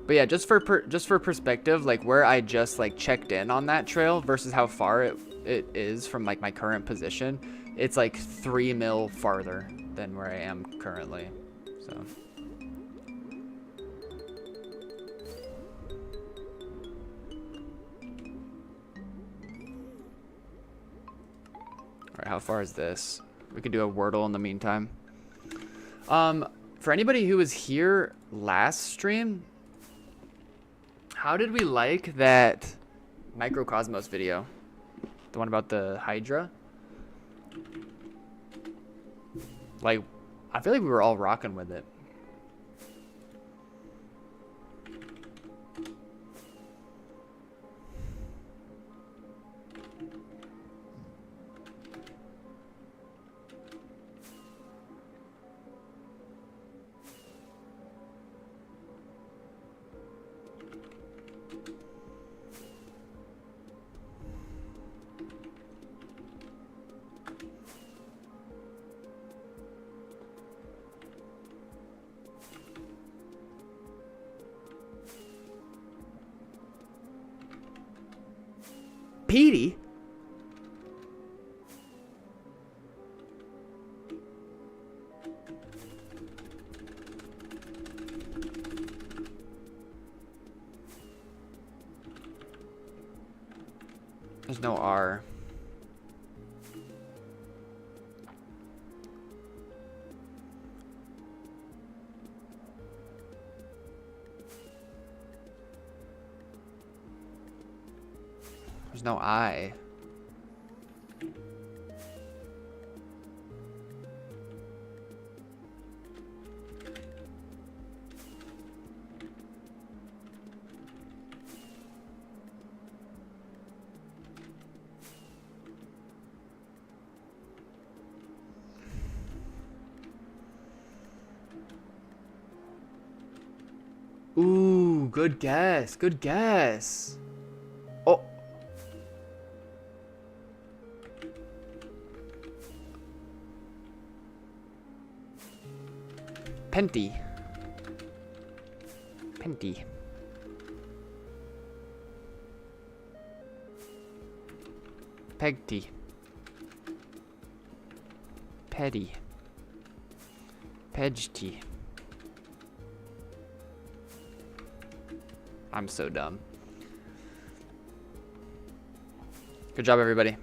But yeah, just for perspective, like where I just like checked in on that trail versus how far it is from like my current position, it's like 3 mil farther than where I am currently. So. Alright, how far is this? We could do a Wordle in the meantime. For anybody who was here last stream, how did we like that Microcosmos video? The one about the Hydra? Like, I feel like we were all rocking with it. Petey? There's no R. There's no I. Ooh, good guess. Good guess. Oh. Penty. Penty. Pegty. Petty. Pegty. I'm so dumb. Good job, everybody.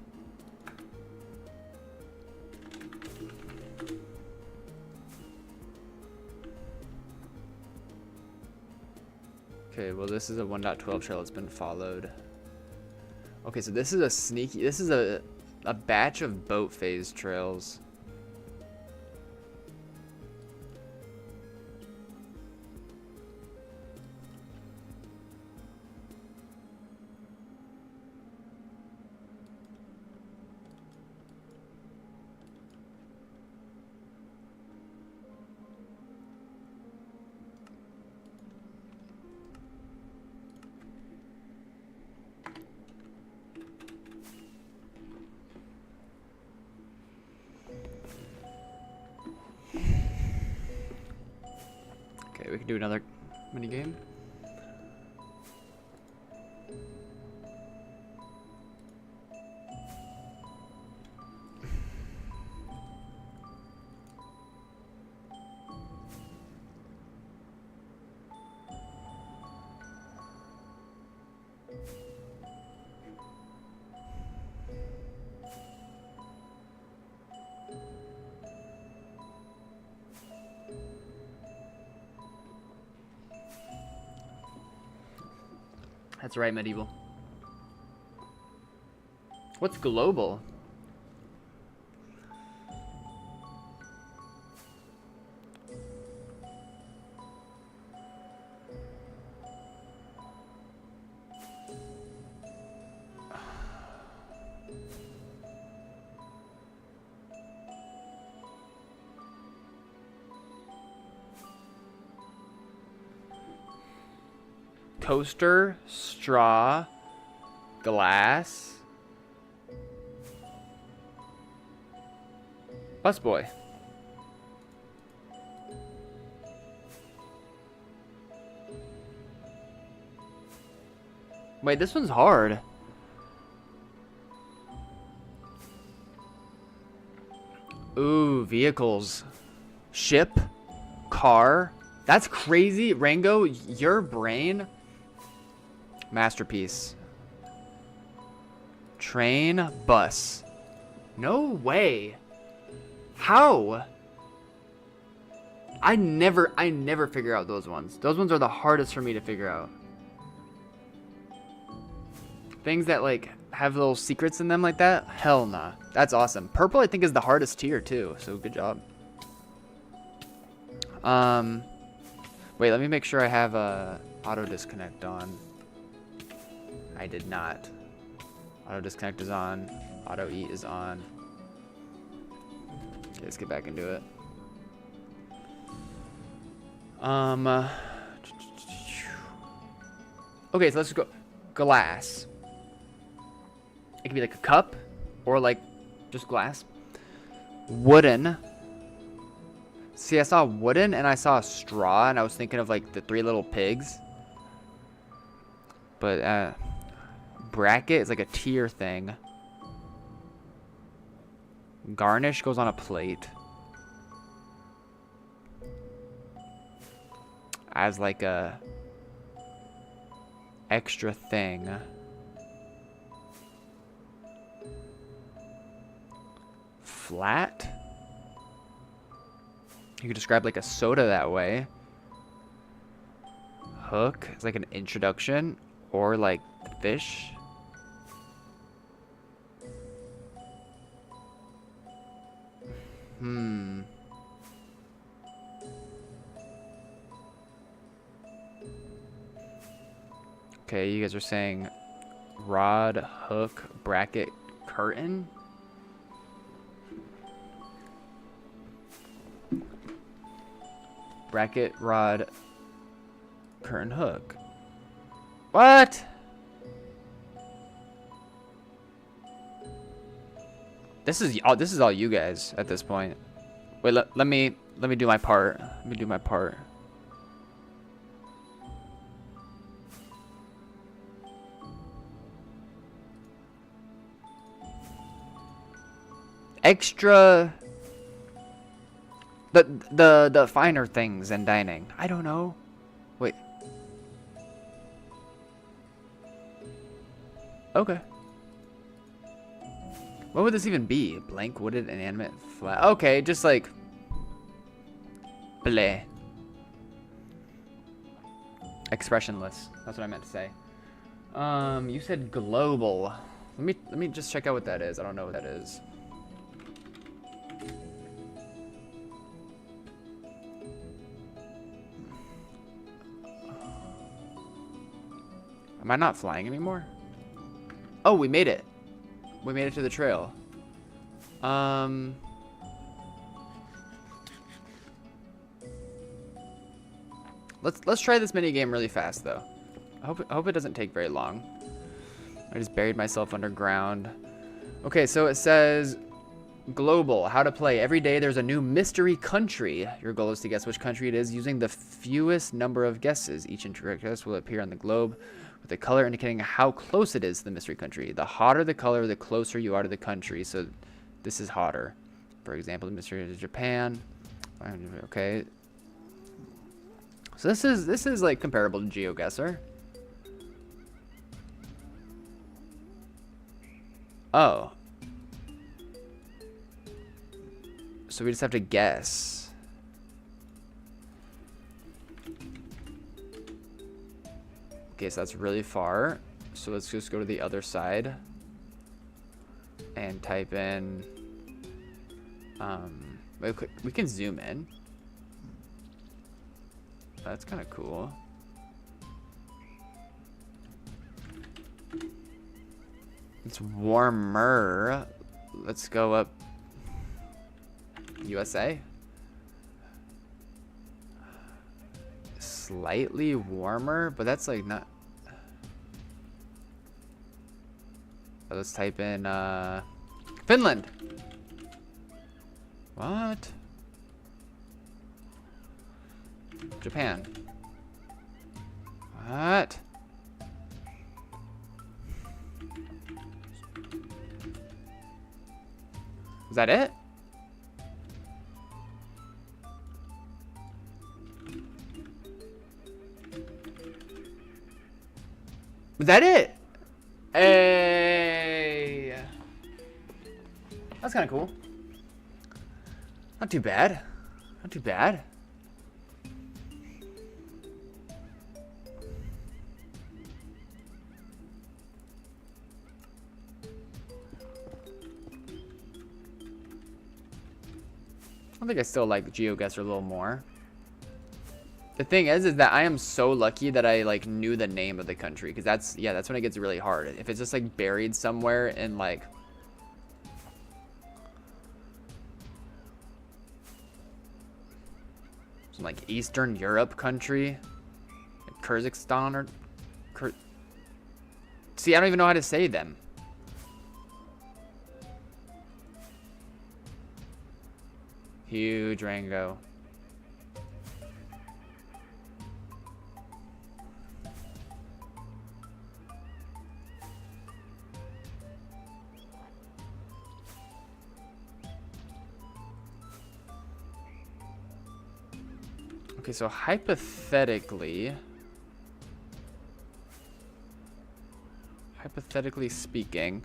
Okay, well, this is a 1.12 trail that's been followed. Okay, so this is a sneaky, this is a batch of boat phase trails. Okay, we can do another mini game. That's right, medieval. What's global? Toaster, straw, glass, busboy. Wait, this one's hard. Ooh, vehicles. Ship, car. That's crazy. Rango, your brain. Masterpiece. Train, bus. No way. How? I never figure out those ones. Those ones are the hardest for me to figure out. Things that like have little secrets in them like that? Hell nah. That's awesome. Purple I think is the hardest tier too, so good job. Wait, let me make sure I have auto disconnect on. I did not. Auto disconnect is on. Auto eat is on. Okay, let's get back into it. Okay, so let's go. Glass. It could be like a cup or like just glass. Wooden. See, I saw wooden and I saw a straw and I was thinking of like the three little pigs. But bracket is like a tier thing. Garnish goes on a plate. As like a extra thing. Flat. You could describe like a soda that way. Hook is like an introduction, or like fish. Okay, you guys are saying rod, hook, bracket, curtain. Bracket, rod, curtain, hook. What? This is all you guys at this point. Wait, let me do my part. Let me do my part. Extra. The finer things in dining. I don't know. Wait. Okay. What would this even be? Blank, wooded, inanimate, flat. Okay, just like bleh. Expressionless. That's what I meant to say. You said global. Let me just check out what that is. I don't know what that is. Am I not flying anymore? Oh, we made it. We made it to the trail. Let's try this mini game really fast though. I hope it doesn't take very long. I just buried myself underground. Okay, so it says global, how to play. Every day there's a new mystery country. Your goal is to guess which country it is using the fewest number of guesses. Each incorrect guess will appear on the globe with a color indicating how close it is to the mystery country. The hotter the color, the closer you are to the country. So this is hotter. For example, the mystery is Japan. Okay. So this is like comparable to GeoGuessr. Oh. So we just have to guess. Okay, so that's really far. So let's just go to the other side and type in. We can zoom in. That's kind of cool. It's warmer. Let's go up. USA. Slightly warmer, but that's like not. Let's type in Finland. What? Japan. What? Is that it? Was that it? Hey. That's kind of cool. Not too bad. Not too bad. I think I still like GeoGuessr a little more. The thing is that I am so lucky that I like knew the name of the country, because that's when it gets really hard. If it's just like buried somewhere in like some like Eastern Europe country, like Kyrgyzstan or see, I don't even know how to say them. Huge Rango. Okay, so hypothetically speaking,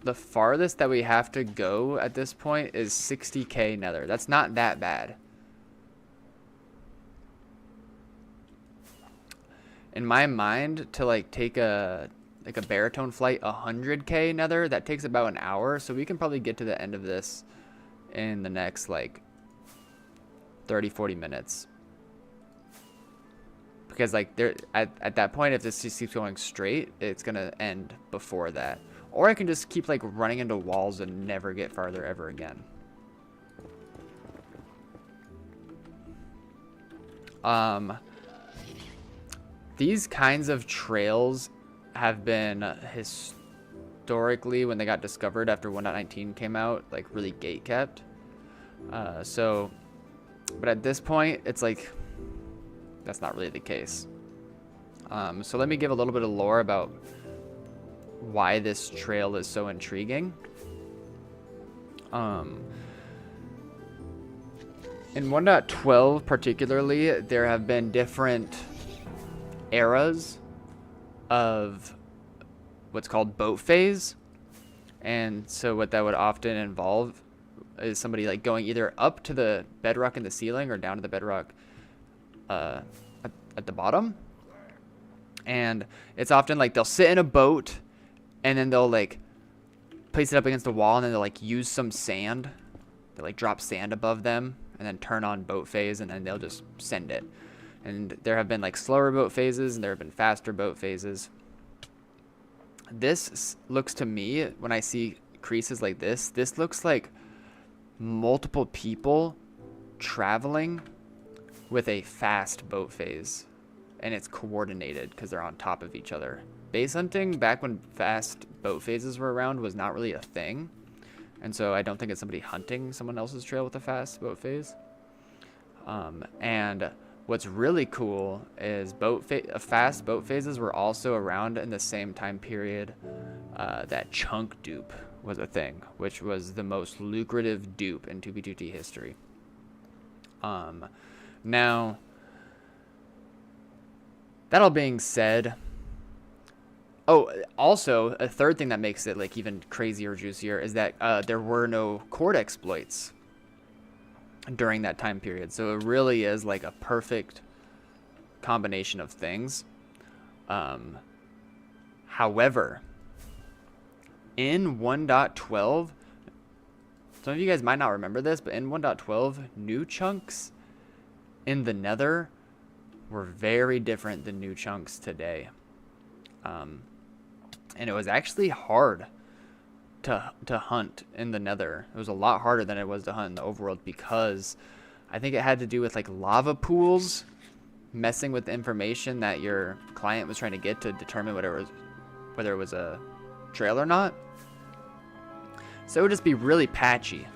the farthest that we have to go at this point is 60k Nether. That's not that bad. In my mind, to like take a baritone flight 100k Nether, that takes about an hour, so we can probably get to the end of this in the next like 30-40 minutes. Because like there at that point, if this just keeps going straight, it's gonna end before that. Or I can just keep like running into walls and never get farther ever again. These kinds of trails have been historically, when they got discovered after 1.19 came out, like really gate kept. But at this point, it's like that's not really the case. So let me give a little bit of lore about why this trail is so intriguing. In 1.12 particularly, there have been different eras of what's called boat phase. And so what that would often involve is somebody like going either up to the bedrock in the ceiling or down to the bedrock at the bottom. And it's often like they'll sit in a boat and then they'll like place it up against the wall, and then they'll like use some sand. They like drop sand above them and then turn on boat phase, and then they'll just send it. And there have been like slower boat phases and there have been faster boat phases. This looks to me, when I see creases like this looks like multiple people traveling with a fast boat phase, and it's coordinated because they're on top of each other. Base hunting back when fast boat phases were around was not really a thing, and so I don't think it's somebody hunting someone else's trail with a fast boat phase. And what's really cool is fast boat phases were also around in the same time period that chunk dupe was a thing, which was the most lucrative dupe in 2B2T history. Now, that all being said, also a third thing that makes it like even crazier, juicier is that there were no cord exploits during that time period. So it really is like a perfect combination of things. However, in 1.12, some of you guys might not remember this, but in 1.12, new chunks in the Nether were very different than new chunks today. And it was actually hard to hunt in the Nether. It was a lot harder than it was to hunt in the overworld, because I think it had to do with like lava pools messing with the information that your client was trying to get to determine whether it was a trail or not. So it would just be really patchy.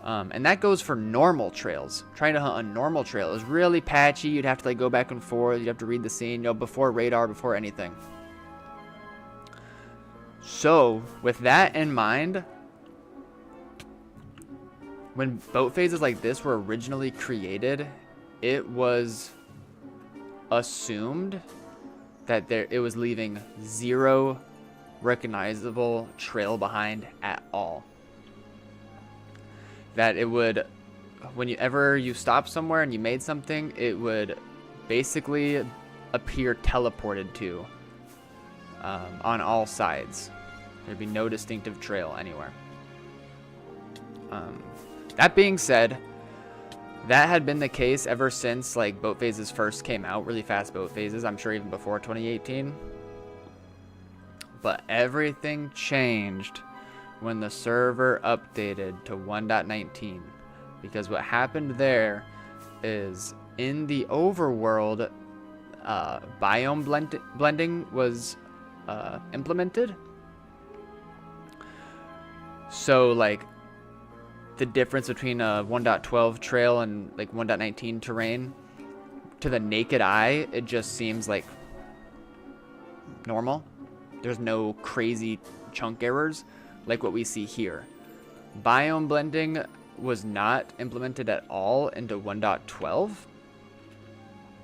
And that goes for normal trails. Trying to hunt a normal trail is really patchy. You'd have to like go back and forth. You'd have to read the scene, before radar, before anything. So with that in mind, when boat phases like this were originally created it was assumed that it was leaving zero recognizable trail behind at all. That it would, whenever you stopped somewhere and you made something, it would basically appear teleported to on all sides. There'd be no distinctive trail anywhere. That being said, that had been the case ever since like boat phases first came out, really fast boat phases. I'm sure even before 2018. But everything changed when the server updated to 1.19, because what happened there is in the overworld, biome blending was implemented. So like the difference between a 1.12 trail and like 1.19 terrain, to the naked eye, it just seems like normal. There's no crazy chunk errors like what we see here. Biome blending was not implemented at all into 1.12.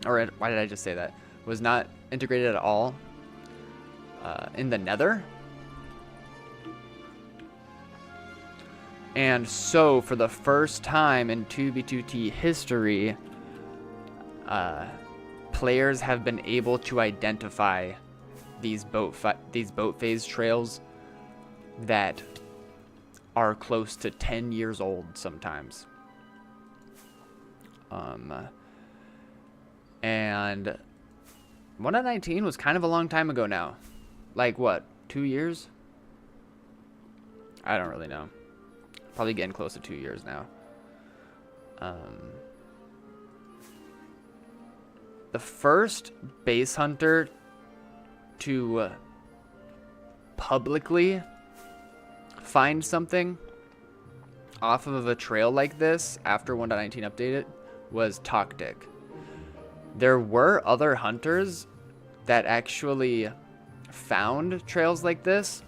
Or why did I just say that? Was not integrated at all in the Nether. And so, for the first time in 2B2T history, players have been able to identify these boat phase trails that are close to 10 years old sometimes. And 1.19 was kind of a long time ago now. Like what, 2 years? I don't really know. Probably getting close to 2 years now. The first base hunter to publicly find something off of a trail like this after 1.19 updated was Toctic. There were other hunters that actually found trails like this,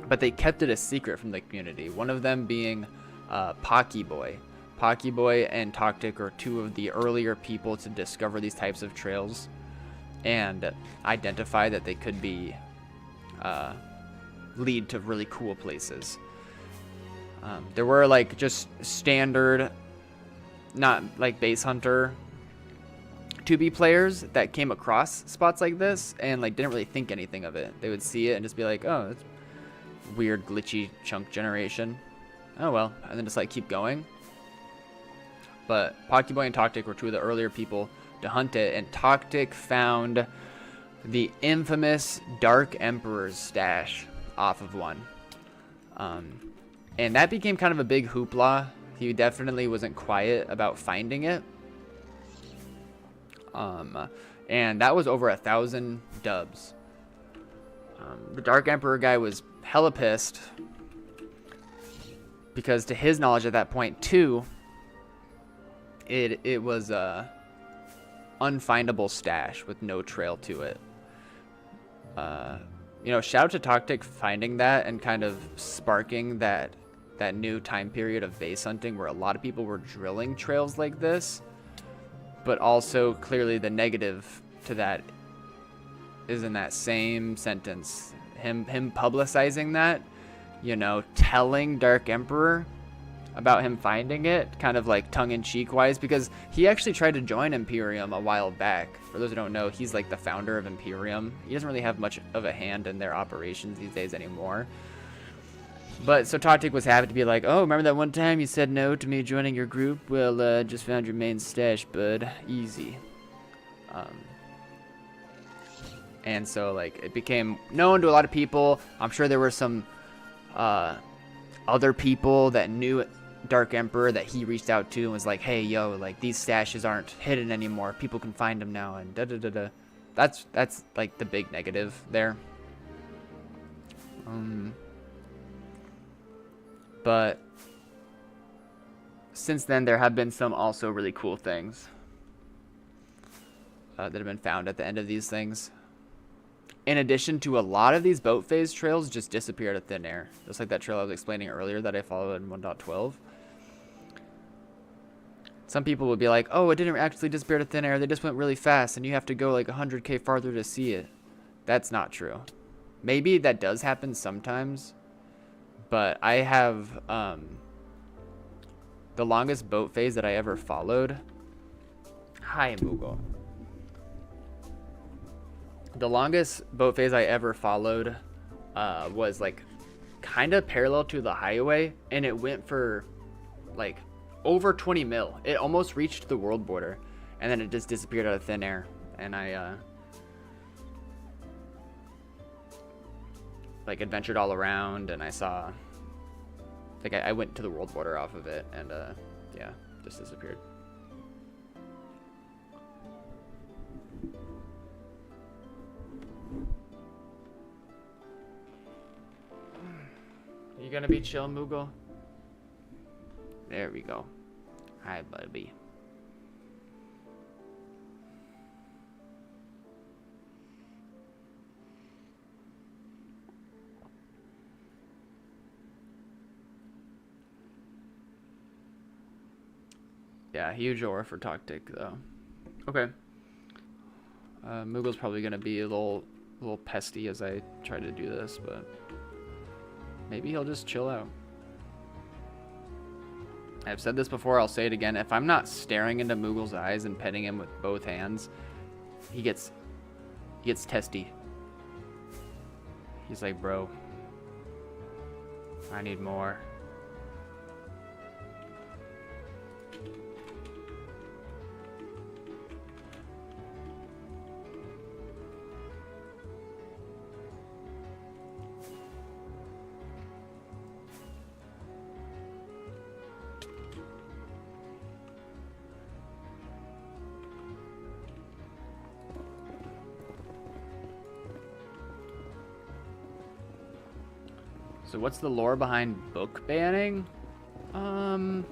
but they kept it a secret from the community. One of them being Pocky Boy. Pocky Boy and Toctic are two of the earlier people to discover these types of trails and identify that they could be lead to really cool places. There were like just standard, not like base hunter 2B players that came across spots like this and like didn't really think anything of it. They would see it and just be like, oh, that's weird glitchy chunk generation. Oh well, and then just like keep going. But Pocky Boy and Toctic were two of the earlier people to hunt it, and Toctic found the infamous Dark Emperor's stash off of one. And that became kind of a big hoopla. He definitely wasn't quiet about finding it. And that was over 1,000 dubs. The Dark Emperor guy was hella pissed because to his knowledge at that point too, it was a unfindable stash with no trail to it. You know, shout out to Toctic finding that and kind of sparking that new time period of base hunting where a lot of people were drilling trails like this. But also clearly the negative to that is in that same sentence. Him publicizing that, you know, telling Dark Emperor about him finding it, kind of like tongue-in-cheek wise, because he actually tried to join Imperium a while back. For those who don't know, he's like the founder of Imperium. He doesn't really have much of a hand in their operations these days anymore. But so Toctic was happy to be like, oh, remember that one time you said no to me joining your group? Well, just found your main stash, bud. Easy. And so like it became known to a lot of people. I'm sure there were some other people that knew Dark Emperor that he reached out to and was like, hey, yo, like these stashes aren't hidden anymore. People can find them now, and da-da-da-da. That's like the big negative there. But since then, there have been some also really cool things that have been found at the end of these things. In addition to a lot of these boat phase trails just disappeared out of thin air. Just like that trail I was explaining earlier that I followed in 1.12. Some people would be like, oh, it didn't actually disappear to thin air. They just went really fast, and you have to go like 100K farther to see it. That's not true. Maybe that does happen sometimes, but I have the longest boat phase that I ever followed. Hi, Moogle. The longest boat phase I ever followed was like kind of parallel to the highway, and it went for like over 20 mil. It almost reached the world border, and then it just disappeared out of thin air. And I like adventured all around, and I saw like I went to the world border off of it, and yeah, just disappeared. You gonna be chill, Moogle? There we go. Hi, buddy. Yeah, huge aura for Toctic, though. Okay. Moogle's probably gonna be a little pesty as I try to do this, but maybe he'll just chill out. I've said this before, I'll say it again. If I'm not staring into Moogle's eyes and petting him with both hands, he gets testy. He's like, bro, I need more. So what's the lore behind book banning? I'm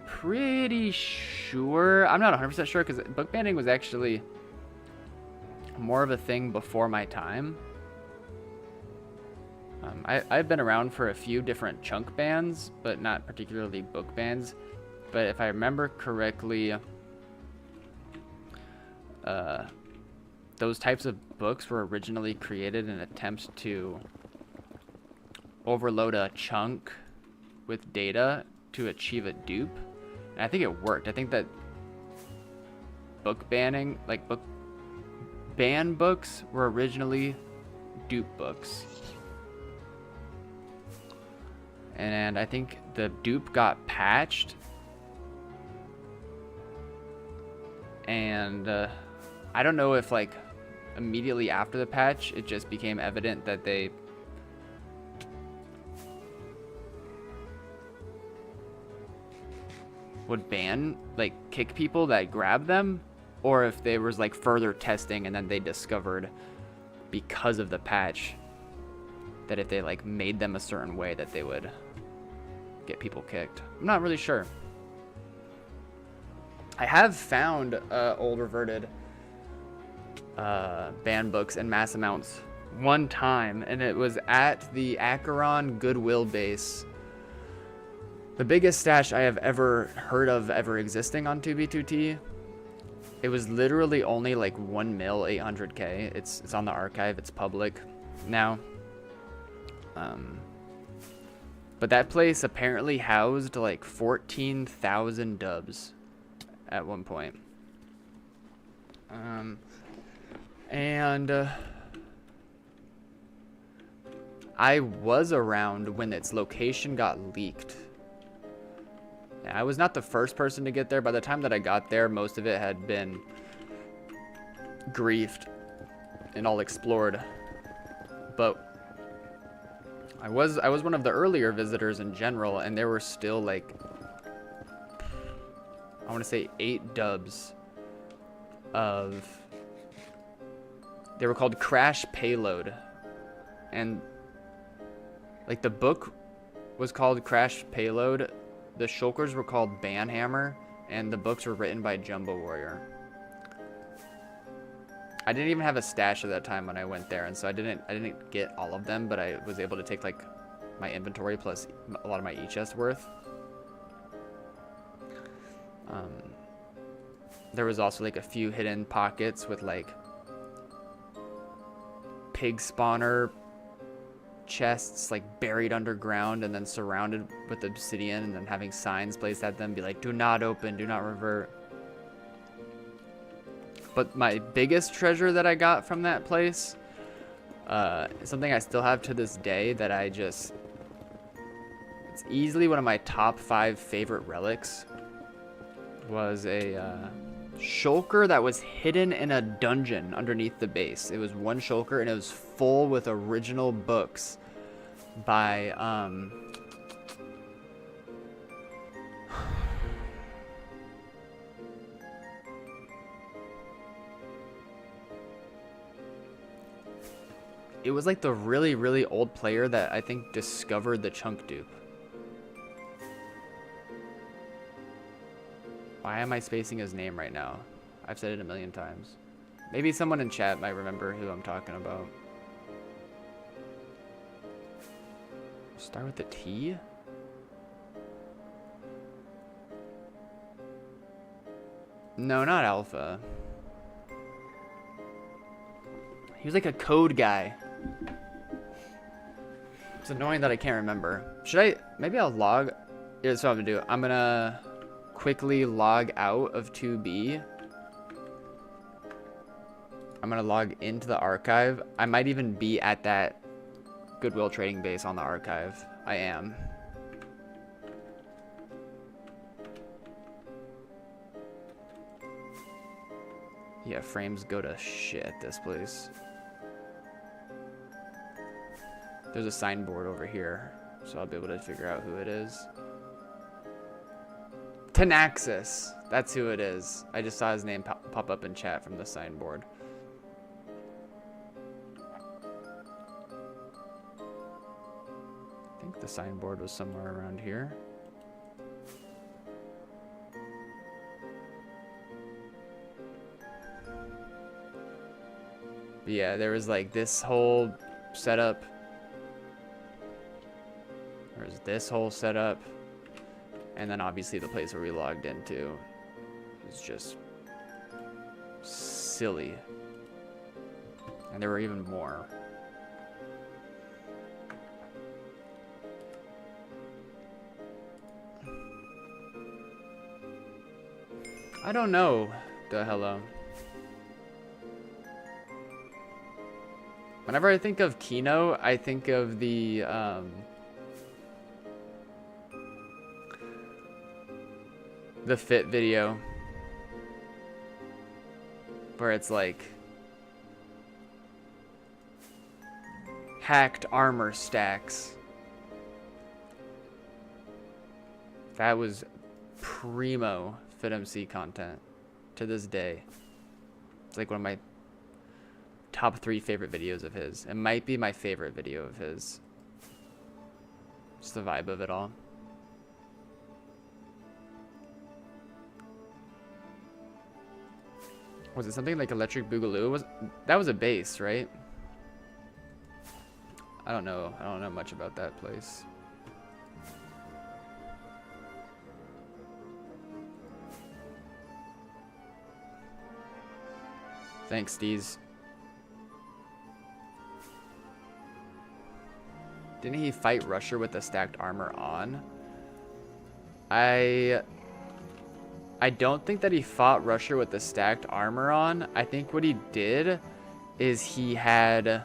pretty sure. I'm not 100% sure because book banning was actually more of a thing before my time. I've been around for a few different chunk bans, but not particularly book bans. But if I remember correctly, those types of books were originally created in attempts to overload a chunk with data to achieve a dupe. And I think it worked. I think that book banning, like ban books were originally dupe books. And I think the dupe got patched. And I don't know if like immediately after the patch it just became evident that they would ban, like kick people that grab them, or if there was like further testing and then they discovered because of the patch that if they like made them a certain way that they would get people kicked. I'm not really sure. I have found old reverted ban books in mass amounts one time, and it was at the Acheron Goodwill base. The biggest stash I have ever heard of ever existing on 2B2T. It was literally only like 1 mil 800K. It's on the archive, it's public now. But that place apparently housed like 14,000 dubs at one point. And I was around when its location got leaked. I was not the first person to get there. By the time that I got there, most of it had been griefed and all explored. But I was one of the earlier visitors in general, and there were still like, I want to say 8 dubs of, they were called Crash Payload, and like the book was called Crash Payload, the shulkers were called Banhammer, and the books were written by Jumbo Warrior. I didn't even have a stash at that time when I went there, and so I didn't get all of them, but I was able to take like my inventory plus a lot of my e-chest worth. There was also like a few hidden pockets with like pig spawner chests like buried underground and then surrounded with obsidian, and then having signs placed at them be like, do not open, do not revert. But my biggest treasure that I got from that place, something I still have to this day that it's easily one of my top 5 favorite relics, was a shulker that was hidden in a dungeon underneath the base. It was one shulker and it was full with original books by it was like the really, really old player that I think discovered the chunk dupe. Why am I spacing his name right now? I've said it a million times. Maybe someone in chat might remember who I'm talking about. Start with the T? No, not Alpha. He was like a code guy. It's annoying that I can't remember. Maybe I'll log. Yeah, that's what I'm gonna do. I'm gonna quickly log out of 2B. I'm gonna log into the archive. I might even be at that Goodwill trading base on the archive. I am. Yeah, frames go to shit at this place. There's a signboard over here, so I'll be able to figure out who it is. Tanaxis, that's who it is. I just saw his name pop up in chat from the signboard. I think the signboard was somewhere around here. But yeah, there was like this whole setup. There's this whole setup. And then obviously the place where we logged into is just silly. And there were even more. I don't know. The hello. Whenever I think of Kino, I think of the fit video where it's like hacked armor stacks. That was primo FitMC content to this day. It's like one of my top 3 favorite videos of his. It might be my favorite video of his. Just the vibe of it all. Was it something like Electric Boogaloo? That was a base, right? I don't know. I don't know much about that place. Thanks, Steez. Didn't he fight Rusher with the stacked armor on? I don't think that he fought Rusher with the stacked armor on. I think what he did is he had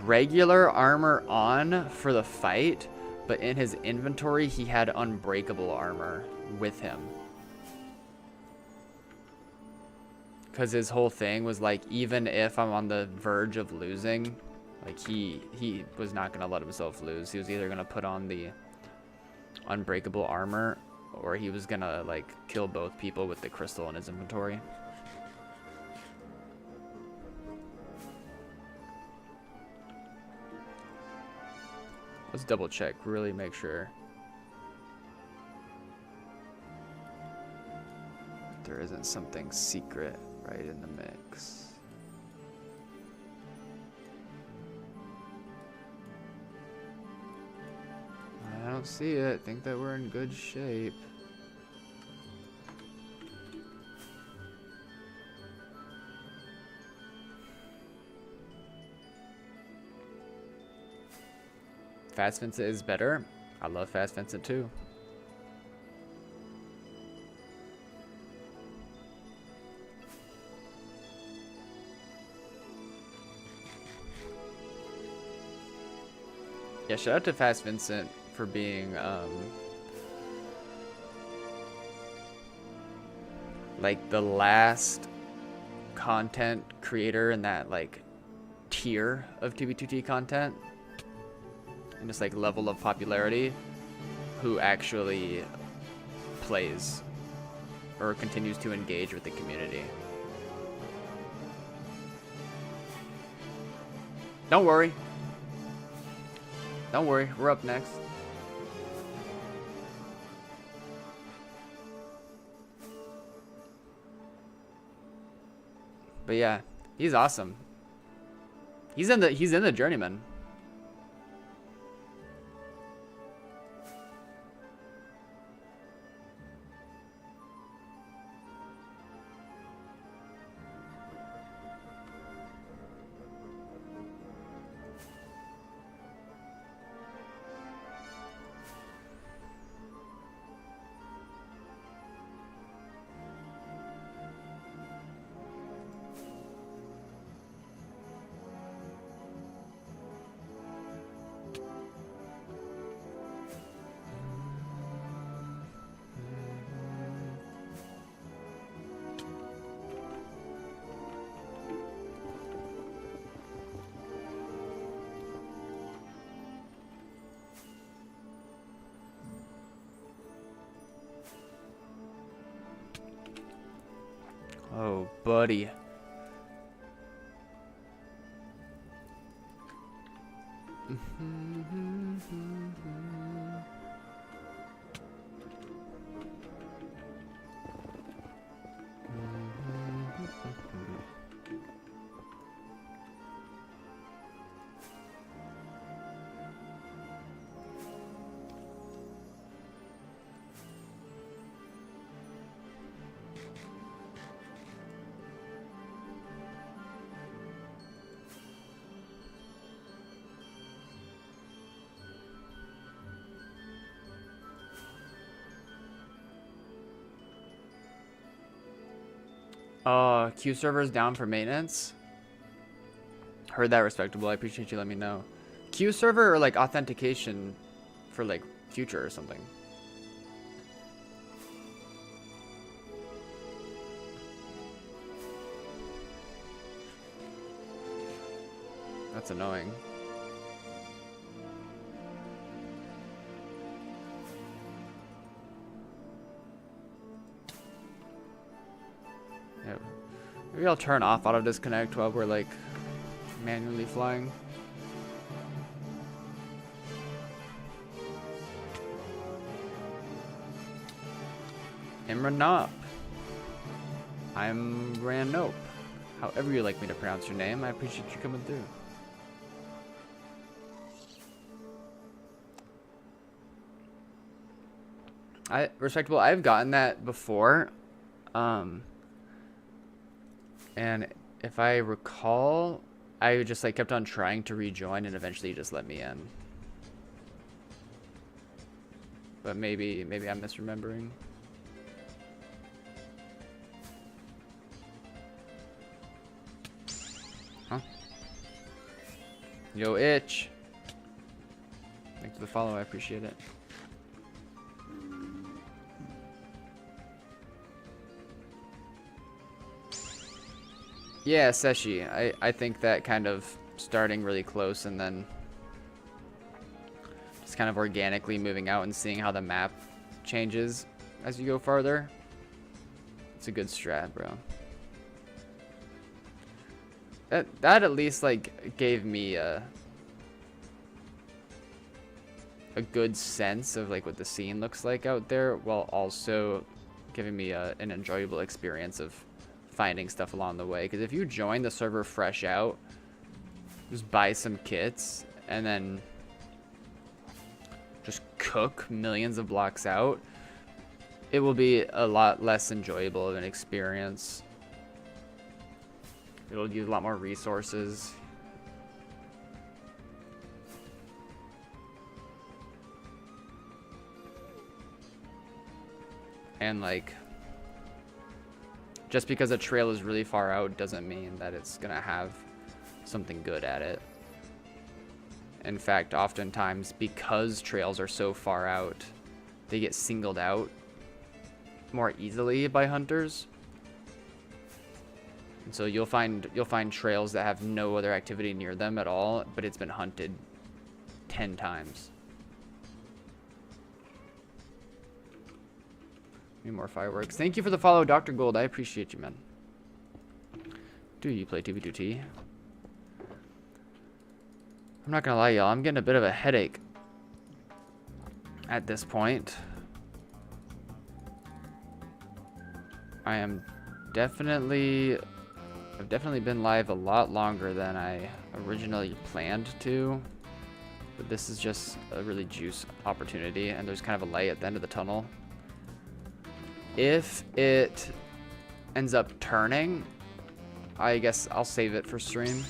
regular armor on for the fight, but in his inventory he had unbreakable armor with him. Because his whole thing was like, even if I'm on the verge of losing, like he was not going to let himself lose. He was either going to put on the unbreakable armor, or he was going to like kill both people with the crystal in his inventory. Let's double check, really make sure there isn't something secret right in the mix. don't see it. Think that we're in good shape. Fast Vincent is better. I love Fast Vincent too. Yeah, shout out to Fast Vincent for being like the last content creator in that like tier of TB2T content and just like level of popularity who actually plays or continues to engage with the community. Don't worry. Don't worry, we're up next. But yeah, he's awesome. He's in the Journeyman. Oh, buddy. Q server's down for maintenance. Heard that, respectable. I appreciate you letting me know. Q server or like authentication for like future or something. That's annoying. Yep. Maybe I'll turn off auto disconnect while we're like manually flying. Imranop. I'm Ranope. However you like me to pronounce your name, I appreciate you coming through. Respectable, I've gotten that before. And if I recall, I just like kept on trying to rejoin and eventually just let me in. But maybe I'm misremembering. Huh? Yo, Itch. Thanks for the follow, I appreciate it. Yeah, Seshi. I think that kind of starting really close and then just kind of organically moving out and seeing how the map changes as you go farther. It's a good strat, bro. That at least like gave me a good sense of like what the scene looks like out there, while also giving me an enjoyable experience of finding stuff along the way. Because if you join the server fresh out, just buy some kits and then just cook millions of blocks out, it will be a lot less enjoyable of an experience. It'll use a lot more resources. And like, just because a trail is really far out doesn't mean that it's gonna have something good at it. In fact, oftentimes, because trails are so far out, they get singled out more easily by hunters. And so you'll find trails that have no other activity near them at all, but it's been hunted 10 times. Need more fireworks. Thank you for the follow, Dr. Gold. I appreciate you, man. Do you play TV2T? I'm not gonna lie, y'all. I'm getting a bit of a headache at this point. I've definitely been live a lot longer than I originally planned to, but this is just a really juice opportunity, and there's kind of a light at the end of the tunnel. If it ends up turning, I guess I'll save it for stream.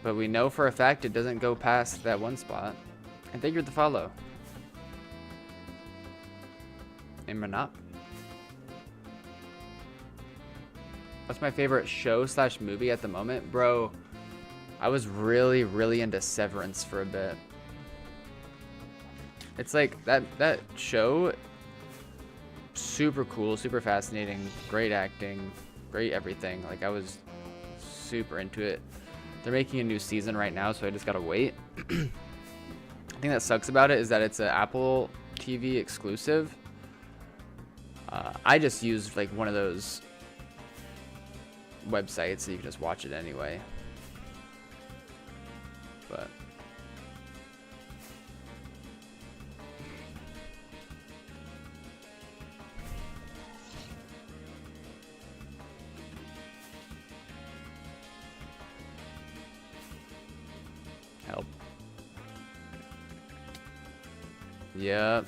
But we know for a fact it doesn't go past that one spot. And thank you for the follow. Imranop. What's my favorite show / movie at the moment? Bro, I was really, really into Severance for a bit. It's like that show, super cool, super fascinating, great acting, great everything. Like, I was super into it. They're making a new season right now, so I just gotta wait. The thing that sucks about it is that it's an Apple TV exclusive. I just used like one of those websites so you can just watch it anyway. But help. Yeah.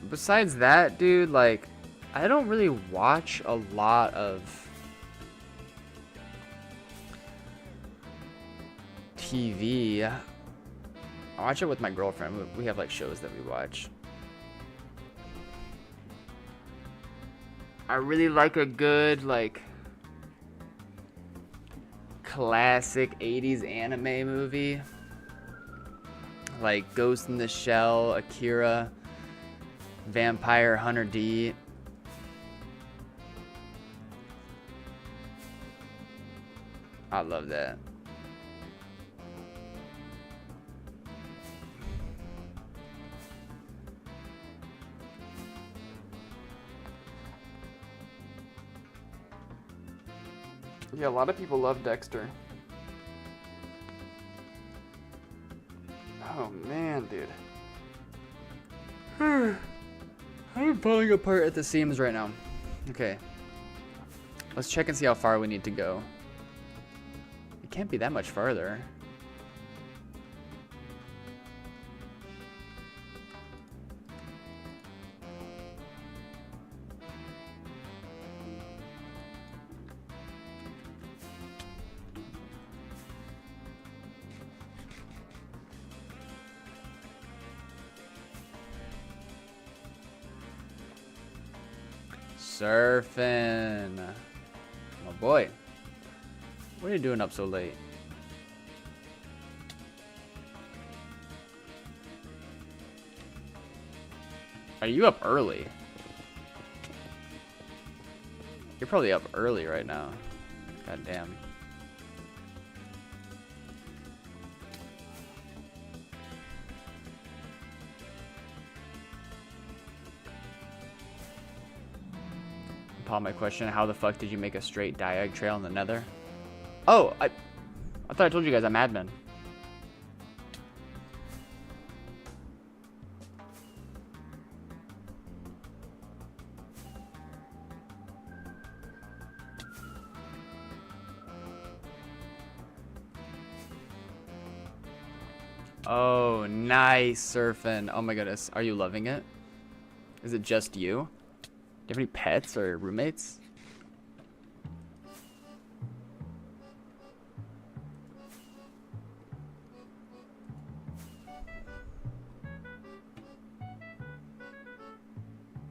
Besides that, dude, like, I don't really watch a lot of TV. I watch it with my girlfriend. We have like shows that we watch. I really like a good like classic 80s anime movie. Like Ghost in the Shell, Akira, Vampire Hunter D. I love that. Yeah, a lot of people love Dexter. Oh man, dude. I'm falling apart at the seams right now. Okay. Let's check and see how far we need to go. It can't be that much farther. Surfing. My boy. What are you doing up so late? Are you up early? You're probably up early right now. God damn. Paul, my question, how the fuck did you make a straight diag trail in the Nether? Oh, I thought I told you guys I'm admin. Oh, nice surfing. Oh my goodness. Are you loving it? Is it just you? Do you have any pets or roommates?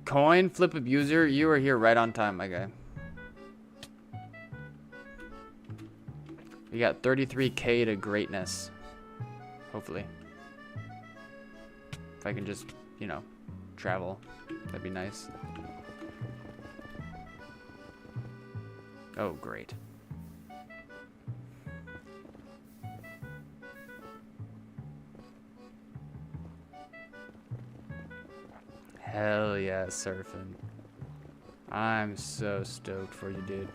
Coin flip abuser, you are here right on time, my guy. We got 33k to greatness. Hopefully. If I can just, you know, travel, that'd be nice. Oh, great. Hell yeah, surfing. I'm so stoked for you, dude.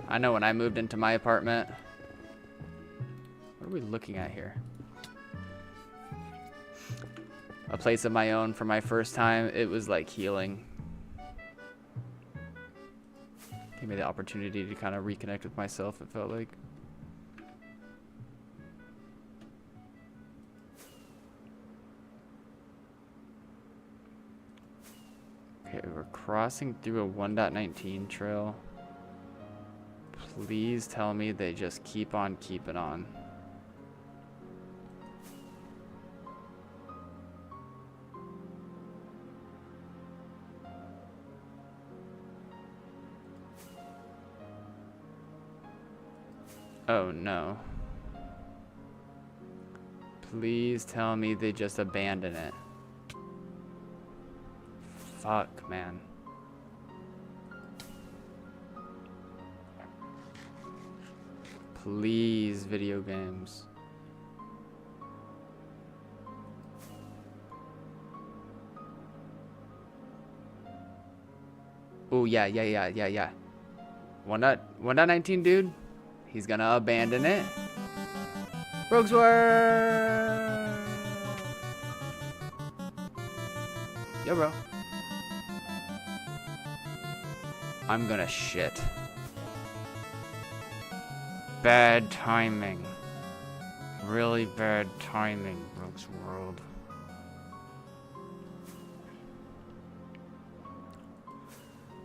I know when I moved into my apartment. What are we looking at here? A place of my own for my first time. It was like healing. Gave me the opportunity to kind of reconnect with myself, it felt like. Okay, we're crossing through a 1.19 trail. Please tell me they just keep on keeping on. Oh no. Please tell me they just abandon it. Fuck, man. Please, video games. Oh, yeah. 1.19, dude. He's gonna abandon it. Rogue's World! Yo, bro. I'm gonna shit. Bad timing. Really bad timing, Rogue's World.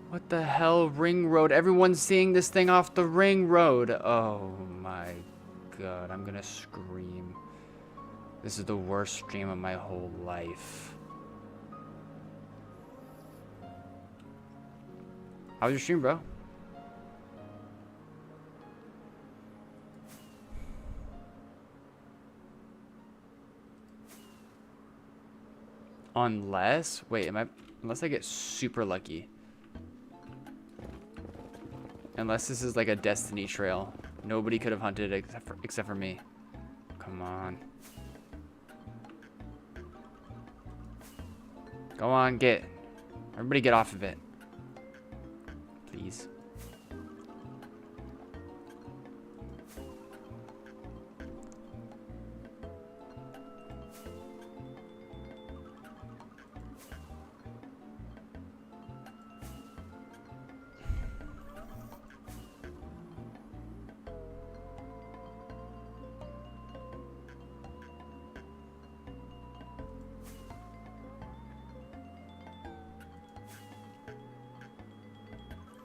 What the hell? Ring road. Everyone's seeing this thing off the ring road. Oh my god. I'm gonna scream. This is the worst stream of my whole life. How was your stream, bro? Unless, wait, unless I get super lucky. Unless this is like a destiny trail. Nobody could have hunted it except for me. Come on. Go on, everybody get off of it. Please.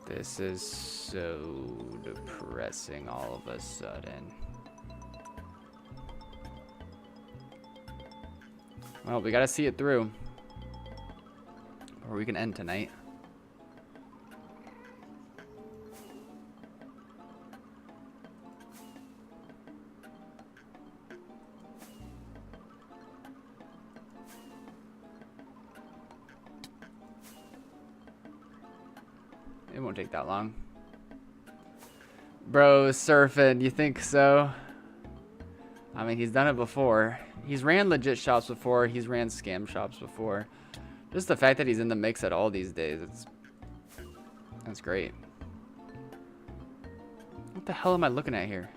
This is so depressing all of a sudden. Well, we gotta see it through. Or we can end tonight. It won't take that long. Bro, surfing, you think so? I mean, he's done it before. He's ran legit shops before. He's ran scam shops before. Just the fact that he's in the mix at all these days, that's great. What the hell am I looking at here?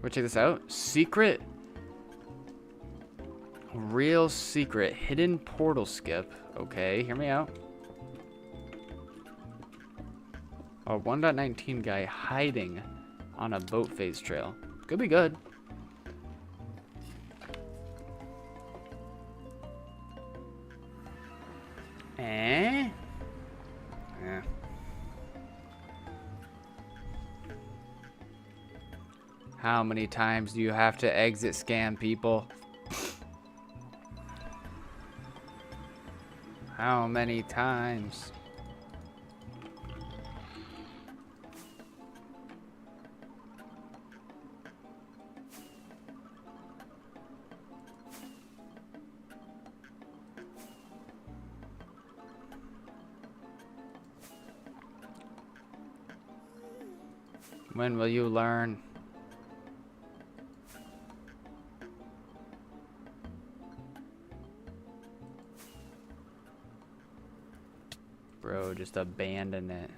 We'll check this out. Secret. Real secret. Hidden portal skip. Okay, hear me out. A 1.19 guy hiding on a boat phase trail. Could be good. Eh? Yeah. How many times do you have to exit scam people? How many times? When will you learn? Bro, just abandon it.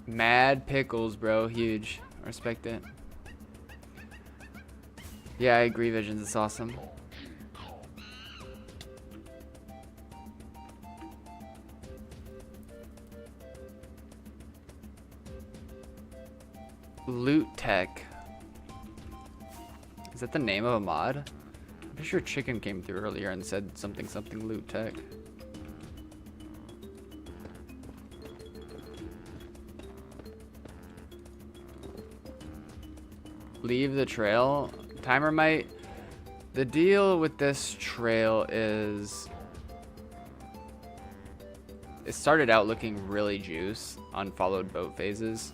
Mad pickles, bro. Huge. Respect it. Yeah, I agree, Visions. It's awesome. Loot Tech. Is that the name of a mod? I'm pretty sure Chicken came through earlier and said something Loot Tech. Leave the trail. Timer might. The deal with this trail is it started out looking really juice, unfollowed boat phases.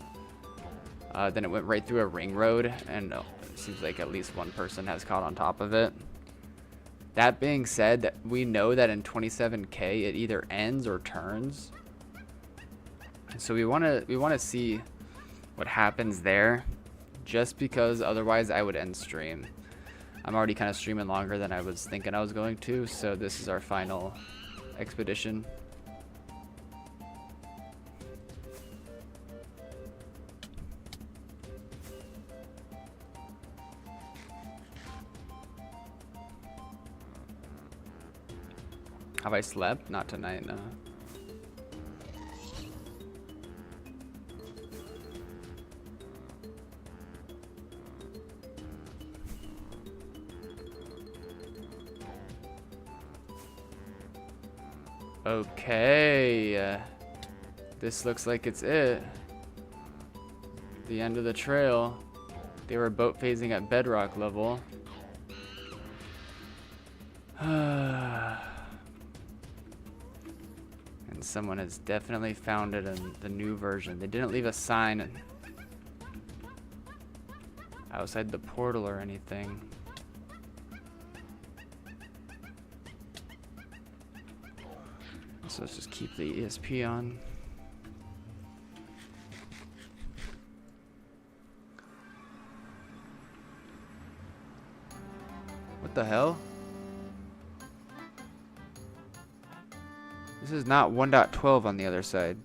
Then it went right through a ring road, and it seems like at least one person has caught on top of it. That being said, we know that in 27K it either ends or turns. So we want to see what happens there, just because otherwise I would end stream. I'm already kind of streaming longer than I was thinking I was going to, so this is our final expedition. Have I slept? Not tonight, no. Okay. This looks like it's it. The end of the trail. They were boat phasing at bedrock level. And someone has definitely found it in the new version. They didn't leave a sign outside the portal or anything. So let's just keep the ESP on. What the hell? This is not 1.12 on the other side.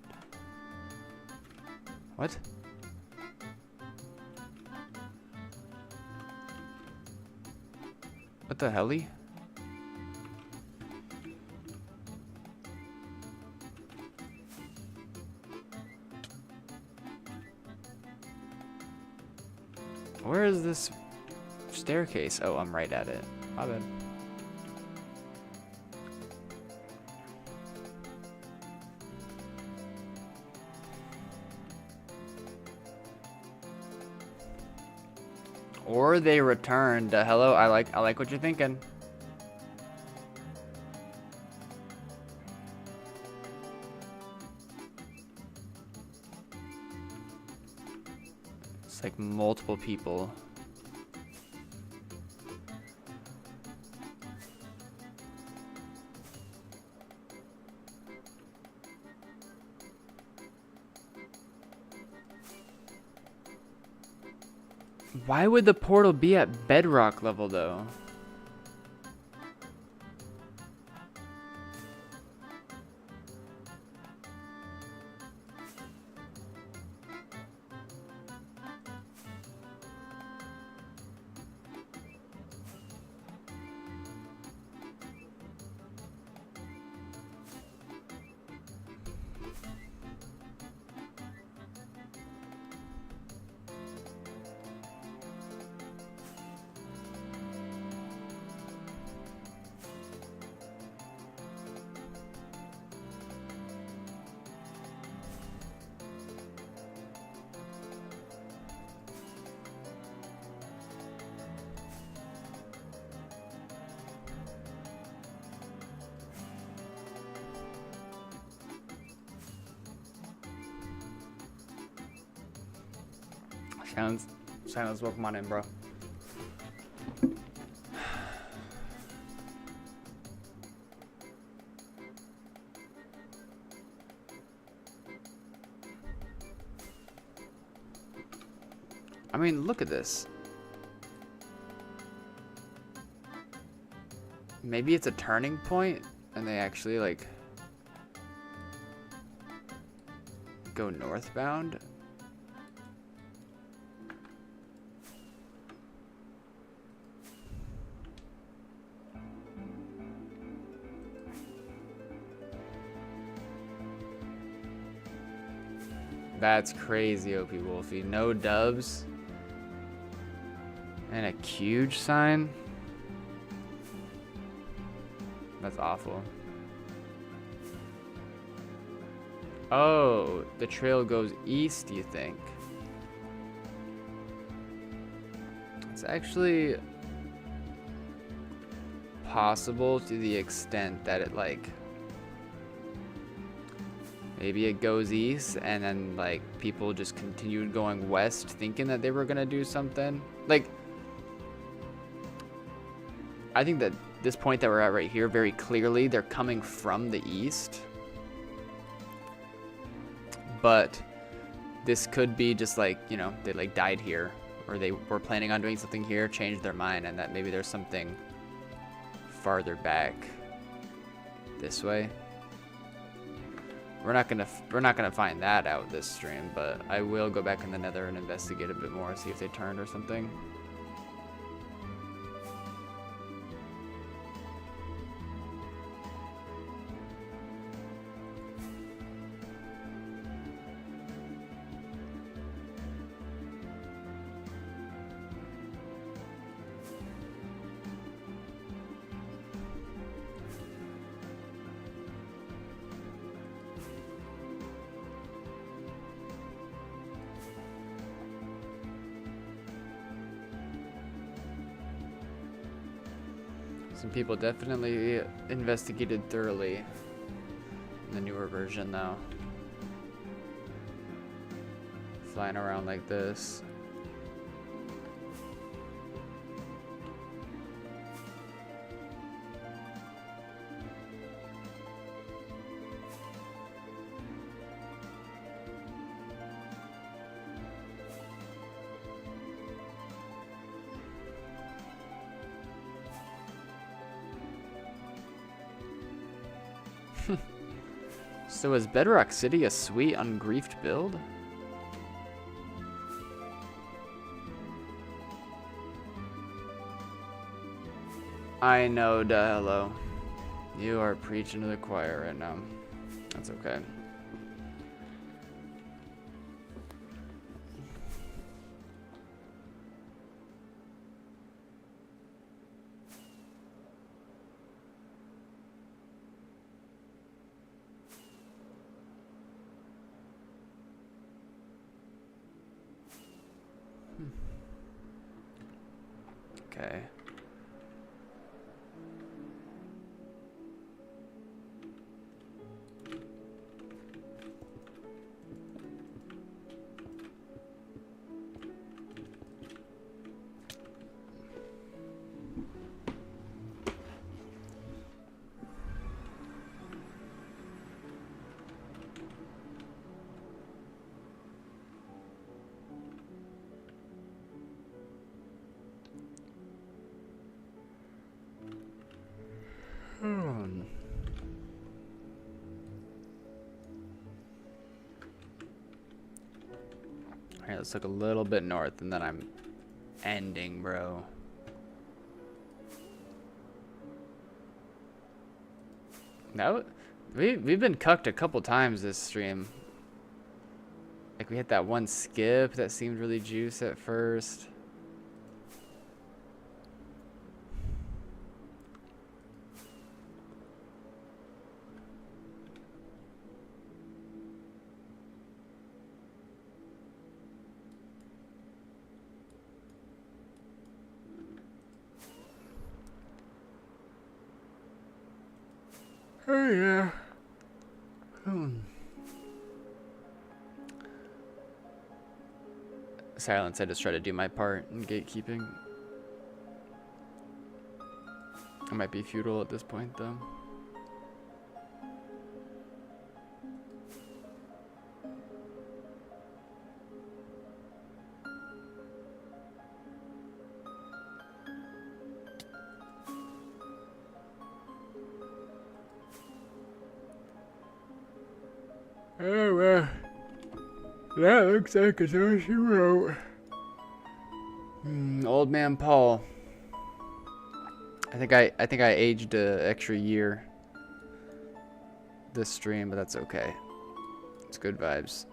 What? What the helly? Where is this staircase? Oh, I'm right at it. My bad. Or they returned. Hello, I like what you're thinking. It's like multiple people. Why would the portal be at bedrock level though? Silence, welcome on in, bro. I mean, look at this. Maybe it's a turning point and they actually like go northbound. That's crazy, OP Wolfie. No dubs. And a huge sign. That's awful. Oh, the trail goes east, you think? It's actually possible to the extent that it like maybe it goes east and then like people just continued going west thinking that they were gonna do something. Like I think that this point that we're at right here, very clearly they're coming from the east. But this could be just like, you know, they like died here or they were planning on doing something here, changed their mind, and that maybe there's something farther back this way. We're not gonna find that out this stream, but I will go back in the Nether and investigate a bit more, see if they turned or something. Some people definitely investigated thoroughly in the newer version, though. Flying around like this. So is Bedrock City a sweet, ungriefed build? I know, hello. You are preaching to the choir right now. That's okay. Okay. Alright, let's look a little bit north and then I'm ending, bro. No, we've been cucked a couple times this stream. Like we hit that one skip that seemed really juice at first. Oh yeah. silence. I just try to do my part in gatekeeping. I might be futile at this point, though. Oh, well. That looks like it's all she wrote. Old man Paul. I think I aged an extra year this stream, but that's okay. It's good vibes.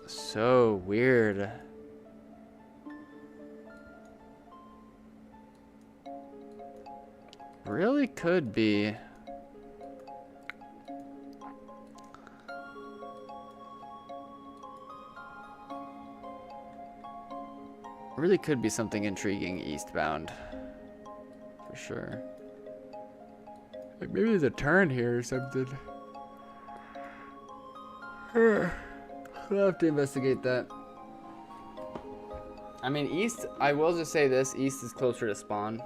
So weird. Really could be. Really could be something intriguing eastbound. For sure. Like maybe there's a turn here or something. We'll have to investigate that. I mean, east, I will just say this, east is closer to spawn.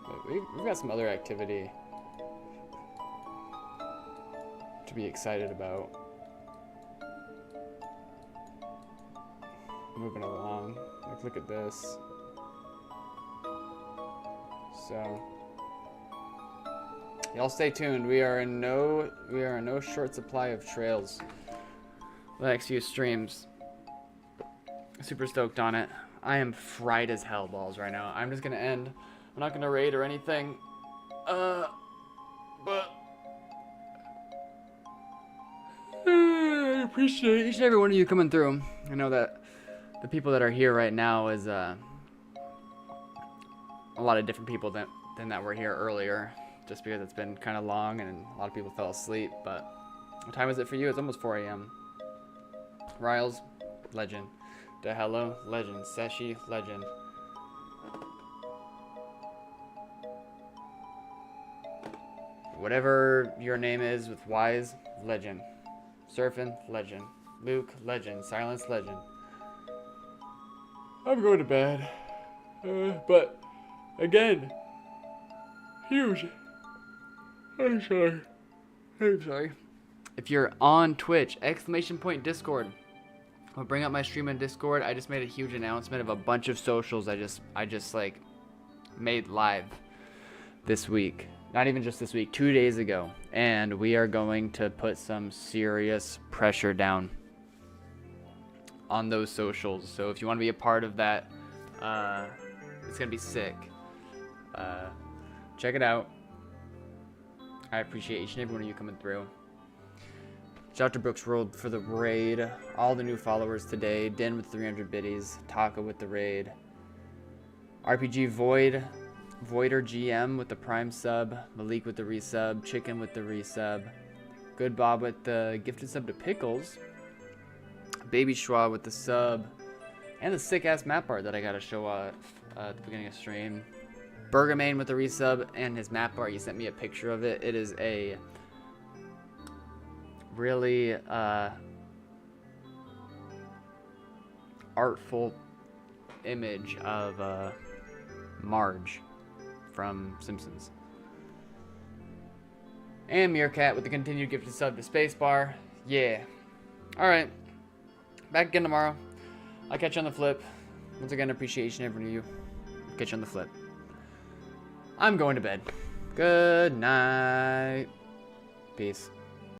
But we've got some other activity to be excited about. Moving along. Like, look at this. So, y'all stay tuned. We are in no short supply of trails. The next few streams. Super stoked on it. I am fried as hell balls right now. I'm just gonna end. I'm not gonna raid or anything. But I appreciate each and every one of you coming through. I know that the people that are here right now is a lot of different people than that were here earlier, just because it's been kind of long and a lot of people fell asleep. But what time is it for you? It's almost 4 a.m. Riles, legend. DeHello, legend. Seshi, legend. Whatever your name is with Wise, legend. Surfing, legend. Luke, legend. Silence, legend. I'm going to bed. But, again, huge. I'm sorry. If you're on Twitch, !Discord. I'll bring up my stream in Discord. I just made a huge announcement of a bunch of socials I just like made live this week. Not even just this week, 2 days ago. And we are going to put some serious pressure down on those socials. So if you want to be a part of that, it's going to be sick. Check it out. I appreciate each and every one of you coming through. Shout out to Brooks World for the raid. All the new followers today. Din with 300 biddies. Taka with the raid. RPG Voider GM with the prime sub. Malik with the resub. Chicken with the resub. Good Bob with the gifted sub to Pickles. Baby Schwa with the sub. And the sick ass map art that I gotta show at the beginning of stream. Burgermain with the resub and his map art. You sent me a picture of it. It is a really artful image of Marge from Simpsons. And Meerkat with the continued gifted sub to Spacebar. Yeah. Alright. Back again tomorrow. I'll catch you on the flip. Once again, appreciation every one of you. Catch you on the flip. I'm going to bed. Good night. Peace.